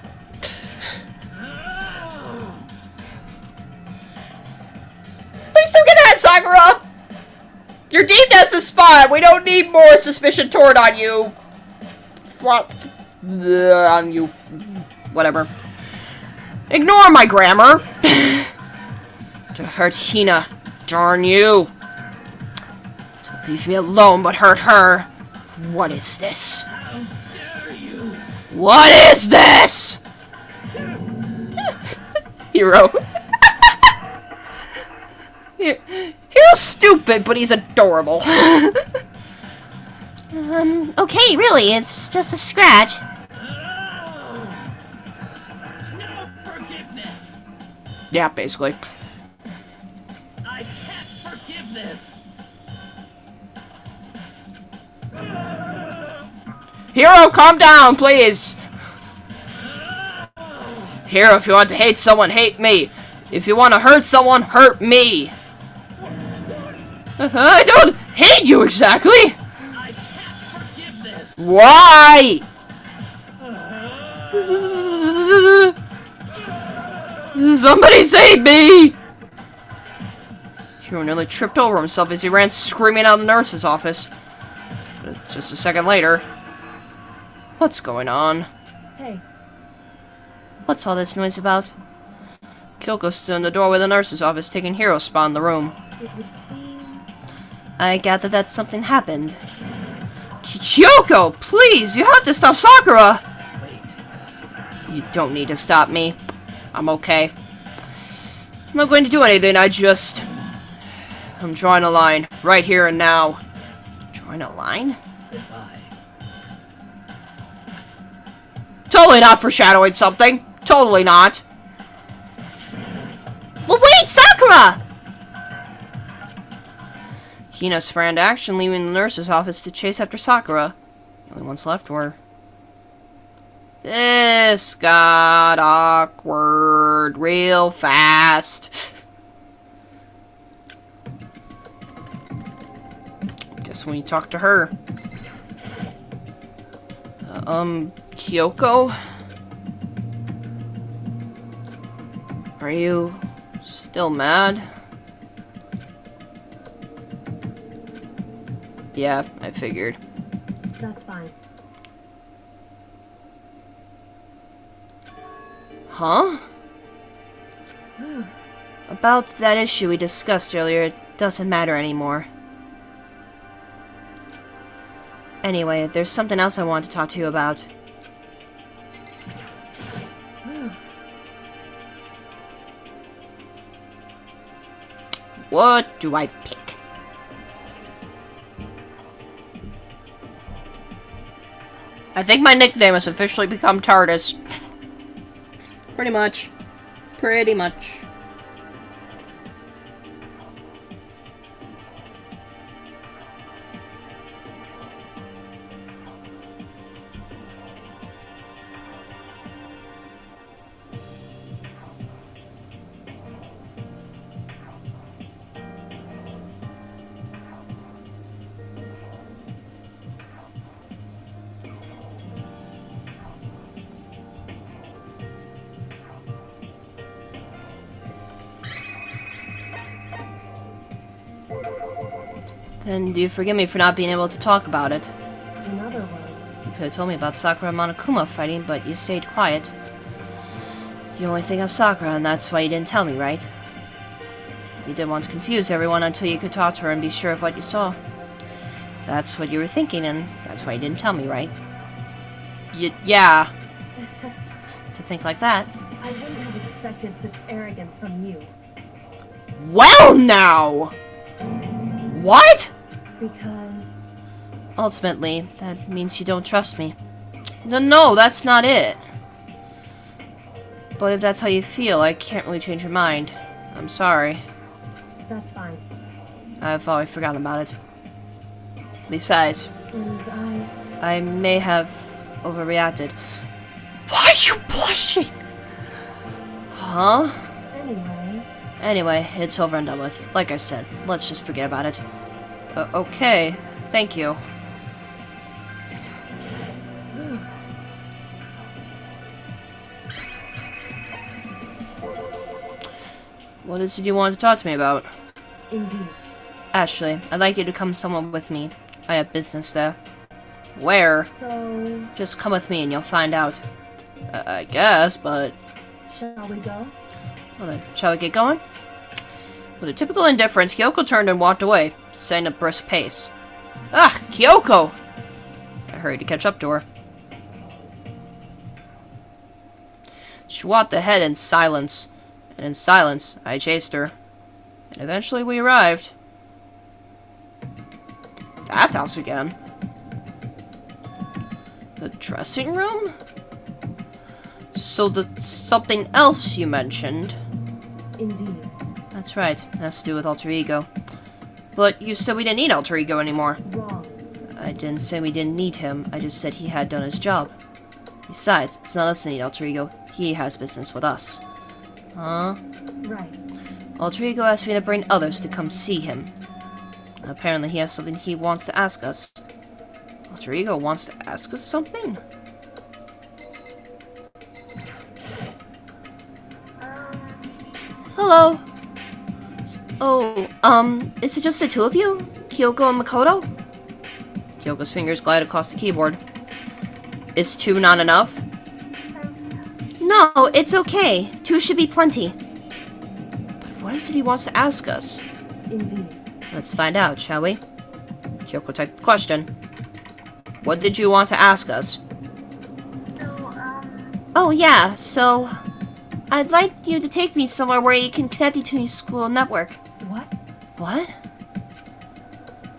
Please don't get that, Sakura! You're deemed as a spy. We don't need more suspicion toward on you. On you. Whatever. Ignore my grammar. To hurt Hina. Darn you. Don't leave me alone, but hurt her. What is this? How dare you? What is this? Hiro. Hero's stupid, but he's adorable. Okay, really, it's just a scratch. No forgiveness. Yeah, basically. I can't forgive this. Hiro, calm down, please. Hiro, if you want to hate someone, hate me. If you want to hurt someone, hurt me. I don't hate you exactly. I can't forgive this. Why? Somebody save me! Hiro nearly tripped over himself as he ran screaming out of the nurse's office. But just a second later... What's going on? Hey. What's all this noise about? Kyoko stood in the doorway of the nurse's office, taking Hiro's spot in the room. It would seem... I gather that something happened. Kyoko, please! You have to stop Sakura! You don't need to stop me. I'm okay. I'm not going to do anything, I'm drawing a line. Right here and now. Drawing a line? Goodbye. Totally not foreshadowing something. Totally not. Well, wait, Sakura! Hina sprang to action, leaving the nurse's office to chase after Sakura. The only ones left were... This got awkward real fast. Guess when you talk to her. Kyoko? Are you still mad? Yeah, I figured. That's fine. Huh? About that issue we discussed earlier, it doesn't matter anymore. Anyway, there's something else I want to talk to you about. What do I pick? I think my nickname has officially become TARDIS. Pretty much. Pretty much. Then do you forgive me for not being able to talk about it? In other words, You could have told me about Sakura and Monokuma fighting, but you stayed quiet. You only think of Sakura, and that's why you didn't tell me, right? You didn't want to confuse everyone until you could talk to her and be sure of what you saw. That's what you were thinking, and that's why you didn't tell me, right? Yeah. To think like that. I wouldn't have expected such arrogance from you. Well, now! What? Because... Ultimately, that means you don't trust me. No, that's not it. But if that's how you feel, I can't really change your mind. I'm sorry. That's fine. I've already forgotten about it. Besides, And I may have overreacted. Why are you blushing? Huh? Anyway, it's over and done with. Like I said, let's just forget about it. Okay, thank you. What is it you want to talk to me about? Indeed. Ashley, I'd like you to come somewhere with me. I have business there. Where? So... Just come with me and you'll find out. I guess, but... Shall we go? Well then, shall we get going? With a typical indifference, Kyoko turned and walked away, saying at a brisk pace. Ah, Kyoko! I hurried to catch up to her. She walked ahead in silence, and in silence, I chased her. And eventually we arrived. Bathhouse again? The dressing room? So the something else you mentioned. Indeed. That's right. It has to do with alter ego. But you said we didn't need alter ego anymore. Wrong. I didn't say we didn't need him. I just said he had done his job. Besides, it's not us that need alter ego. He has business with us. Huh? Right. Alter ego asked me to bring others to come see him. Apparently he has something he wants to ask us. Alter ego wants to ask us something? Hello. Oh, is it just the two of you? Kyoko and Makoto? Kyoko's fingers glide across the keyboard. Is two not enough? No, it's okay. Two should be plenty. But what is it he wants to ask us? Indeed. Let's find out, shall we? Kyoko typed the question. What did you want to ask us? Oh yeah, so... I'd like you to take me somewhere where you can connect you to your school network. What? What?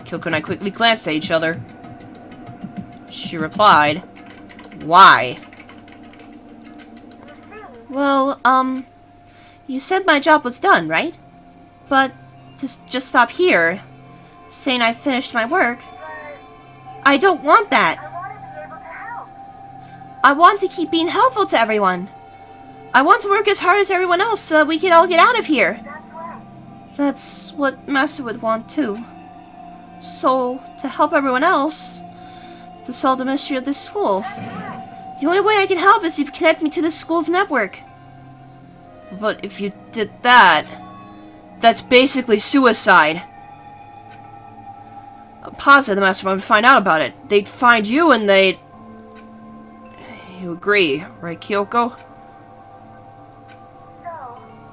Kyoko and I quickly glanced at each other. She replied, why? Well, you said my job was done, right? But to just stop here, saying I finished my work, I don't want that. I want to keep being helpful to everyone. I want to work as hard as everyone else so that we can all get out of here. That's what Master would want too. So, to help everyone else, to solve the mystery of this school, the only way I can help is if you connect me to this school's network. But if you did that, that's basically suicide. I'm positive the Master would find out about it. They'd find you and they'd... You agree, right, Kyoko?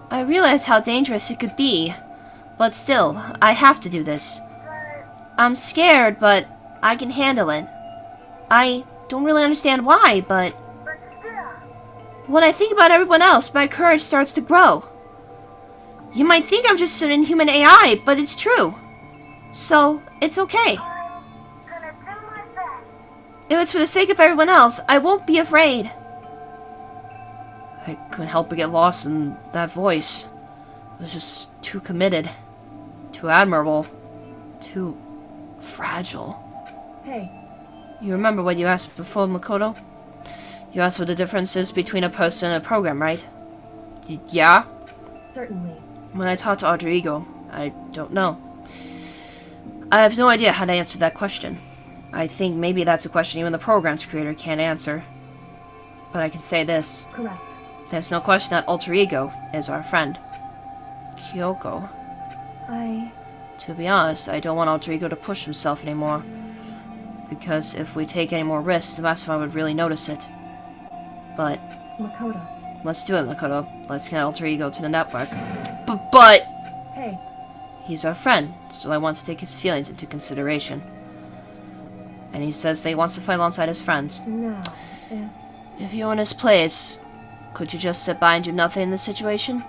I realize how dangerous it could be, but still, I have to do this. I'm scared, but I can handle it. I don't really understand why, but... When I think about everyone else, my courage starts to grow. You might think I'm just an inhuman AI, but it's true. So, it's okay. If it's for the sake of everyone else, I won't be afraid. I couldn't help but get lost in that voice. It was just too committed, too admirable, too fragile. Hey. You remember what you asked before, Makoto? You asked what the difference is between a person and a program, right? Yeah? Certainly. When I talked to Alter Ego, I don't know. I have no idea how to answer that question. I think maybe that's a question even the program's creator can't answer. But I can say this. Correct. There's no question that Alter Ego is our friend. Kyoko. To be honest, I don't want Alter Ego to push himself anymore. Because if we take any more risks, the Mastermind would really notice it. But... Makoto. Let's do it, Makoto. Let's get Alter Ego to the network. But... Hey. He's our friend, so I want to take his feelings into consideration. And he says that he wants to fight alongside his friends. No. If you were in his place, could you just sit by and do nothing in this situation?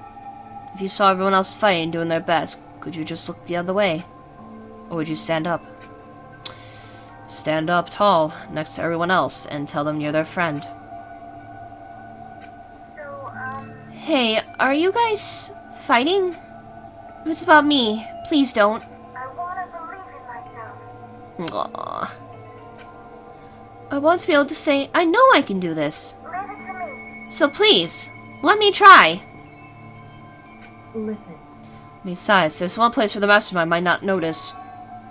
If you saw everyone else fighting, doing their best, could you just look the other way? Or would you stand up? Stand up tall, next to everyone else, and tell them you're their friend. Hey, are you guys fighting? If it's about me, please don't. I want to believe in myself. Aww. I want to be able to say, I know I can do this. Leave it to me. So please, let me try. Listen, Besides, there's one place where the mastermind might not notice.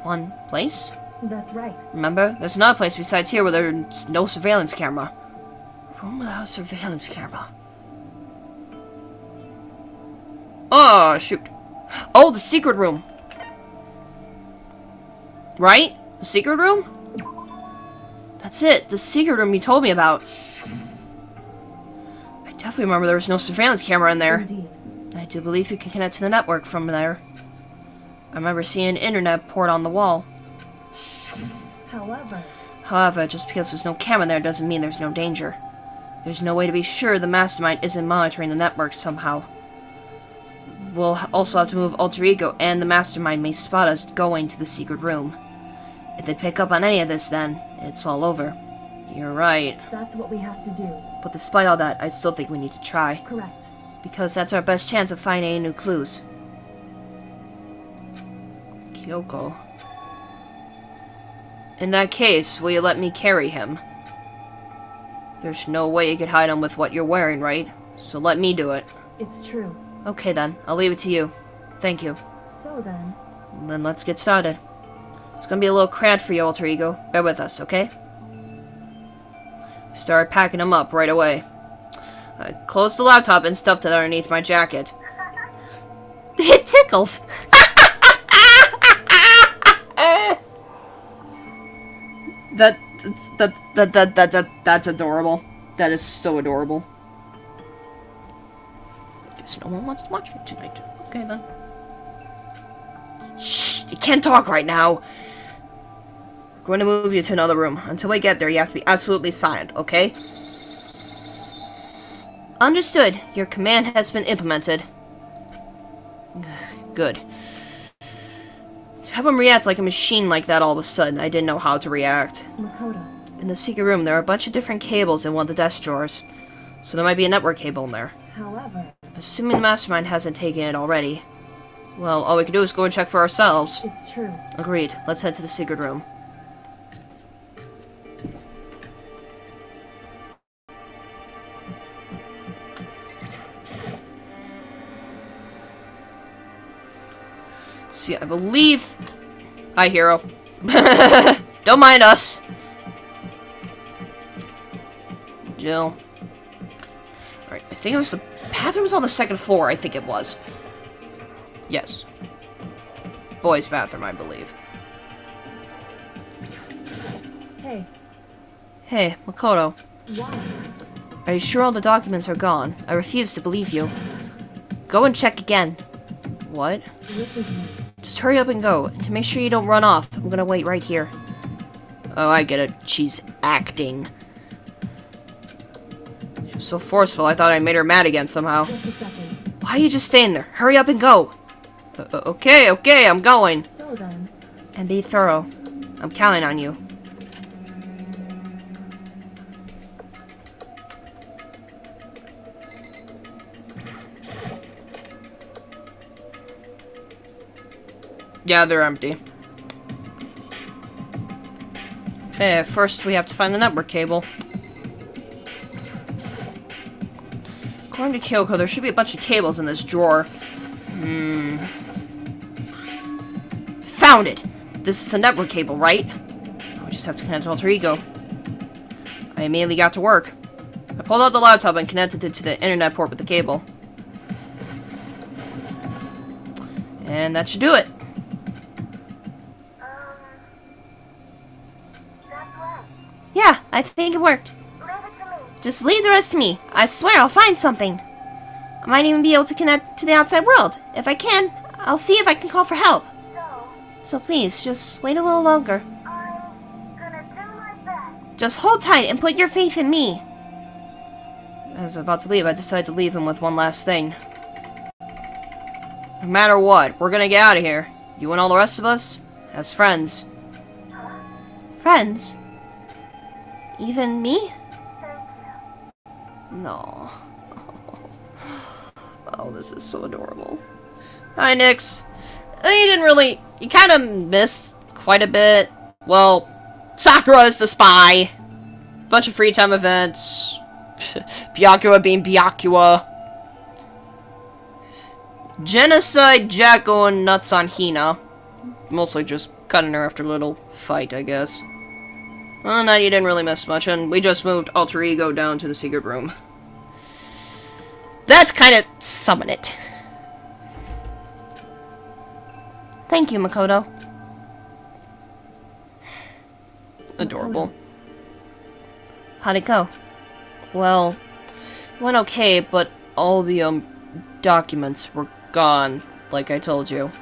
One place? that's right. Remember? There's another place besides here where there's no surveillance camera. Room without a surveillance camera. Oh, shoot. Oh, the secret room. Right? The secret room? That's it. The secret room you told me about. I definitely remember there was no surveillance camera in there. Indeed. I do believe you can connect to the network from there. I remember seeing an internet port on the wall. However, Just because there's no camera there doesn't mean there's no danger. There's no way to be sure the mastermind isn't monitoring the network somehow. We'll also have to move Alter Ego, and the mastermind may spot us going to the secret room. If they pick up on any of this, then it's all over. You're right. that's what we have to do. But despite all that, I still think we need to try. Correct. Because that's our best chance of finding any new clues. Kyoko. In that case, will you let me carry him? There's no way you could hide him with what you're wearing, right? So let me do it. It's true. Okay then, I'll leave it to you. Thank you. So then, Then let's get started. It's gonna be a little cramped for you, Alter Ego. Bear with us, okay? Start packing him up right away. I closed the laptop and stuffed it underneath my jacket. It tickles. That's adorable. That is so adorable. Guess no one wants to watch me tonight. Okay then. Shh! You can't talk right now. I'm going to move you to another room. Until we get there, you have to be absolutely silent, okay? Understood. Your command has been implemented. Good. To have him react like a machine like that all of a sudden, I didn't know how to react. Makoto, In the secret room, there are a bunch of different cables in one of the desk drawers. So there might be a network cable in there. however, Assuming the mastermind hasn't taken it already. Well, all we can do is go and check for ourselves. it's true. Agreed. Let's head to the secret room. Let's see, I believe... Hi, hero. Don't mind us. Jill. Alright, I think it was the bathroom's on the second floor, I think it was. Yes. Boys' bathroom, I believe. Hey, Hey, Makoto. why? Are you sure all the documents are gone? I refuse to believe you. Go and check again. What? Listen to me. Just hurry up and go. And to make sure you don't run off, I'm gonna wait right here. Oh, I get it. She's acting. She was so forceful, I thought I made her mad again somehow. Just a second. Why are you just staying there? Hurry up and go! Okay, I'm going. So then, And be thorough. I'm counting on you. Yeah, they're empty. Okay, first we have to find the network cable. According to Kyoko, there should be a bunch of cables in this drawer. Found it! This is a network cable, right? I just have to connect to Alter Ego. I immediately got to work. I pulled out the laptop and connected it to the internet port with the cable. And that should do it. That's right. Yeah, I think it worked. Leave it to me. Just leave the rest to me. I swear I'll find something. I might even be able to connect to the outside world. If I can, I'll see if I can call for help. So, So please, just wait a little longer. I'm gonna do my best. Just hold tight and put your faith in me. As I was about to leave, I decided to leave him with one last thing. No matter what, we're gonna get out of here. You and all the rest of us, as friends. Friends? Even me? No. Oh, this is so adorable. Hi, Nyx. You kind of missed quite a bit. Well, Sakura is the spy. Bunch of free time events. Byakuya being Byakuya. Genocide, Jack going nuts on Hina. Mostly just cutting her after a little fight, I guess. Well, no, you didn't really miss much, and we just moved Alter Ego down to the secret room. That's kind of summon it. Thank you, Makoto. Adorable. How'd it go? Well, it went okay, but all the, documents were gone, like I told you.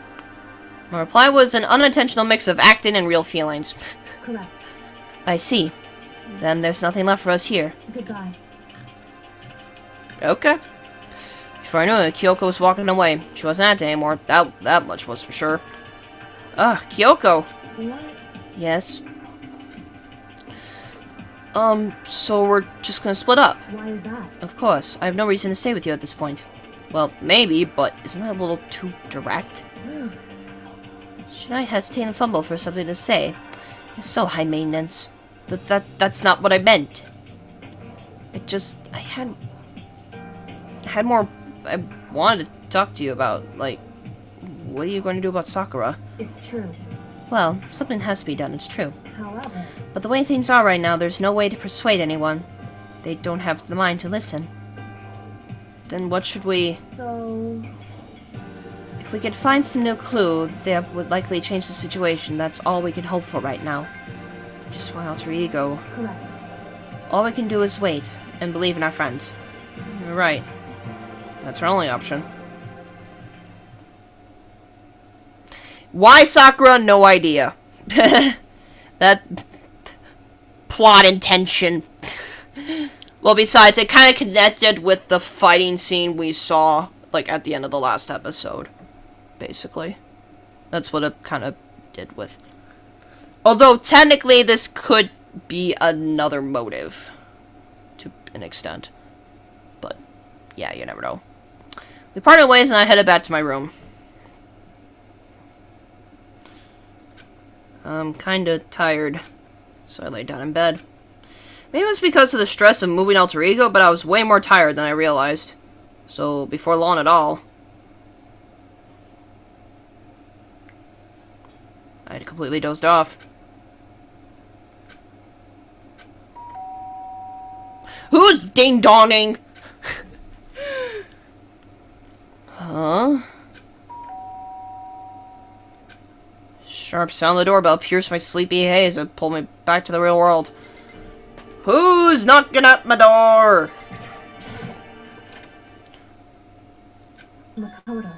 My reply was an unintentional mix of acting and real feelings. Correct. I see. Then there's nothing left for us here. Goodbye. Okay. Before I knew it, Kyoko was walking away. She wasn't acting anymore. That much was for sure. Kyoko! What? Yes? So we're just gonna split up. Why is that? Of course. I have no reason to stay with you at this point. Well, maybe, but isn't that a little too direct? Should I hesitate and fumble for something to say? You're so high maintenance. That's not what I meant. I had more I wanted to talk to you about, like, what are you going to do about Sakura? It's true. Well, something has to be done, it's true. However, But the way things are right now, there's no way to persuade anyone. They don't have the mind to listen. Then what should we... so... If we could find some new clue, that would likely change the situation. That's all we can hope for right now. Just why Alter Ego. Correct. All we can do is wait, and believe in our friends. You're right. That's our only option. Why Sakura? No idea. That... plot intention. Well, besides, it kind of connected with the fighting scene we saw, like, at the end of the last episode. Basically. That's what it kind of did with. Although, technically, this could be another motive. To an extent. But, yeah, you never know. We parted ways and I headed back to my room. I'm kinda tired. So I laid down in bed. Maybe it was because of the stress of moving Alter Ego, but I was way more tired than I realized. So, before long at all, I had completely dozed off. Who's ding-donning? Huh? Sharp sound of the doorbell pierced my sleepy haze and pulled me back to the real world. Who's knocking at my door? Makoto.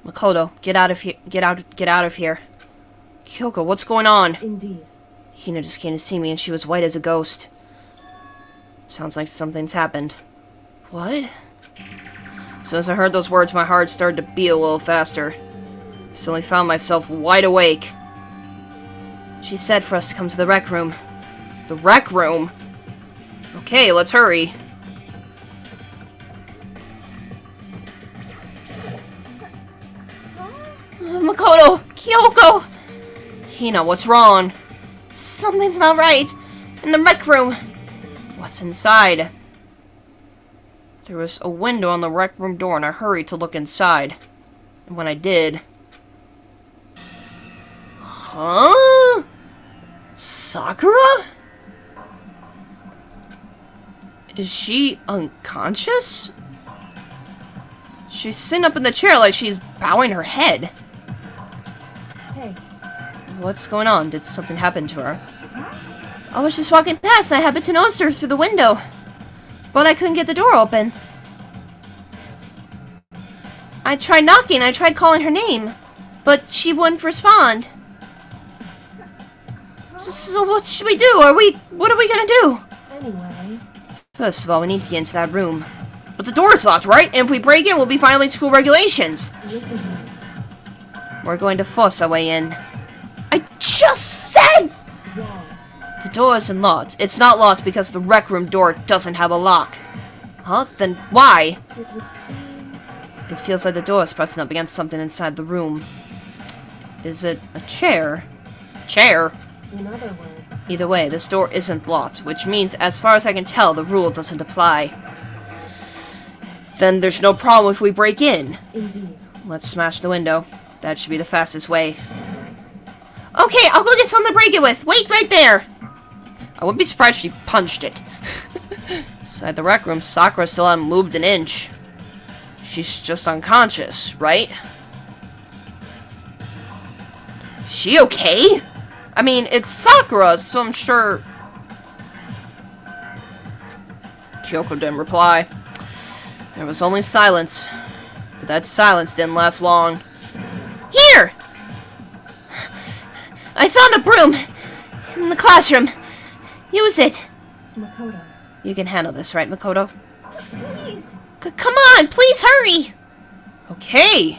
Makoto, get out of here. Get out of here. Kyoko, what's going on? Indeed. Hina just came to see me and she was white as a ghost. Sounds like something's happened. What? As soon as I heard those words, my heart started to beat a little faster. I suddenly found myself wide awake. She said for us to come to the rec room. The rec room? Okay, let's hurry. Makoto! Kyoko! Hina, what's wrong? Something's not right. In the rec room. What's inside? There was a window on the rec room door and I hurried to look inside. And when I did... Huh? Sakura? Is she unconscious? She's sitting up in the chair like she's bowing her head. Hey. What's going on? Did something happen to her? I was just walking past and I happened to notice her through the window. But I couldn't get the door open. I tried knocking, I tried calling her name. But she wouldn't respond. So what should we do? What are we gonna do? Anyway, First of all, we need to get into that room. But the door's locked, right? And if we break it, we'll be violating school regulations. listen to me. We're going to force our way in. I just said! Why? The door isn't locked. It's not locked because the rec room door doesn't have a lock. Huh? Then why? It would seem... It feels like the door is pressing up against something inside the room. Is it a chair? Chair? In other words, Either way, this door isn't locked, which means, as far as I can tell, the rule doesn't apply. Then there's no problem if we break in. indeed. Let's smash the window. That should be the fastest way. Okay, I'll go get something to break it with. Wait right there. I wouldn't be surprised if she punched it. Inside the rec room, Sakura still hasn't moved an inch. She's just unconscious, right? Is she okay? I mean, it's Sakura, so I'm sure... Kyoko didn't reply. There was only silence. But that silence didn't last long. Here! I found a broom in the classroom. Use it. Makoto. You can handle this, right, Makoto? Please! Come on, please hurry! Okay.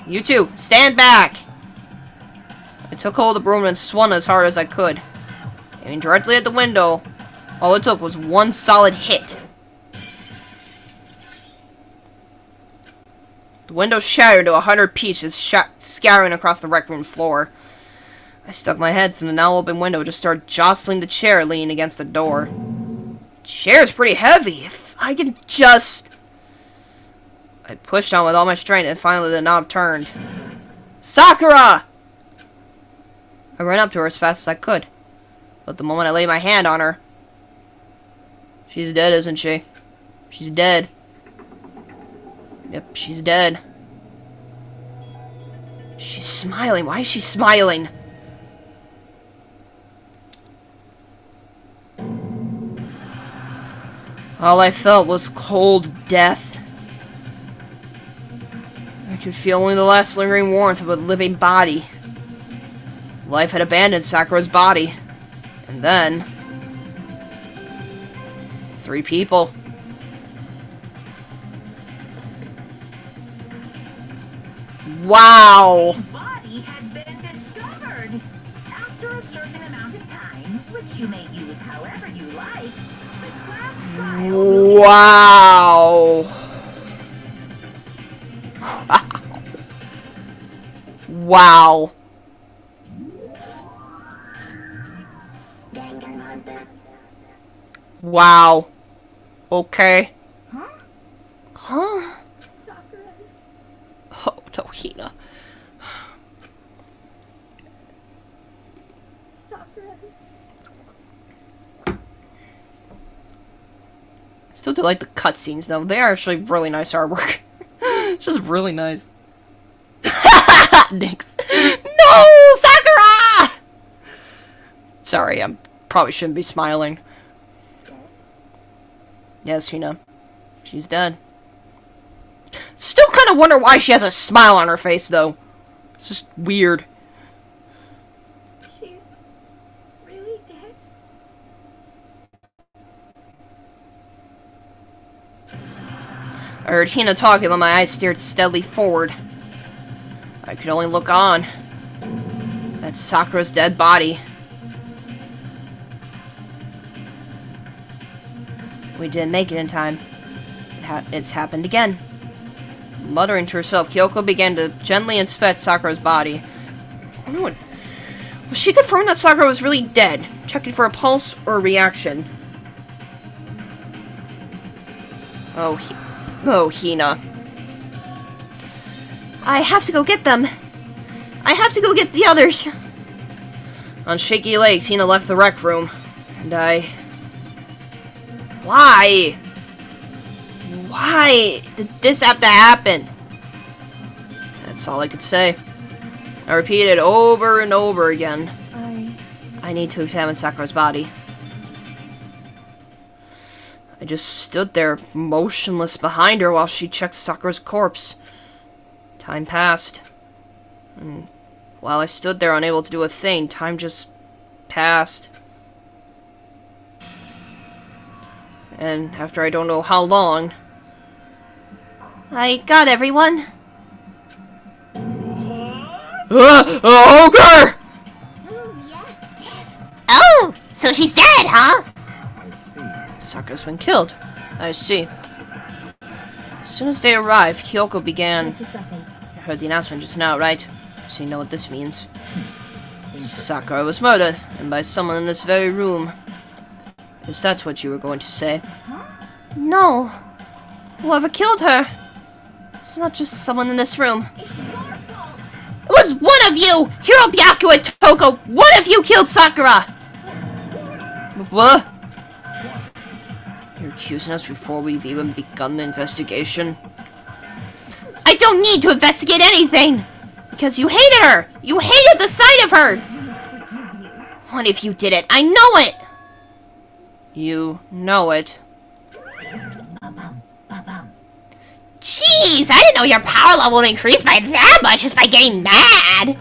You two, stand back. I took hold of the broom and swung as hard as I could. Aiming directly at the window. All it took was one solid hit. The window shattered into 100 pieces, scattering across the rec room floor. I stuck my head from the now open window to start jostling the chair leaning against the door. The chair's pretty heavy. If I can just... I pushed on with all my strength and finally the knob turned. Sakura! I ran up to her as fast as I could. But the moment I laid my hand on her... She's dead, isn't she? She's dead. Yep, she's dead. She's smiling. Why is she smiling? All I felt was cold death. I could feel only the last lingering warmth of a living body. Life had abandoned Sakura's body. And then... 3 people. Wow! Body had been discovered. After a certain amount of time, which you may use however you like, the class trial Wow! Wow. Wow. Okay. Huh? Huh? Sakura's... Oh, no, Hina. Sakura's... I still do like the cutscenes, though. They are actually really nice artwork. Just really nice. Nix. No! Sakura! Sorry, I probably shouldn't be smiling. Yes, Hina. She's dead. Still kind of wonder why she has a smile on her face, though. It's just weird. She's... really dead? I heard Hina talking while my eyes stared steadily forward. I could only look on. That's Sakura's dead body. We didn't make it in time. It's happened again. Muttering to herself, Kyoko began to gently inspect Sakura's body. I don't know. Was she confirming that Sakura was really dead? Checking for a pulse or a reaction? Oh, Hina. I have to go get them. I have to go get the others. On shaky legs, Hina left the rec room. And Why? Why did this have to happen? That's all I could say. I repeated over and over again. I need to examine Sakura's body. I just stood there, motionless behind her while she checked Sakura's corpse. Time passed. And while I stood there unable to do a thing, time just past. And after I don't know how long. I got everyone. Ogre! Oh, so she's dead, huh? I see. Sakura's been killed. I see. As soon as they arrived, Kyoko began... Just a second. I heard the announcement just now, right? So you know what this means. Sakura was murdered, and by someone in this very room. Is that what you were going to say? No. Whoever killed her. It's not just someone in this room. It was one of you! Hiro Byaku and Toko! One of you killed Sakura! What? You're accusing us before we've even begun the investigation? I don't need to investigate anything! Because you hated her! You hated the sight of her! One of you did it. I know it! You know it. Jeez, I didn't know your power level would increase by that much just by getting mad!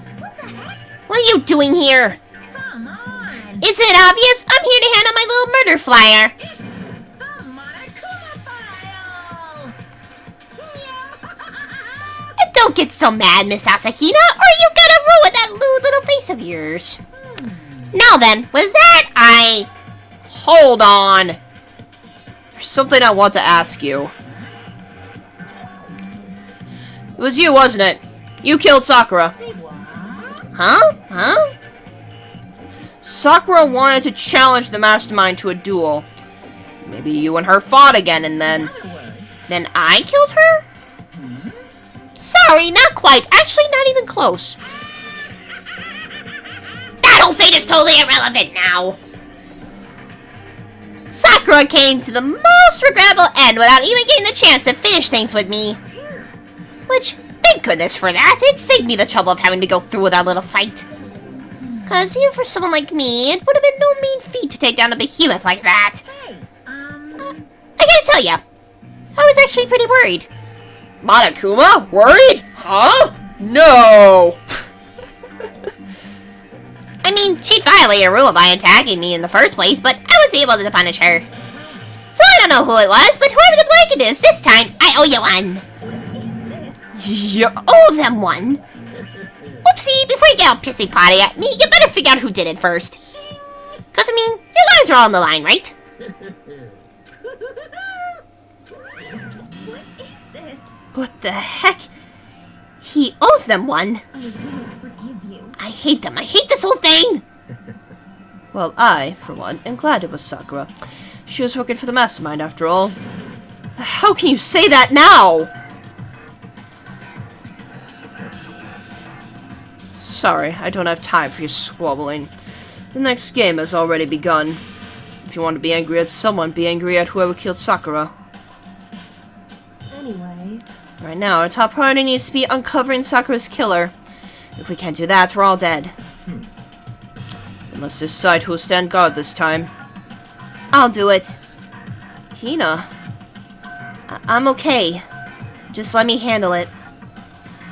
What are you doing here? Come on. Isn't it obvious? I'm here to hand out my little murder flyer. It's the Monokuma file. And don't get so mad, Miss Asahina, or you gotta ruin that lewd little face of yours. Now then, with that, Hold on! There's something I want to ask you. It was you, wasn't it? You killed Sakura. Huh? Sakura wanted to challenge the mastermind to a duel. Maybe you and her fought again, and then I killed her? Sorry, not quite. Actually, not even close. That whole thing is totally irrelevant now. Sakura came to the most regrettable end without even getting the chance to finish things with me. Which, thank goodness for that. It saved me the trouble of having to go through with our little fight. Cause even for someone like me, it would have been no mean feat to take down a behemoth like that. I gotta tell ya, I was actually pretty worried. Monokuma? Worried? Huh? No! I mean, she'd violated a rule by attacking me in the first place, but I was able to punish her. So I don't know who it was, but whoever the blanket is, this time, I owe you one. Yeah. Owe them one. Oopsie, before you get all pissy-potty at me, you better figure out who did it first. Cause, I mean, your lives are all on the line, right? What is this? What the heck? He owes them one. I won't forgive you. I hate them. I hate this whole thing. Well, I, for one, am glad it was Sakura. She was working for the mastermind, after all. How can you say that now? Sorry, I don't have time for your squabbling. The next game has already begun. If you want to be angry at someone, be angry at whoever killed Sakura. Anyway, Right now, our top priority needs to be uncovering Sakura's killer. If we can't do that, we're all dead. Then let's decide who'll stand guard this time. I'll do it. Hina. I'm okay. Just let me handle it.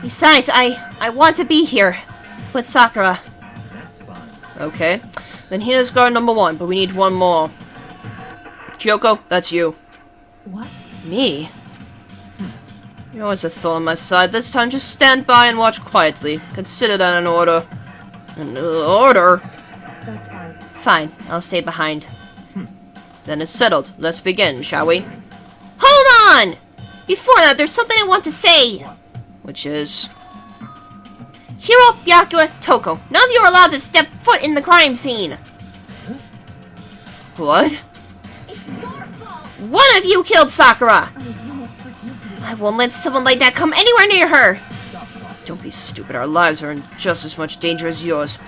Besides, I want to be here with Sakura. That's fine. Okay. Then Hina's guard number 1, but we need one more. Kyoko, that's you. what? Me? You're always a thorn on my side. This time, just stand by and watch quietly. Consider that an order. An order? That's fine. Fine, I'll stay behind. Then it's settled. Let's begin, shall we? Hold on! Before that, there's something I want to say. Which is... Hiro, Byakuya, Toko. None of you are allowed to step foot in the crime scene. What? One of you killed Sakura. I won't forgive you. I won't let someone like that come anywhere near her. Don't be stupid. Our lives are in just as much danger as yours.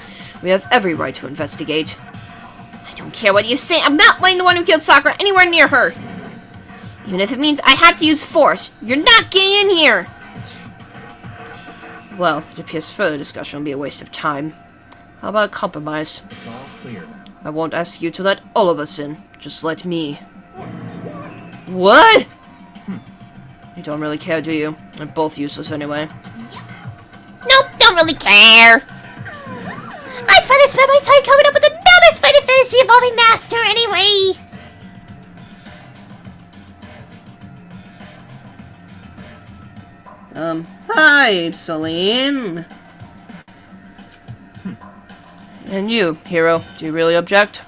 We have every right to investigate. I don't care what you say. I'm not letting the one who killed Sakura anywhere near her. Even if it means I have to use force. You're not getting in here. Well, it appears further discussion will be a waste of time. How about a compromise? It's all clear now. I won't ask you to let all of us in. Just let me. What? You don't really care, do you? They're both useless anyway. Nope, don't really care. I'd rather spend my time coming up with another first Final Fantasy Evolving Master anyway? Hi, Celine. And you, Hero, do you really object?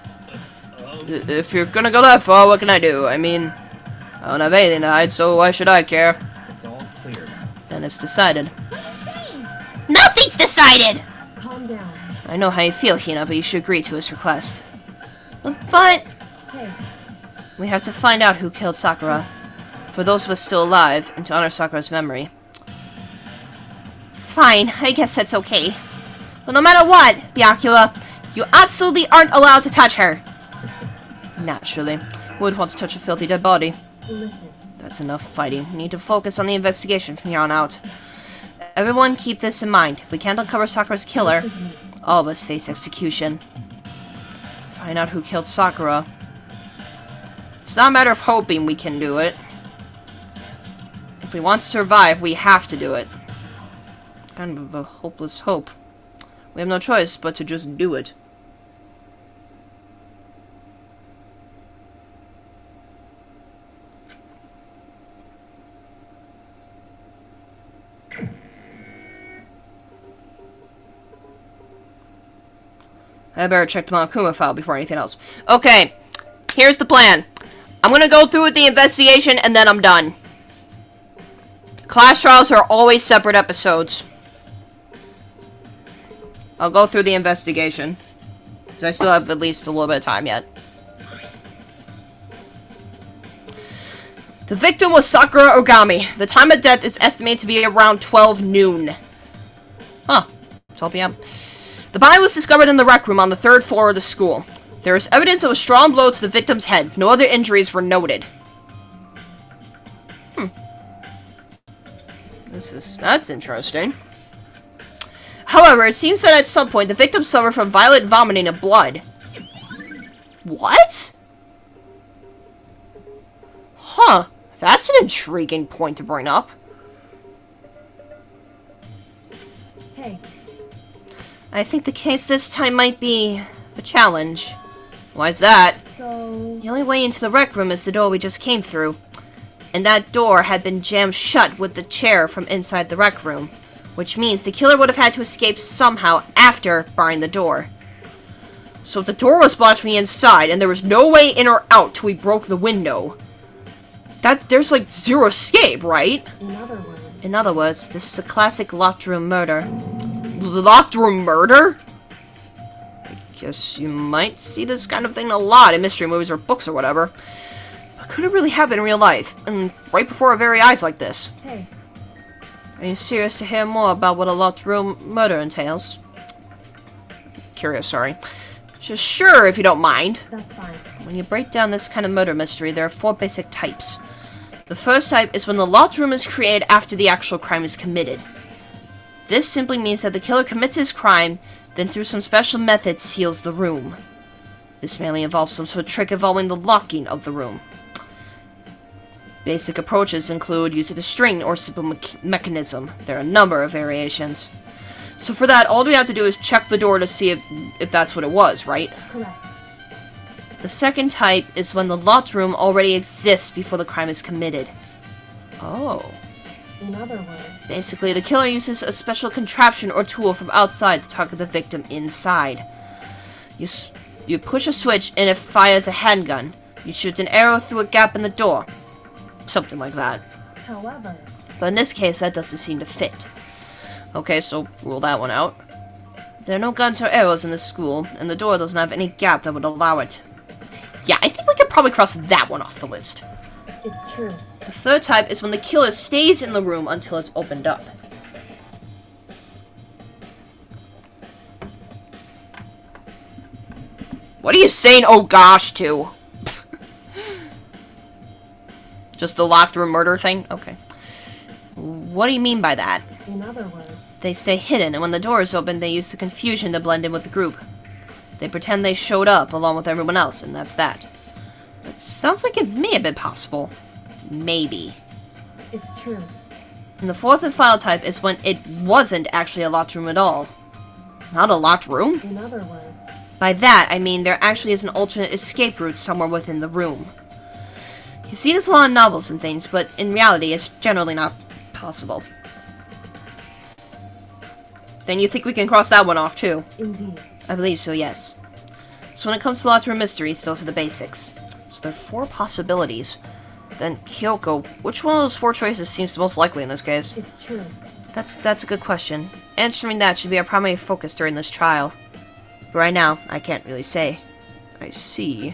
If you're gonna go that far, what can I do? I mean, I don't have anything to hide, so why should I care? It's all clear now. Then it's decided. Nothing's decided! Calm down. I know how you feel, Hina, but you should agree to his request. But Hey, we have to find out who killed Sakura. For those of us still alive, and to honor Sakura's memory. Fine, I guess that's okay. But no matter what, Byakula, you absolutely aren't allowed to touch her. Naturally. Who would want to touch a filthy dead body? listen. That's enough fighting. We need to focus on the investigation from here on out. Everyone keep this in mind. If we can't uncover Sakura's killer, Listen to me. all of us face execution. Find out who killed Sakura. It's not a matter of hoping we can do it. If we want to survive, we have to do it. Kind of a hopeless hope. We have no choice but to just do it. I better check the Monokuma file before anything else. Okay, here's the plan. I'm gonna go through with the investigation and then I'm done. Class trials are always separate episodes. I'll go through the investigation. Because I still have at least a little bit of time yet. The victim was Sakura Ogami. The time of death is estimated to be around 12 noon. Huh. 12 p.m. The body was discovered in the rec room on the 3rd floor of the school. There is evidence of a strong blow to the victim's head. No other injuries were noted. That's interesting. However, it seems that at some point the victim suffered from violent vomiting of blood. What? Huh. That's an intriguing point to bring up. Hey, I think the case this time might be a challenge. Why's that? so... The only way into the rec room is the door we just came through. And that door had been jammed shut with the chair from inside the rec room. Which means the killer would have had to escape somehow after barring the door. So if the door was blocked from the inside and there was no way in or out till we broke the window, there's like zero escape, right? In other words, this is a classic locked room murder. Locked room murder? I guess you might see this kind of thing a lot in mystery movies or books or whatever. But could it really happen in real life? And right before our very eyes like this? hey, Are you serious to hear more about what a locked room murder entails? Curious, sorry. Just sure, if you don't mind. that's fine. When you break down this kind of murder mystery, there are 4 basic types. The first type is when the locked room is created after the actual crime is committed. This simply means that the killer commits his crime, then through some special method seals the room. This mainly involves some sort of trick involving the locking of the room. Basic approaches include using a string or simple mechanism. There are a number of variations. So for that, all we have to do is check the door to see if that's what it was, right? Correct. The second type is when the locked room already exists before the crime is committed. Oh. In other words, Basically, the killer uses a special contraption or tool from outside to target the victim inside. You push a switch and it fires a handgun. You shoot an arrow through a gap in the door. Something like that. however, But in this case, that doesn't seem to fit. Okay, so rule that one out. There are no guns or arrows in this school, and the door doesn't have any gap that would allow it. Yeah, I think we could probably cross that one off the list. it's true. The third type is when the killer stays in the room until it's opened up. What are you saying, oh gosh, to? Just the locked room murder thing? Okay. What do you mean by that? In other words, They stay hidden, and when the door is open, they use the confusion to blend in with the group. They pretend they showed up along with everyone else, and that's that. It sounds like it may have been possible. Maybe. it's true. And the fourth and final type is when it wasn't actually a locked room at all. Not a locked room? In other words, By that, I mean there actually is an alternate escape route somewhere within the room. You see this a lot in novels and things, but in reality, it's generally not possible. Then you think we can cross that one off, too? indeed. I believe so, yes. So when it comes to locked room mysteries, those are the basics. So there are 4 possibilities. Then, Kyoko, which one of those 4 choices seems the most likely in this case? It's true. That's a good question. Answering that should be our primary focus during this trial. But right now, I can't really say. I see.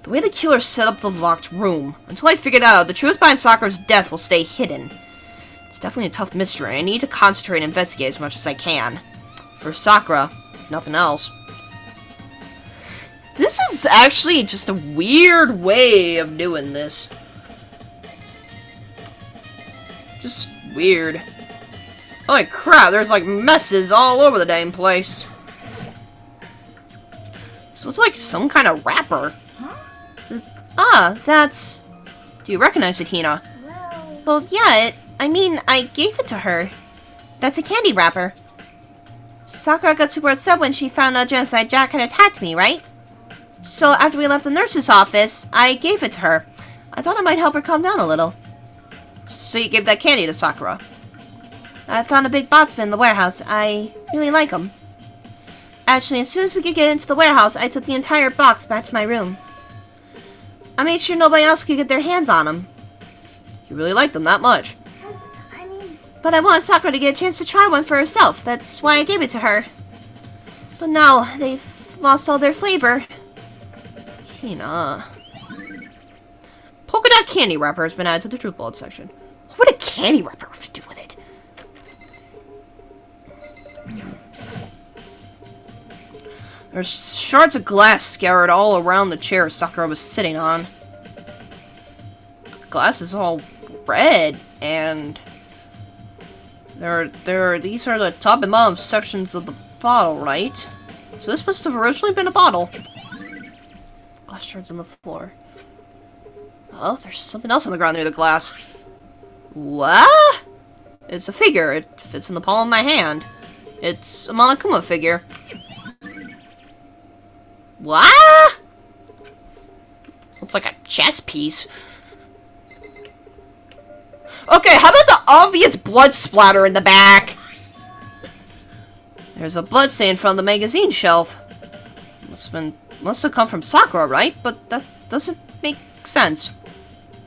The way the killer set up the locked room. Until I figure that out, the truth behind Sakura's death will stay hidden. It's definitely a tough mystery. I need to concentrate and investigate as much as I can. For Sakura, if nothing else. This is actually just a weird way of doing this. Just weird. Holy crap, there's like messes all over the dang place. So it's like some kind of wrapper. Ah, that's... Do you recognize it, Hina? Well, yeah, I gave it to her. That's a candy wrapper. Sakura got super upset when she found out Genocide Jack had attacked me, right? So after we left the nurse's office, I gave it to her. I thought it might help her calm down a little. So you gave that candy to Sakura? I found a big box bin in the warehouse. I really like them. Actually, as soon as we could get into the warehouse, I took the entire box back to my room. I made sure nobody else could get their hands on them. You really like them that much? But I wanted Sakura to get a chance to try one for herself. That's why I gave it to her. But now, they've lost all their flavor. Hina. Polka dot candy wrapper has been added to the Truth Bullet section. What would a candy wrapper have to do with it? There's shards of glass scattered all around the chair Sakura was sitting on. Glass is all red, and these are the top and bottom sections of the bottle, right? So this must have originally been a bottle. Glass shards on the floor. Oh, there's something else on the ground near the glass. What? It's a figure. It fits in the palm of my hand. It's a Monokuma figure. What? Looks like a chess piece. Okay, how about the obvious blood splatter in the back? There's a blood stain from the magazine shelf. Must have come from Sakura, right? But that doesn't make sense.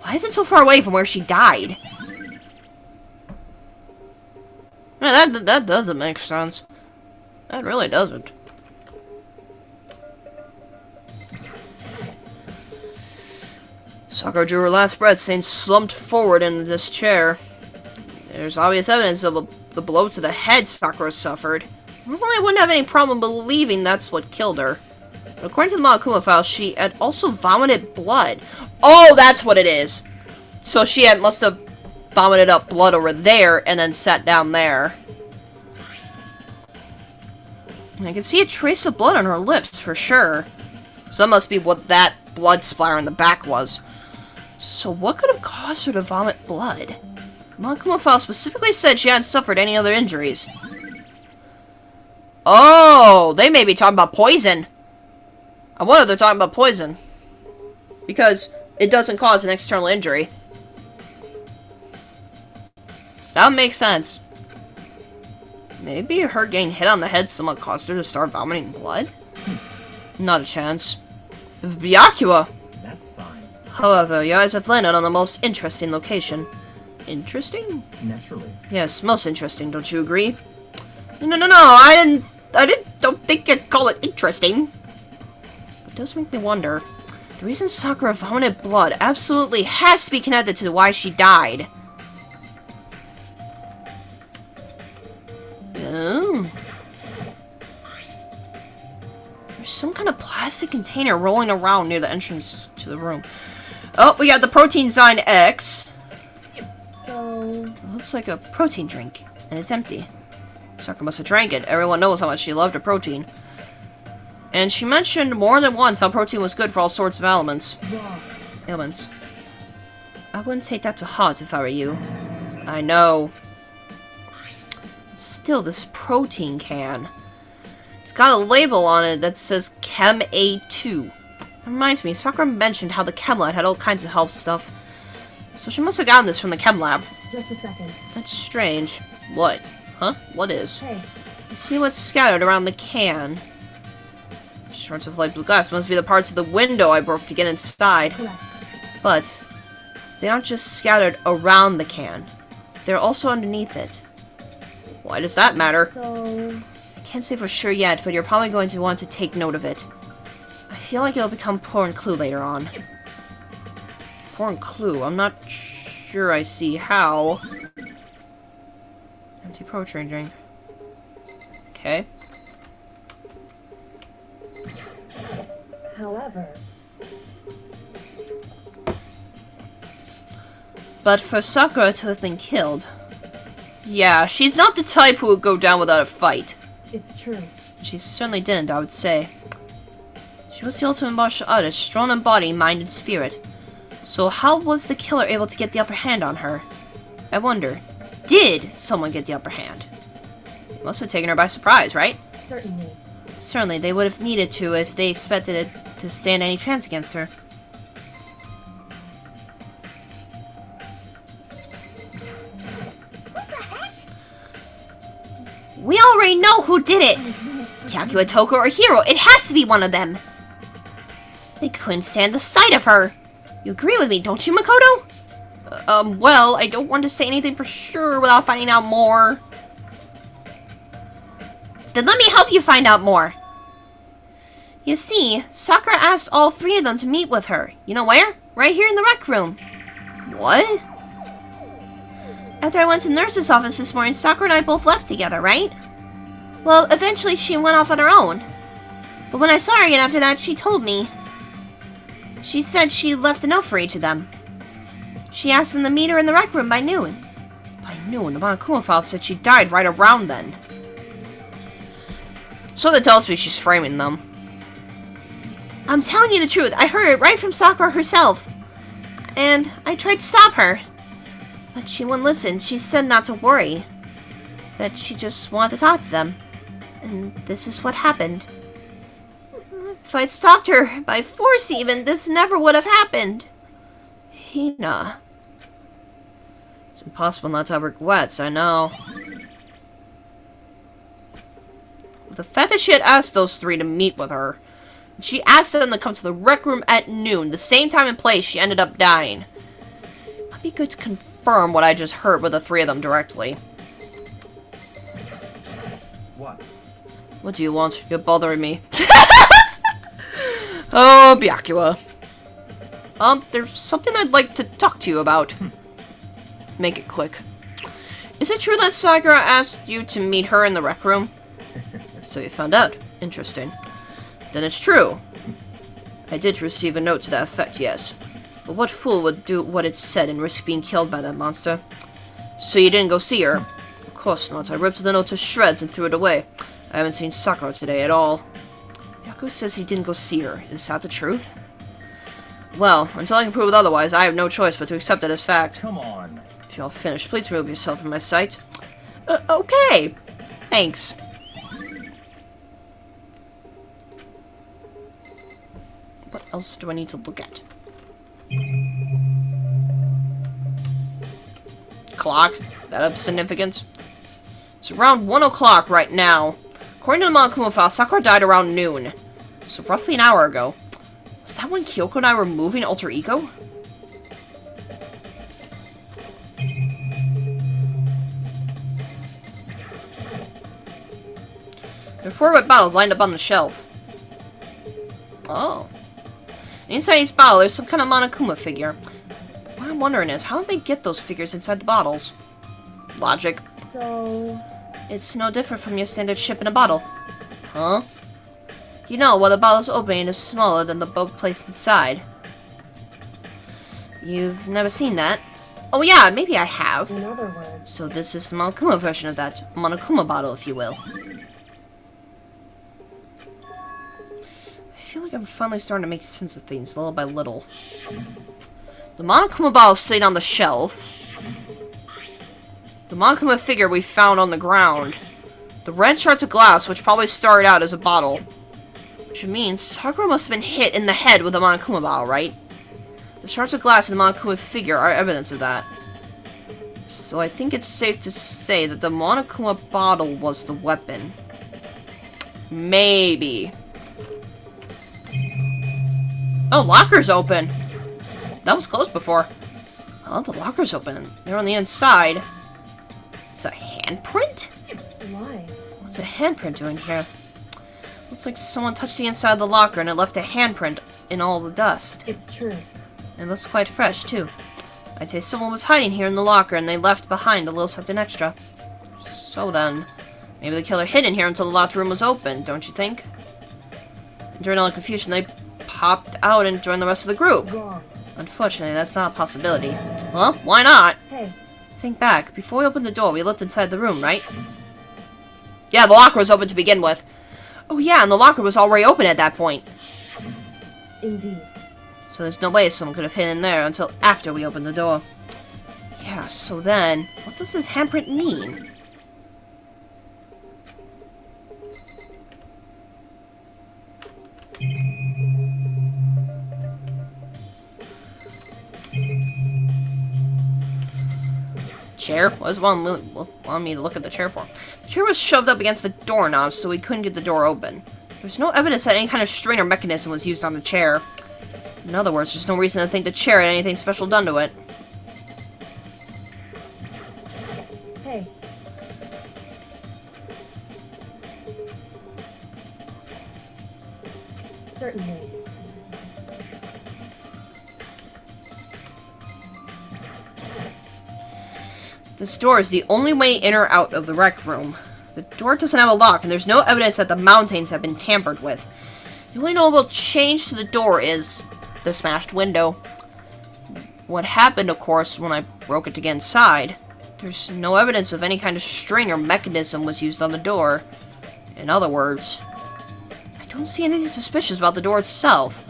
Why is it so far away from where she died? Yeah, that doesn't make sense. That really doesn't. Sakura drew her last breath, staying slumped forward in this chair. There's obvious evidence of the blow to the head Sakura suffered. Normally I wouldn't have any problem believing that's what killed her. But according to the Monokuma file, she had also vomited blood. Oh, that's what it is! So she must have vomited up blood over there, and then sat down there. And I can see a trace of blood on her lips, for sure. So that must be what that blood splatter in the back was. So what could have caused her to vomit blood? Monokuma file specifically said she hadn't suffered any other injuries. Oh, they may be talking about poison. I wonder if they're talking about poison. Because it doesn't cause an external injury. That would make sense. Maybe her getting hit on the head somewhat caused her to start vomiting blood? Not a chance. Byakuya! That's fine. However, your eyes have landed on the most interesting location. Interesting? Naturally. Yes, most interesting, don't you agree? No, I don't think you'd call it interesting. It does make me wonder. The reason Sakura vomited blood absolutely has to be connected to why she died. Oh. There's some kind of plastic container rolling around near the entrance to the room. Oh, we got the protein sign X. So... It looks like a protein drink, and it's empty. Sakura must have drank it. Everyone knows how much she loved her protein. And she mentioned more than once how protein was good for all sorts of ailments. Ailments. I wouldn't take that to heart if I were you. I know. Still, this protein can. It's got a label on it that says Chem A2. Reminds me, Sakura mentioned how the chem lab had all kinds of health stuff. So she must have gotten this from the chem lab. Just a second. That's strange. What? Huh? What is? Hey, You see what's scattered around the can? Shards of light blue glass must be the parts of the window I broke to get inside. correct. But they aren't just scattered around the can. They're also underneath it. Why does that matter? So, I can't say for sure yet, but you're probably going to want to take note of it. I feel like it'll become important clue later on. Important clue? I'm not sure I see how. Empty poetry drink. Okay. however, But for Sakura to have been killed... Yeah, she's not the type who would go down without a fight. it's true. She certainly didn't, I would say. She was the ultimate martial artist, strong in body, mind, and spirit. So how was the killer able to get the upper hand on her? I wonder, did someone get the upper hand? It must have taken her by surprise, right? Certainly. Certainly, they would have needed to if they expected it to stand any chance against her. We already know who did it! Calcula, Toko, or Hero. It has to be one of them. They couldn't stand the sight of her. You agree with me, don't you, Makoto? Well, I don't want to say anything for sure without finding out more. Then let me help you find out more. You see, Sakura asked all three of them to meet with her. You know where? Right here in the rec room. What? After I went to the nurse's office this morning, Sakura and I both left together, right? Well, eventually she went off on her own. But when I saw her again after that, she told me. She said she left a note for each of them. She asked them to meet her in the rec room by noon. By noon? The Monokuma file said she died right around then. So that tells me she's framing them. I'm telling you the truth. I heard it right from Sakura herself. And I tried to stop her. But she wouldn't listen. She said not to worry. That she just wanted to talk to them. And this is what happened. If I'd stopped her, by force even, this never would have happened. Hina. It's impossible not to have regrets, I know. The fact that she had asked those three to meet with her, and she asked them to come to the rec room at noon, the same time and place she ended up dying. It'd be good to confirm what I just heard with the three of them directly. What? What do you want? You're bothering me. Oh, Byakuya. There's something I'd like to talk to you about. Make it quick. Is it true that Sakura asked you to meet her in the rec room? So you found out. Interesting. Then it's true. I did receive a note to that effect, yes. But what fool would do what it said and risk being killed by that monster? So you didn't go see her? Of course not. I ripped the note to shreds and threw it away. I haven't seen Sakura today at all. Yaku says he didn't go see her. Is that the truth? Well, until I can prove otherwise, I have no choice but to accept it as fact. Come on. If you're all finished, please remove yourself from my sight. Okay. Thanks. What else do I need to look at? Clock? That of significance? It's around 1 o'clock right now. According to the Monokuma file, Sakura died around noon. So roughly an hour ago. Was that when Kyoko and I were moving Alter Ego? There are 4 red bottles lined up on the shelf. Oh. Inside each bottle, there's some kind of Monokuma figure. What I'm wondering is, how did they get those figures inside the bottles? Logic. So, It's no different from your standard ship in a bottle. Huh? You know, while the bottle's opening is smaller than the boat placed inside. You've never seen that? Oh yeah, maybe I have. in other words, So this is the Monokuma version of that. Monokuma bottle, if you will. I feel like I'm finally starting to make sense of things, little by little. The Monokuma bottle sitting on the shelf. The Monokuma figure we found on the ground. The red shards of glass, which probably started out as a bottle. Which means Sakura must have been hit in the head with a Monokuma bottle, right? The shards of glass in the Monokuma figure are evidence of that. So I think it's safe to say that the Monokuma bottle was the weapon. Maybe. Oh, locker's open. That was closed before. Oh, the locker's open. They're on the inside. It's a handprint? Why? What's a handprint doing here? Looks like someone touched the inside of the locker and it left a handprint in all the dust. It's true. It looks quite fresh, too. I'd say someone was hiding here in the locker and they left behind a little something extra. So then, maybe the killer hid in here until the locked room was open, don't you think? During all the confusion, they popped out and joined the rest of the group. Wrong. Unfortunately, that's not a possibility. Well, why not? Hey, Think back. Before we opened the door, we looked inside the room, right? Yeah, the locker was open to begin with. Oh yeah, and the locker was already open at that point. indeed. So there's no way someone could have hidden there until after we opened the door. Yeah, so then, what does this handprint mean? Chair? What does one want me to look at the chair for? The chair was shoved up against the doorknob, so we couldn't get the door open. There's no evidence that any kind of strain or mechanism was used on the chair. In other words, there's no reason to think the chair had anything special done to it. Hey, certainly. This door is the only way in or out of the rec room. The door doesn't have a lock, and there's no evidence that the mountings have been tampered with. The only notable change to the door is the smashed window. What happened, of course, when I broke it to get inside. There's no evidence of any kind of string or mechanism was used on the door. In other words, I don't see anything suspicious about the door itself.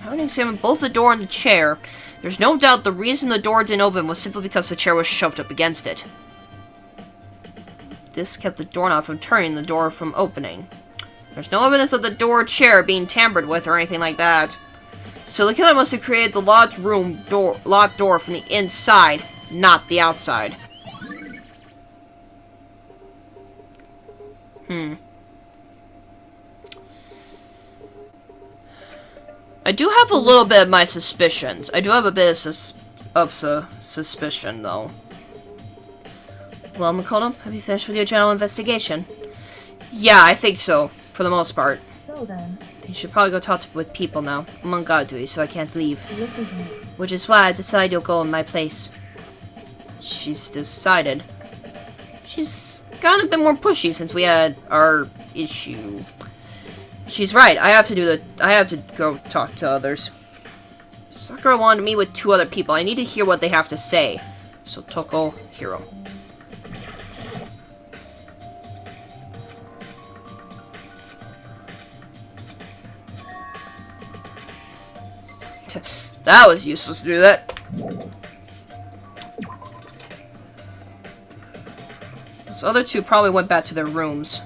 Having examined both the door and the chair, there's no doubt the reason the door didn't open was simply because the chair was shoved up against it. This kept the doorknob from turning, the door from opening. There's no evidence of the door or chair being tampered with or anything like that. So the killer must have created the locked door from the inside, not the outside. I do have a little bit of my suspicions. I do have a bit of suspicion, though. Well, Makoto, have you finished with your general investigation? Yeah, I think so, for the most part. So then, You should probably go talk with people now. I'm on guard duty, so I can't leave. listen to me. Which is why I decided you'll go in my place. She's decided. She's gotten a bit more pushy since we had our issue. She's right. I have to go talk to others. Sakura wanted to meet with 2 other people. I need to hear what they have to say. So Toko, Hiro. That was useless to do that. Those other 2 probably went back to their rooms.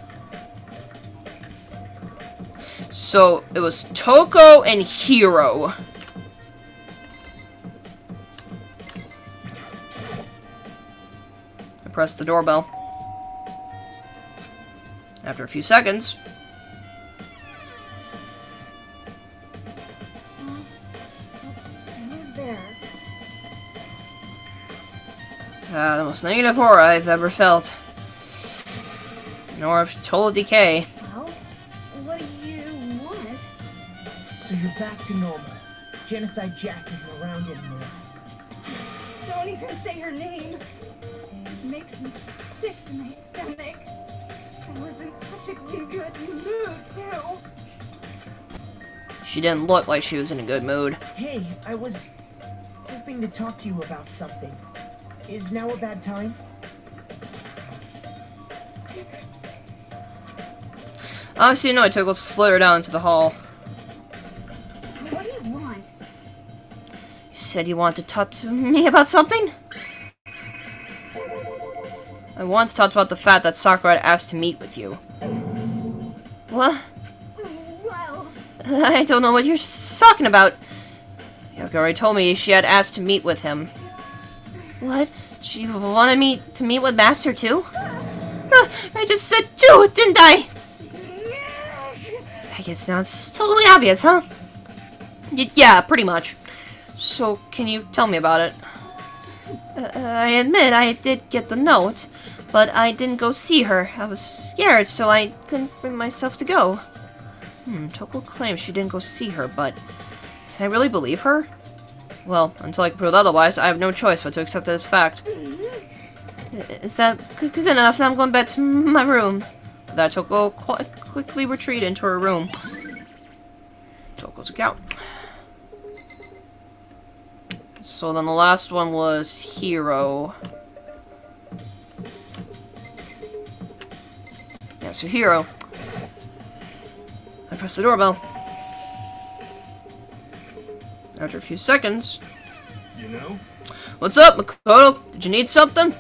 So, it was Toko and Hiro. I pressed the doorbell. After a few seconds... Who's there? the most negative horror I've ever felt. Nor of total decay. Well, what do you want? So you're back to normal. Genocide Jack isn't around anymore. Don't even say her name. It makes me sick to my stomach. I was in such a good mood, too. She didn't look like she was in a good mood. Hey, I was hoping to talk to you about something. Is now a bad time? Obviously, no, I took a slither down into the hall. What do you want? You said you wanted to talk to me about something? I once talked about the fact that Sakura had asked to meet with you. What? Well, I don't know what you're talking about. Yoko already told me she had asked to meet with him. What? She wanted me to meet with Master too? I just said two, didn't I? I guess now it's totally obvious, huh? Yeah, pretty much. So, can you tell me about it? I admit I did get the note, but I didn't go see her. I was scared, so I couldn't bring myself to go. Toko claims she didn't go see her, but can I really believe her? Well, until I can prove otherwise, I have no choice but to accept it as fact. Is that good enough? Now I'm going back to my room. That Toko quickly retreated into her room. Toko's account. So then the last one was Hero. Yeah, so Hero. I pressed the doorbell. After a few seconds. You know? What's up, Makoto? Did you need something?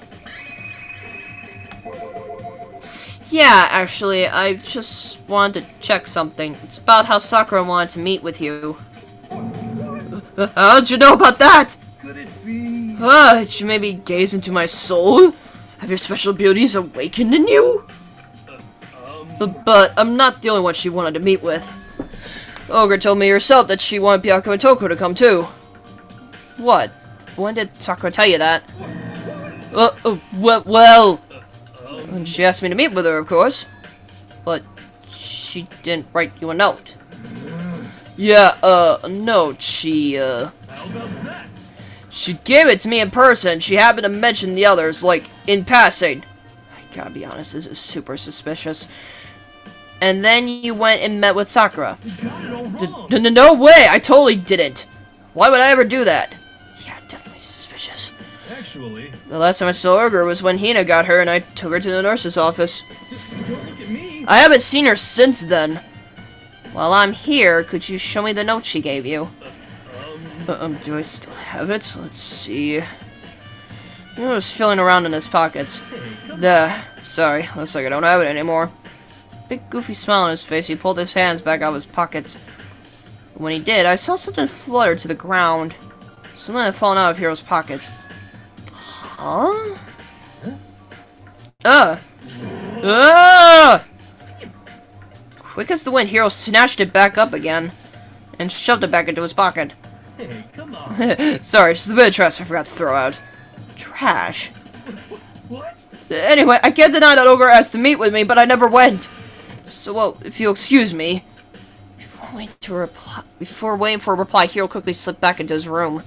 Yeah, actually, I just wanted to check something. It's about how Sakura wanted to meet with you. How'd you know about that? Could it be? Did you maybe gaze into my soul? Have your special beauties awakened in you? But I'm not the only one she wanted to meet with. Ogre told me herself that she wanted Byakuya and Toko to come too. What? When did Sakura tell you that? Well... And she asked me to meet with her, of course. But she didn't write you a note. Yeah, a note. She gave it to me in person. She happened to mention the others, like, in passing. I gotta be honest, this is super suspicious. And then you went and met with Sakura. No way! I totally didn't. Why would I ever do that? Yeah, definitely suspicious. Actually, The last time I saw Ogre was when Hina got her and I took her to the nurse's office. don't look at me. I haven't seen her since then. While I'm here, could you show me the note she gave you? Do I still have it? Let's see. I was feeling around in his pockets. Sorry, looks like I don't have it anymore. Big goofy smile on his face, he pulled his hands back out of his pockets. When he did, I saw something flutter to the ground. Something had fallen out of Hiro's pocket. Huh? Quick as the wind, Hiro snatched it back up again and shoved it back into his pocket. Hey, come on. Sorry, just a bit of trash I forgot to throw out. Trash? What? Anyway, I can't deny that Ogre asked to meet with me, but I never went. So, well, if you'll excuse me. Before waiting for a reply, Hiro quickly slipped back into his room.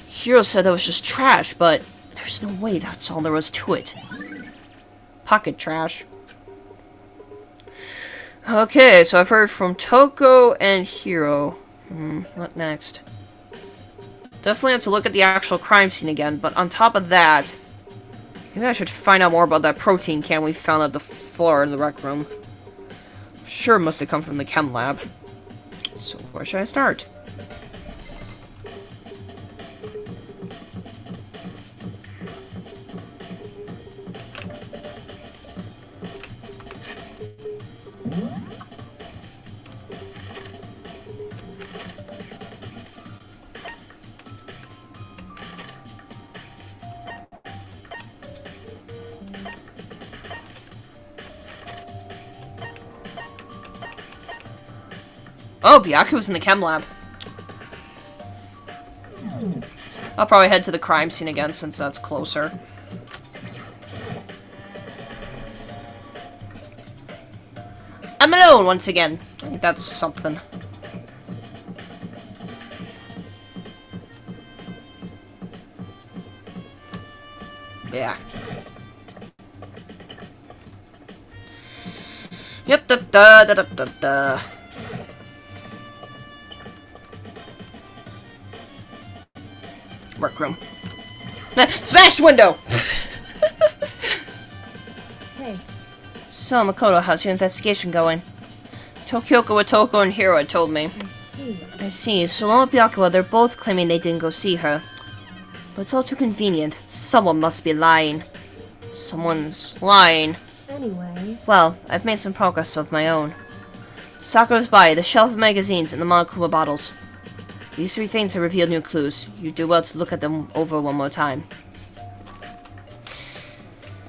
Hiro said that was just trash, but there's no way that's all there was to it. Pocket trash. Okay, so I've heard from Toko and Hiro. What next? Definitely have to look at the actual crime scene again, but on top of that, maybe I should find out more about that protein can we found at the floor in the rec room. Sure it must have come from the chem lab. So where should I start? Oh, Byakuya was in the chem lab. I'll probably head to the crime scene again since that's closer. I'm alone once again. I think that's something. Yeah. Yep, da da da da da da. Workroom. Smashed window! Hey. So, Makoto, how's your investigation going? Tokyoko with Toko and Hiro had told me. I see. So along with Byakuya, they're both claiming they didn't go see her. But it's all too convenient. Someone must be lying. Someone's lying. Anyway, Well, I've made some progress of my own. Sakura's body, the shelf of magazines, and the Monokuma bottles. These three things have revealed new clues. You do well to look at them over one more time.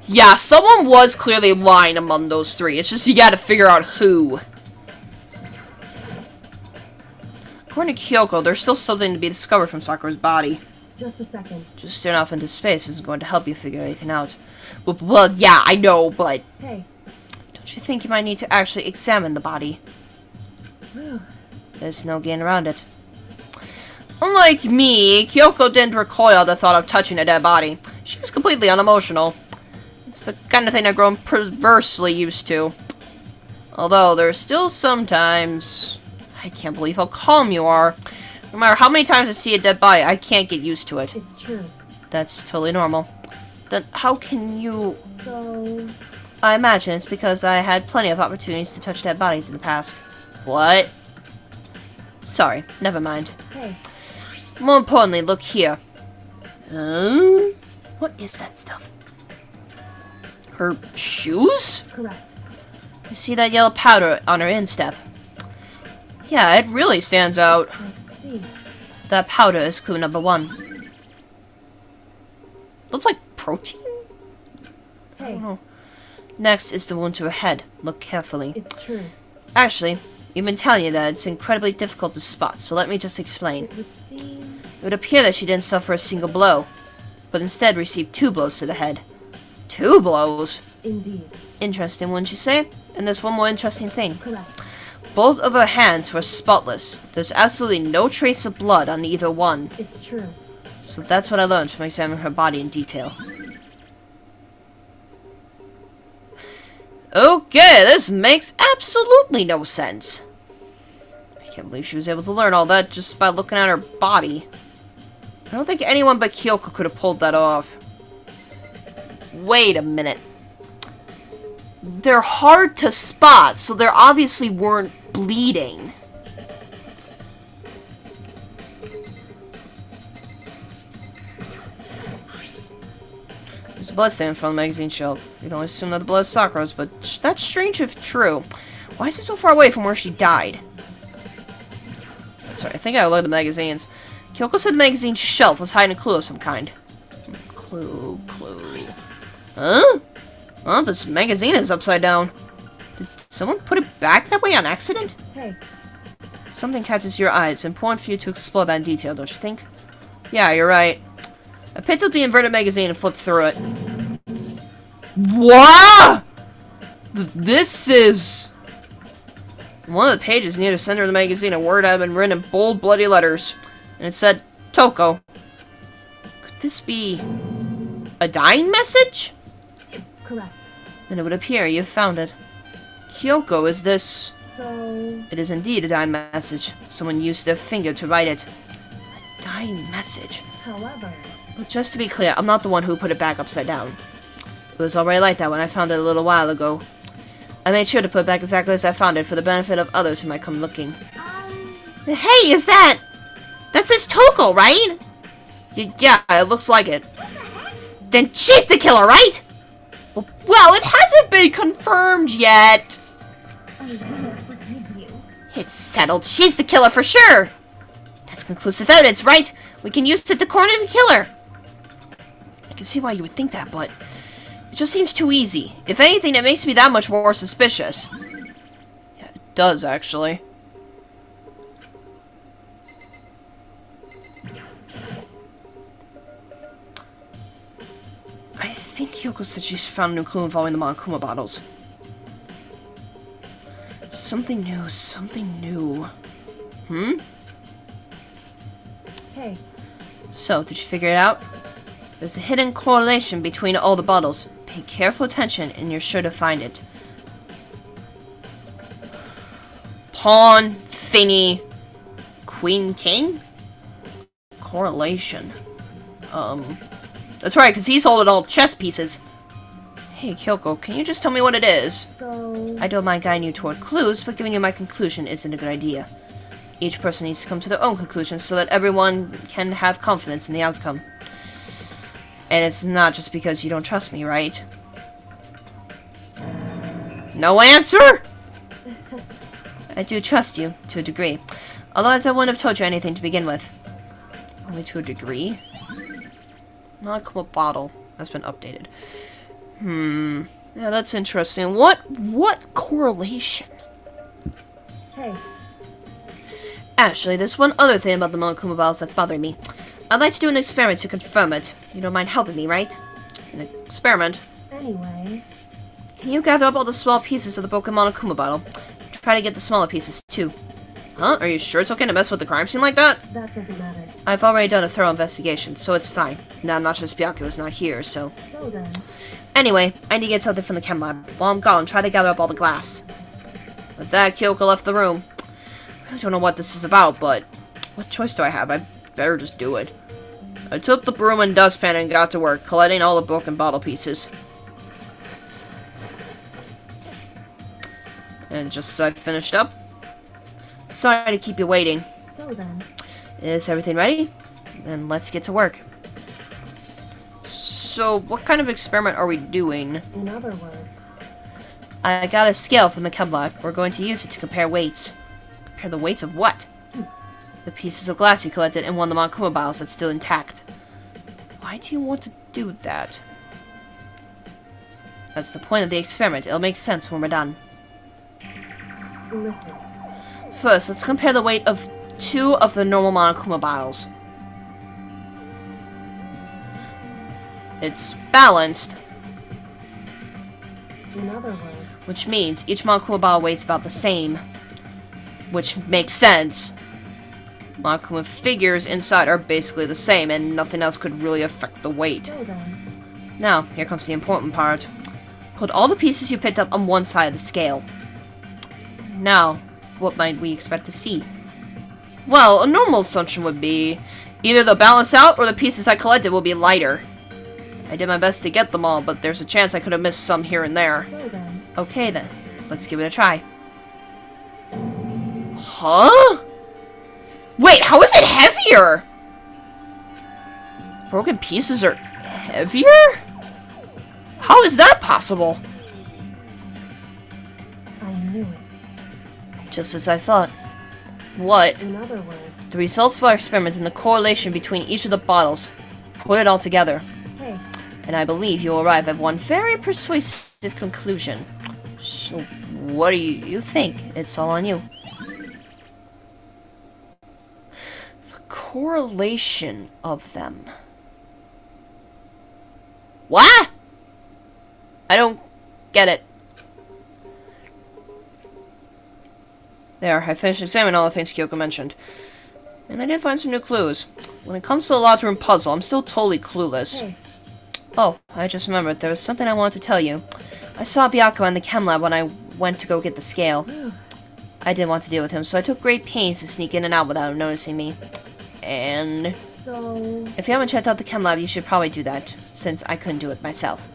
Yeah, someone was clearly lying among those three. It's just you gotta figure out who. According to Kyoko, there's still something to be discovered from Sakura's body. just a second. Just staring off into space isn't going to help you figure anything out. Well, yeah, I know, but... Hey. Don't you think you might need to actually examine the body? There's no getting around it. Unlike me, Kyoko didn't recoil at the thought of touching a dead body. She was completely unemotional. It's the kind of thing I've grown perversely used to. Although, there's still sometimes... I can't believe how calm you are. No matter how many times I see a dead body, I can't get used to it. It's true. That's totally normal. Then how can you... So... I imagine it's because I had plenty of opportunities to touch dead bodies in the past. What? Sorry, never mind. Hey. More importantly, look here. What is that stuff? Her shoes? Correct. You see that yellow powder on her instep? Yeah, it really stands out. I see. That powder is clue number 1. Looks like protein? I Hey. don't know. Next is the wound to her head. Look carefully. It's true. Actually, you've been telling you that it's incredibly difficult to spot, so let me just explain. It would seem... It would appear that she didn't suffer a single blow, but instead received 2 blows to the head. 2 blows? Indeed. Interesting, wouldn't you say? And there's one more interesting thing. Correct. Both of her hands were spotless. There's absolutely no trace of blood on either one. It's true. So that's what I learned from examining her body in detail. Okay, this makes absolutely no sense. I can't believe she was able to learn all that just by looking at her body. I don't think anyone but Kyoko could have pulled that off. Wait a minute. They're hard to spot, so they obviously weren't bleeding. There's a bloodstain from the magazine shelf. You don't assume that the blood is Sakura's, but that's strange if true. Why is it so far away from where she died? Sorry, I think I looked at the magazines. Kyoko said the magazine shelf was hiding a clue of some kind. Clue. Huh? Oh, this magazine is upside down. Did someone put it back that way on accident? Hey. Something catches your eye. It's important for you to explore that in detail, don't you think? Yeah, you're right. I picked up the inverted magazine and flipped through it. What? This is... One of the pages near the center of the magazine, a word had been written in bold, bloody letters. And it said, Toko. Could this be... a dying message? Correct. Then it would appear you've found it. Kyoko, is this... So... It is indeed a dying message. Someone used their finger to write it. A dying message. However... But just to be clear, I'm not the one who put it back upside down. It was already like that when I found it a little while ago. I made sure to put it back exactly as I found it for the benefit of others who might come looking. Hey, is that... That says Toko, right? Yeah, it looks like it. Then she's the killer, right? Well, it hasn't been confirmed yet. I will forgive you. It's settled. She's the killer for sure. That's conclusive evidence, right? We can use it to corner the killer. I can see why you would think that, but it just seems too easy. If anything, it makes me that much more suspicious. Yeah, it does, actually. I think Kyoko said she's found a new clue involving the Monokuma bottles. Something new, something new. Hey. So, did you figure it out? There's a hidden correlation between all the bottles. Pay careful attention and you're sure to find it. Pawn, thingy, queen, king? Correlation. That's right, because he's holding all chess pieces. Hey, Kyoko, can you just tell me what it is? So... I don't mind guiding you toward clues, but giving you my conclusion isn't a good idea. Each person needs to come to their own conclusions so that everyone can have confidence in the outcome. And it's not just because you don't trust me, right? No answer? I do trust you, to a degree. Otherwise, I wouldn't have told you anything to begin with. Only to a degree? Molecule bottle has been updated. Yeah, that's interesting. What correlation? Hey. Actually, there's one other thing about the Monokuma bottles that's bothering me. I'd like to do an experiment to confirm it. You don't mind helping me, right? An experiment? Anyway. Can you gather up all the small pieces of the broken Monokuma bottle? Try to get the smaller pieces, too. Huh? Are you sure it's okay to mess with the crime scene like that? That doesn't matter. I've already done a thorough investigation, so it's fine. Now, not just Byakuyo's not here, so... So then. Anyway, I need to get something from the chem lab. While I'm gone, try to gather up all the glass. With that, Kyoko left the room. I don't know what this is about, but... what choice do I have? I better just do it. I took the broom and dustpan and got to work, collecting all the broken bottle pieces. And just as I finished up... Sorry to keep you waiting. So then. Is everything ready? Then let's get to work. So, what kind of experiment are we doing? In other words. I got a scale from the chem lab. We're going to use it to compare weights. Compare the weights of what? The pieces of glass you collected in one of the Monokuma bottles that's still intact. Why do you want to do that? That's the point of the experiment. It'll make sense when we're done. Listen. First, let's compare the weight of 2 of the normal Monokuma bottles. It's balanced. In other words. Which means each Monokuma bottle weighs about the same. Which makes sense. Monokuma figures inside are basically the same, and nothing else could really affect the weight. So then. Now, here comes the important part. Put all the pieces you picked up on one side of the scale. Now, what might we expect to see? Well, a normal assumption would be either they'll balance out or the pieces I collected will be lighter. I did my best to get them all, but there's a chance I could have missed some here and there. So then. Okay then, let's give it a try. Huh? Wait, how is it heavier? Broken pieces are heavier? How is that possible? I knew it. Just as I thought. What? In other words. The results of our experiment and the correlation between each of the bottles. Put it all together. Hey. And I believe you'll arrive at one very persuasive conclusion. So, what do you think? It's all on you. The correlation of them. What? I don't get it. There, I finished examining all the things Kyoko mentioned. And I did find some new clues. When it comes to the lodge room puzzle, I'm still totally clueless. Hey. Oh, I just remembered. There was something I wanted to tell you. I saw Byakuya in the chem lab when I went to go get the scale. I didn't want to deal with him, so I took great pains to sneak in and out without him noticing me. And... So... if you haven't checked out the chem lab, you should probably do that, since I couldn't do it myself.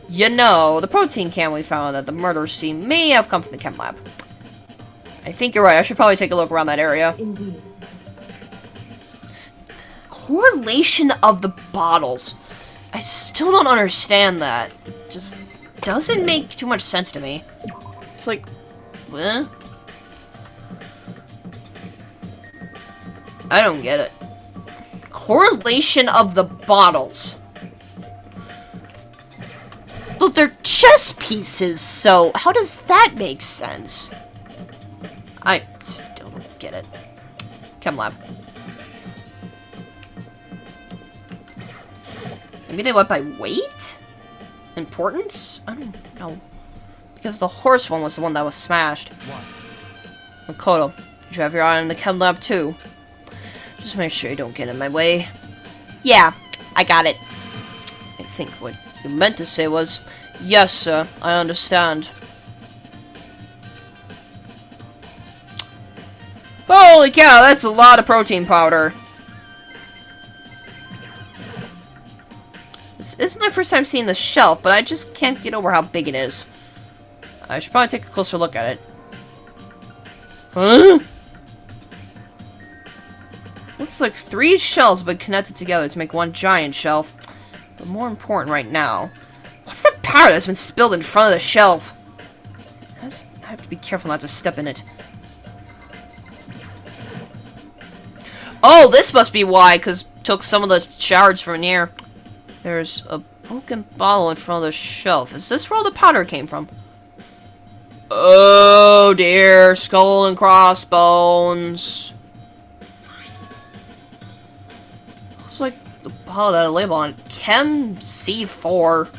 You know, the protein can we found at the murder scene may have come from the chem lab. I think you're right. I should probably take a look around that area. Indeed. Correlation of the bottles. I still don't understand that. It just doesn't make too much sense to me. It's like, eh? I don't get it. Correlation of the bottles. But they're chess pieces, so how does that make sense? I still don't get it. Chem lab. Maybe they went by weight? Importance? I don't know. Because the horse one was the one that was smashed. Makoto, did you have your eye on the chem lab too? Just make sure you don't get in my way. Yeah, I got it. I think what you meant to say was, yes, sir, I understand. Holy cow, that's a lot of protein powder. This isn't my first time seeing the shelf, but I just can't get over how big it is. I should probably take a closer look at it. Huh? Looks like 3 shelves have been connected together to make one giant shelf. But more important right now, what's the powder that's been spilled in front of the shelf? I have to be careful not to step in it. Oh, this must be why, because took some of the shards from here. There's a broken bottle in front of the shelf. Is this where all the powder came from? Oh dear, skull and crossbones. Looks like the bottle had a label on it. Chem C4.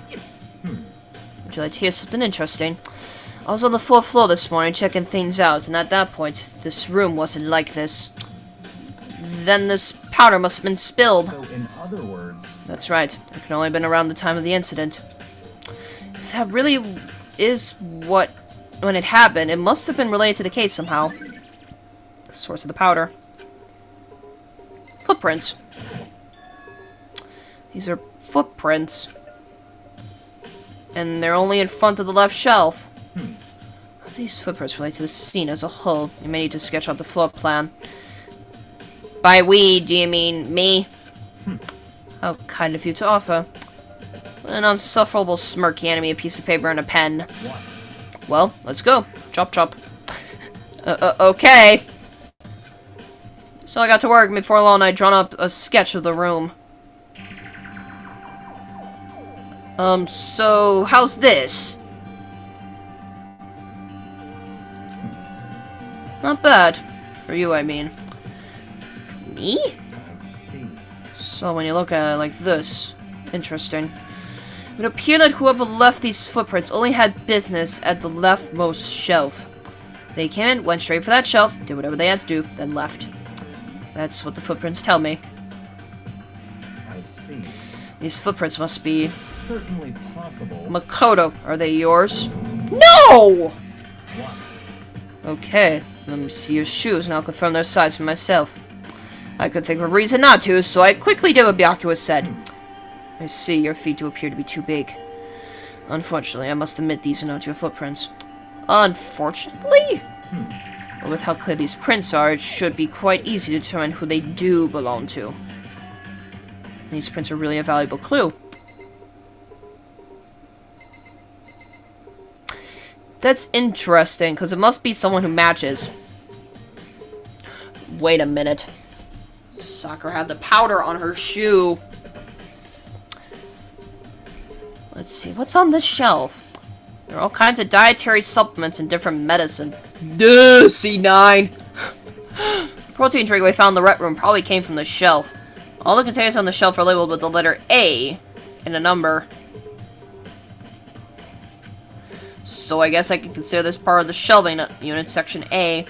Would you like to hear something interesting? I was on the 4th floor this morning checking things out, and at that point, this room wasn't like this. Then this powder must have been spilled. So, in other words... That's right. It could only have been around the time of the incident. If that really is when it happened, it must have been related to the case somehow. The source of the powder. Footprints. These are footprints. And they're only in front of the left shelf. How do these footprints relate to the scene as a whole? You may need to sketch out the floor plan. By we, do you mean me? How kind of you to offer. An unsufferable smirk handed me a piece of paper and a pen. What? Well, let's go. Chop chop. Okay. So I got to work. Before long, I'd drawn up a sketch of the room. So how's this? Not bad. For you, I mean. For me? I see. So when you look at it like this, interesting. It would appear that whoever left these footprints only had business at the leftmost shelf. They came in, went straight for that shelf, did whatever they had to do, then left. That's what the footprints tell me. I see. These footprints must be... It's certainly possible. Makoto, are they yours? No! What? Okay, let me see your shoes and I'll confirm their size for myself. I could think of a reason not to, so I quickly did what Byakuya said. I see, your feet do appear to be too big. Unfortunately, I must admit these are not your footprints. Unfortunately? But with how clear these prints are, it should be quite easy to determine who they do belong to. These prints are really a valuable clue. That's interesting, because it must be someone who matches. Wait a minute. Sakura had the powder on her shoe. Let's see, what's on this shelf? There are all kinds of dietary supplements and different medicine. Duh, C9! The protein drink we found in the ret room probably came from the shelf. All the containers on the shelf are labeled with the letter A and a number. So I guess I can consider this part of the shelving unit, section A.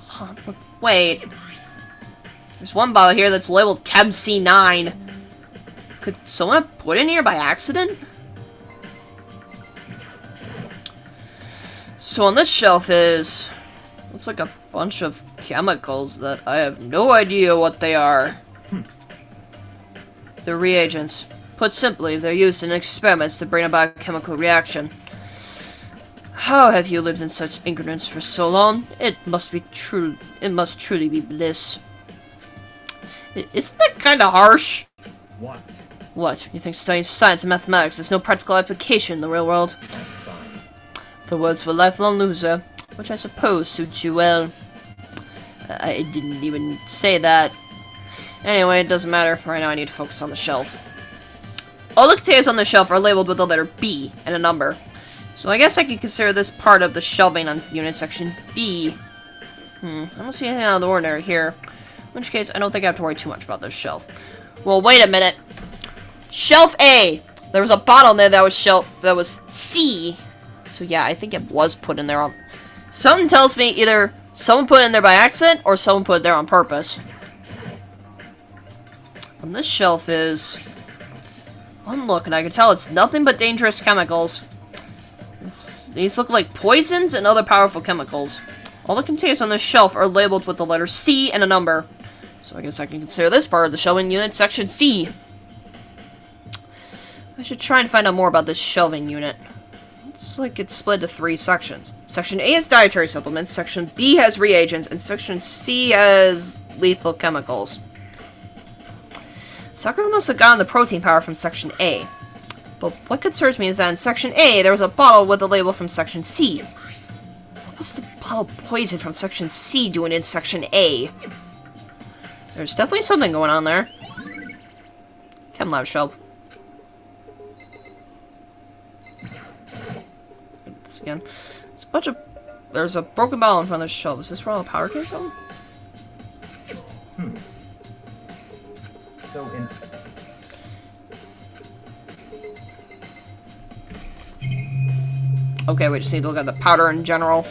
Huh, but wait. There's one bottle here that's labeled Chem C9. Could someone have put it in here by accident? So on this shelf is... looks like a bunch of chemicals that I have no idea what they are. They're reagents. Put simply, they're used in experiments to bring about a chemical reaction. How have you lived in such ignorance for so long? It must be true. It must truly be bliss. Isn't that kind of harsh? What? What? You think studying science and mathematics has no practical application in the real world? That's fine. The words of a lifelong loser, which I suppose suits you well. I didn't even say that. Anyway, it doesn't matter. Right now I need to focus on the shelf. All the containers on the shelf are labeled with the letter B and a number. So I guess I can consider this part of the shelving on unit section B. I don't see anything out of the ordinary here. In which case, I don't think I have to worry too much about this shelf. Well, wait a minute. Shelf A! There was a bottle in there that was C. So yeah, I think it was put in there on... Something tells me either someone put it in there by accident, or someone put it there on purpose. On this shelf is... one look, and I can tell it's nothing but dangerous chemicals. These look like poisons and other powerful chemicals. All the containers on this shelf are labeled with the letter C and a number. So I guess I can consider this part of the shelving unit section C. I should try and find out more about this shelving unit. Looks like it's split into 3 sections. Section A has dietary supplements, Section B has reagents, and Section C has lethal chemicals. Sakura must have gotten the protein powder from Section A. But what concerns me is that in Section A, there was a bottle with a label from Section C. What was the bottle of poison from Section C doing in Section A? There's definitely something going on there. Chem lab shelf. This again. There's a broken bottle in front of the shelf. Is this where all the power came from? So in Okay, we just need to look at the powder in general.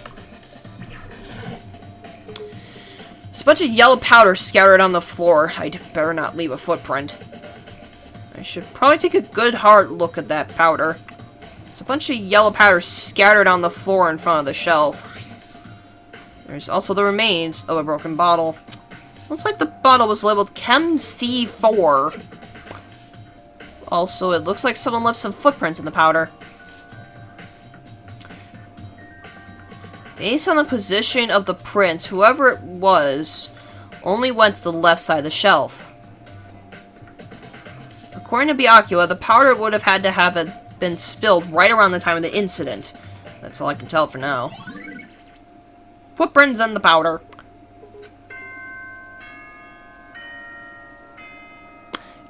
There's a bunch of yellow powder scattered on the floor. I'd better not leave a footprint. I should probably take a good hard look at that powder. There's a bunch of yellow powder scattered on the floor in front of the shelf. There's also the remains of a broken bottle. Looks like the bottle was labeled Chem C4. Also, it looks like someone left some footprints in the powder. Based on the position of the prints, whoever it was only went to the left side of the shelf. According to Byakuya, the powder would have had to have been spilled right around the time of the incident. That's all I can tell for now. Footprints in the powder.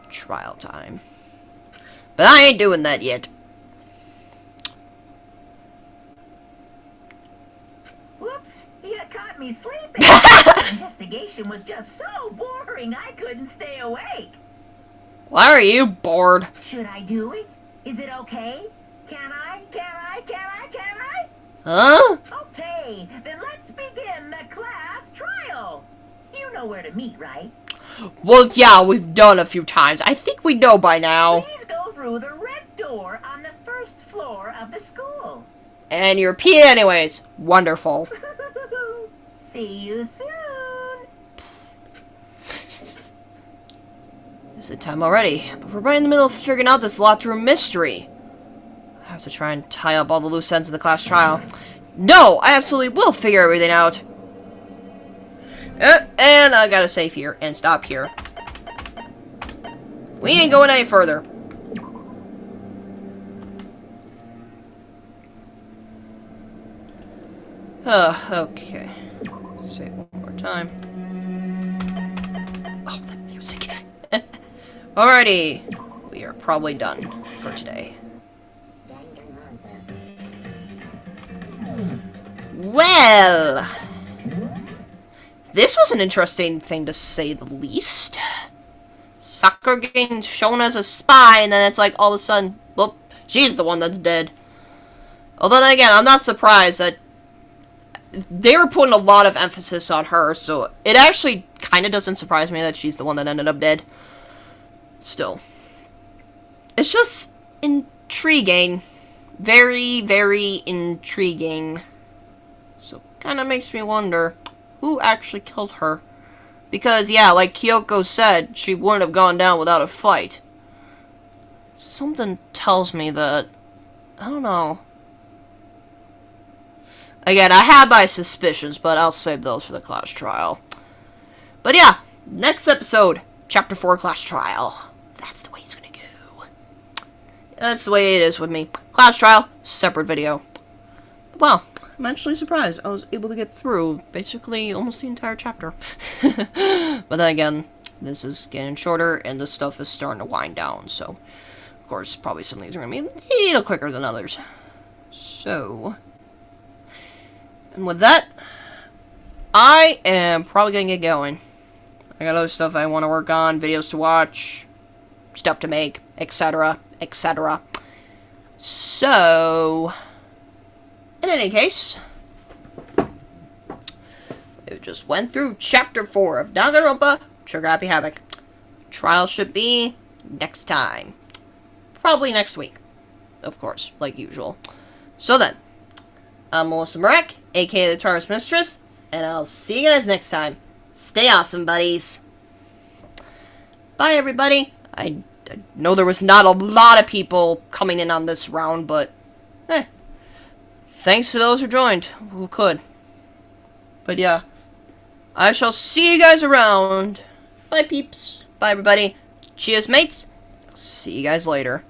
Trial time. But I ain't doing that yet. Whoops, you caught me sleeping. The investigation was just so boring I couldn't stay awake. Why are you bored? Should I do it? Is it okay? Can I? Huh? Okay, then let's begin the class trial. You know where to meet, right? Well, yeah, we've done a few times. I think we know by now. Please go through the red door on the first floor of the school. And you repeat it anyways. Wonderful. See you soon. It's the time already, but we're right in the middle of figuring out this locked room mystery. I have to try and tie up all the loose ends of the class trial. No, I absolutely will figure everything out. And I gotta save here and stop here. We ain't going any further. Okay. Save one more time. Oh, that music. Alrighty. We are probably done for today. Well, this was an interesting thing to say the least. Sakura getting shown as a spy, and then it's like all of a sudden, well, she's the one that's dead. Although then again, I'm not surprised that they were putting a lot of emphasis on her, so it actually kind of doesn't surprise me that she's the one that ended up dead. Still, it's just intriguing. Very, very intriguing. So, kind of makes me wonder who actually killed her. Because, yeah, like Kyoko said, she wouldn't have gone down without a fight. Something tells me that, I don't know. Again, I have my suspicions, but I'll save those for the class trial. But yeah, next episode, Chapter 4 Class Trial. That's the way it's gonna go. That's the way it is with me. Class trial, separate video. Well, I'm actually surprised I was able to get through basically almost the entire chapter. But then again, this is getting shorter and this stuff is starting to wind down, so of course probably some of these are going to be a little quicker than others. So, and with that, I am probably going to get going. I got other stuff I want to work on, videos to watch, stuff to make, etc., etc. So, in any case, we just went through Chapter 4 of Danganronpa, Trigger Happy Havoc. Trial should be next time. Probably next week. Of course, like usual. So then, I'm Melissa Marek, aka the Taurus Mistress, and I'll see you guys next time. Stay awesome, buddies. Bye, everybody. I know there was not a lot of people coming in on this round, but thanks to those who joined, who could. But yeah, I shall see you guys around. Bye, peeps. Bye, everybody. Cheers, mates. I'll see you guys later.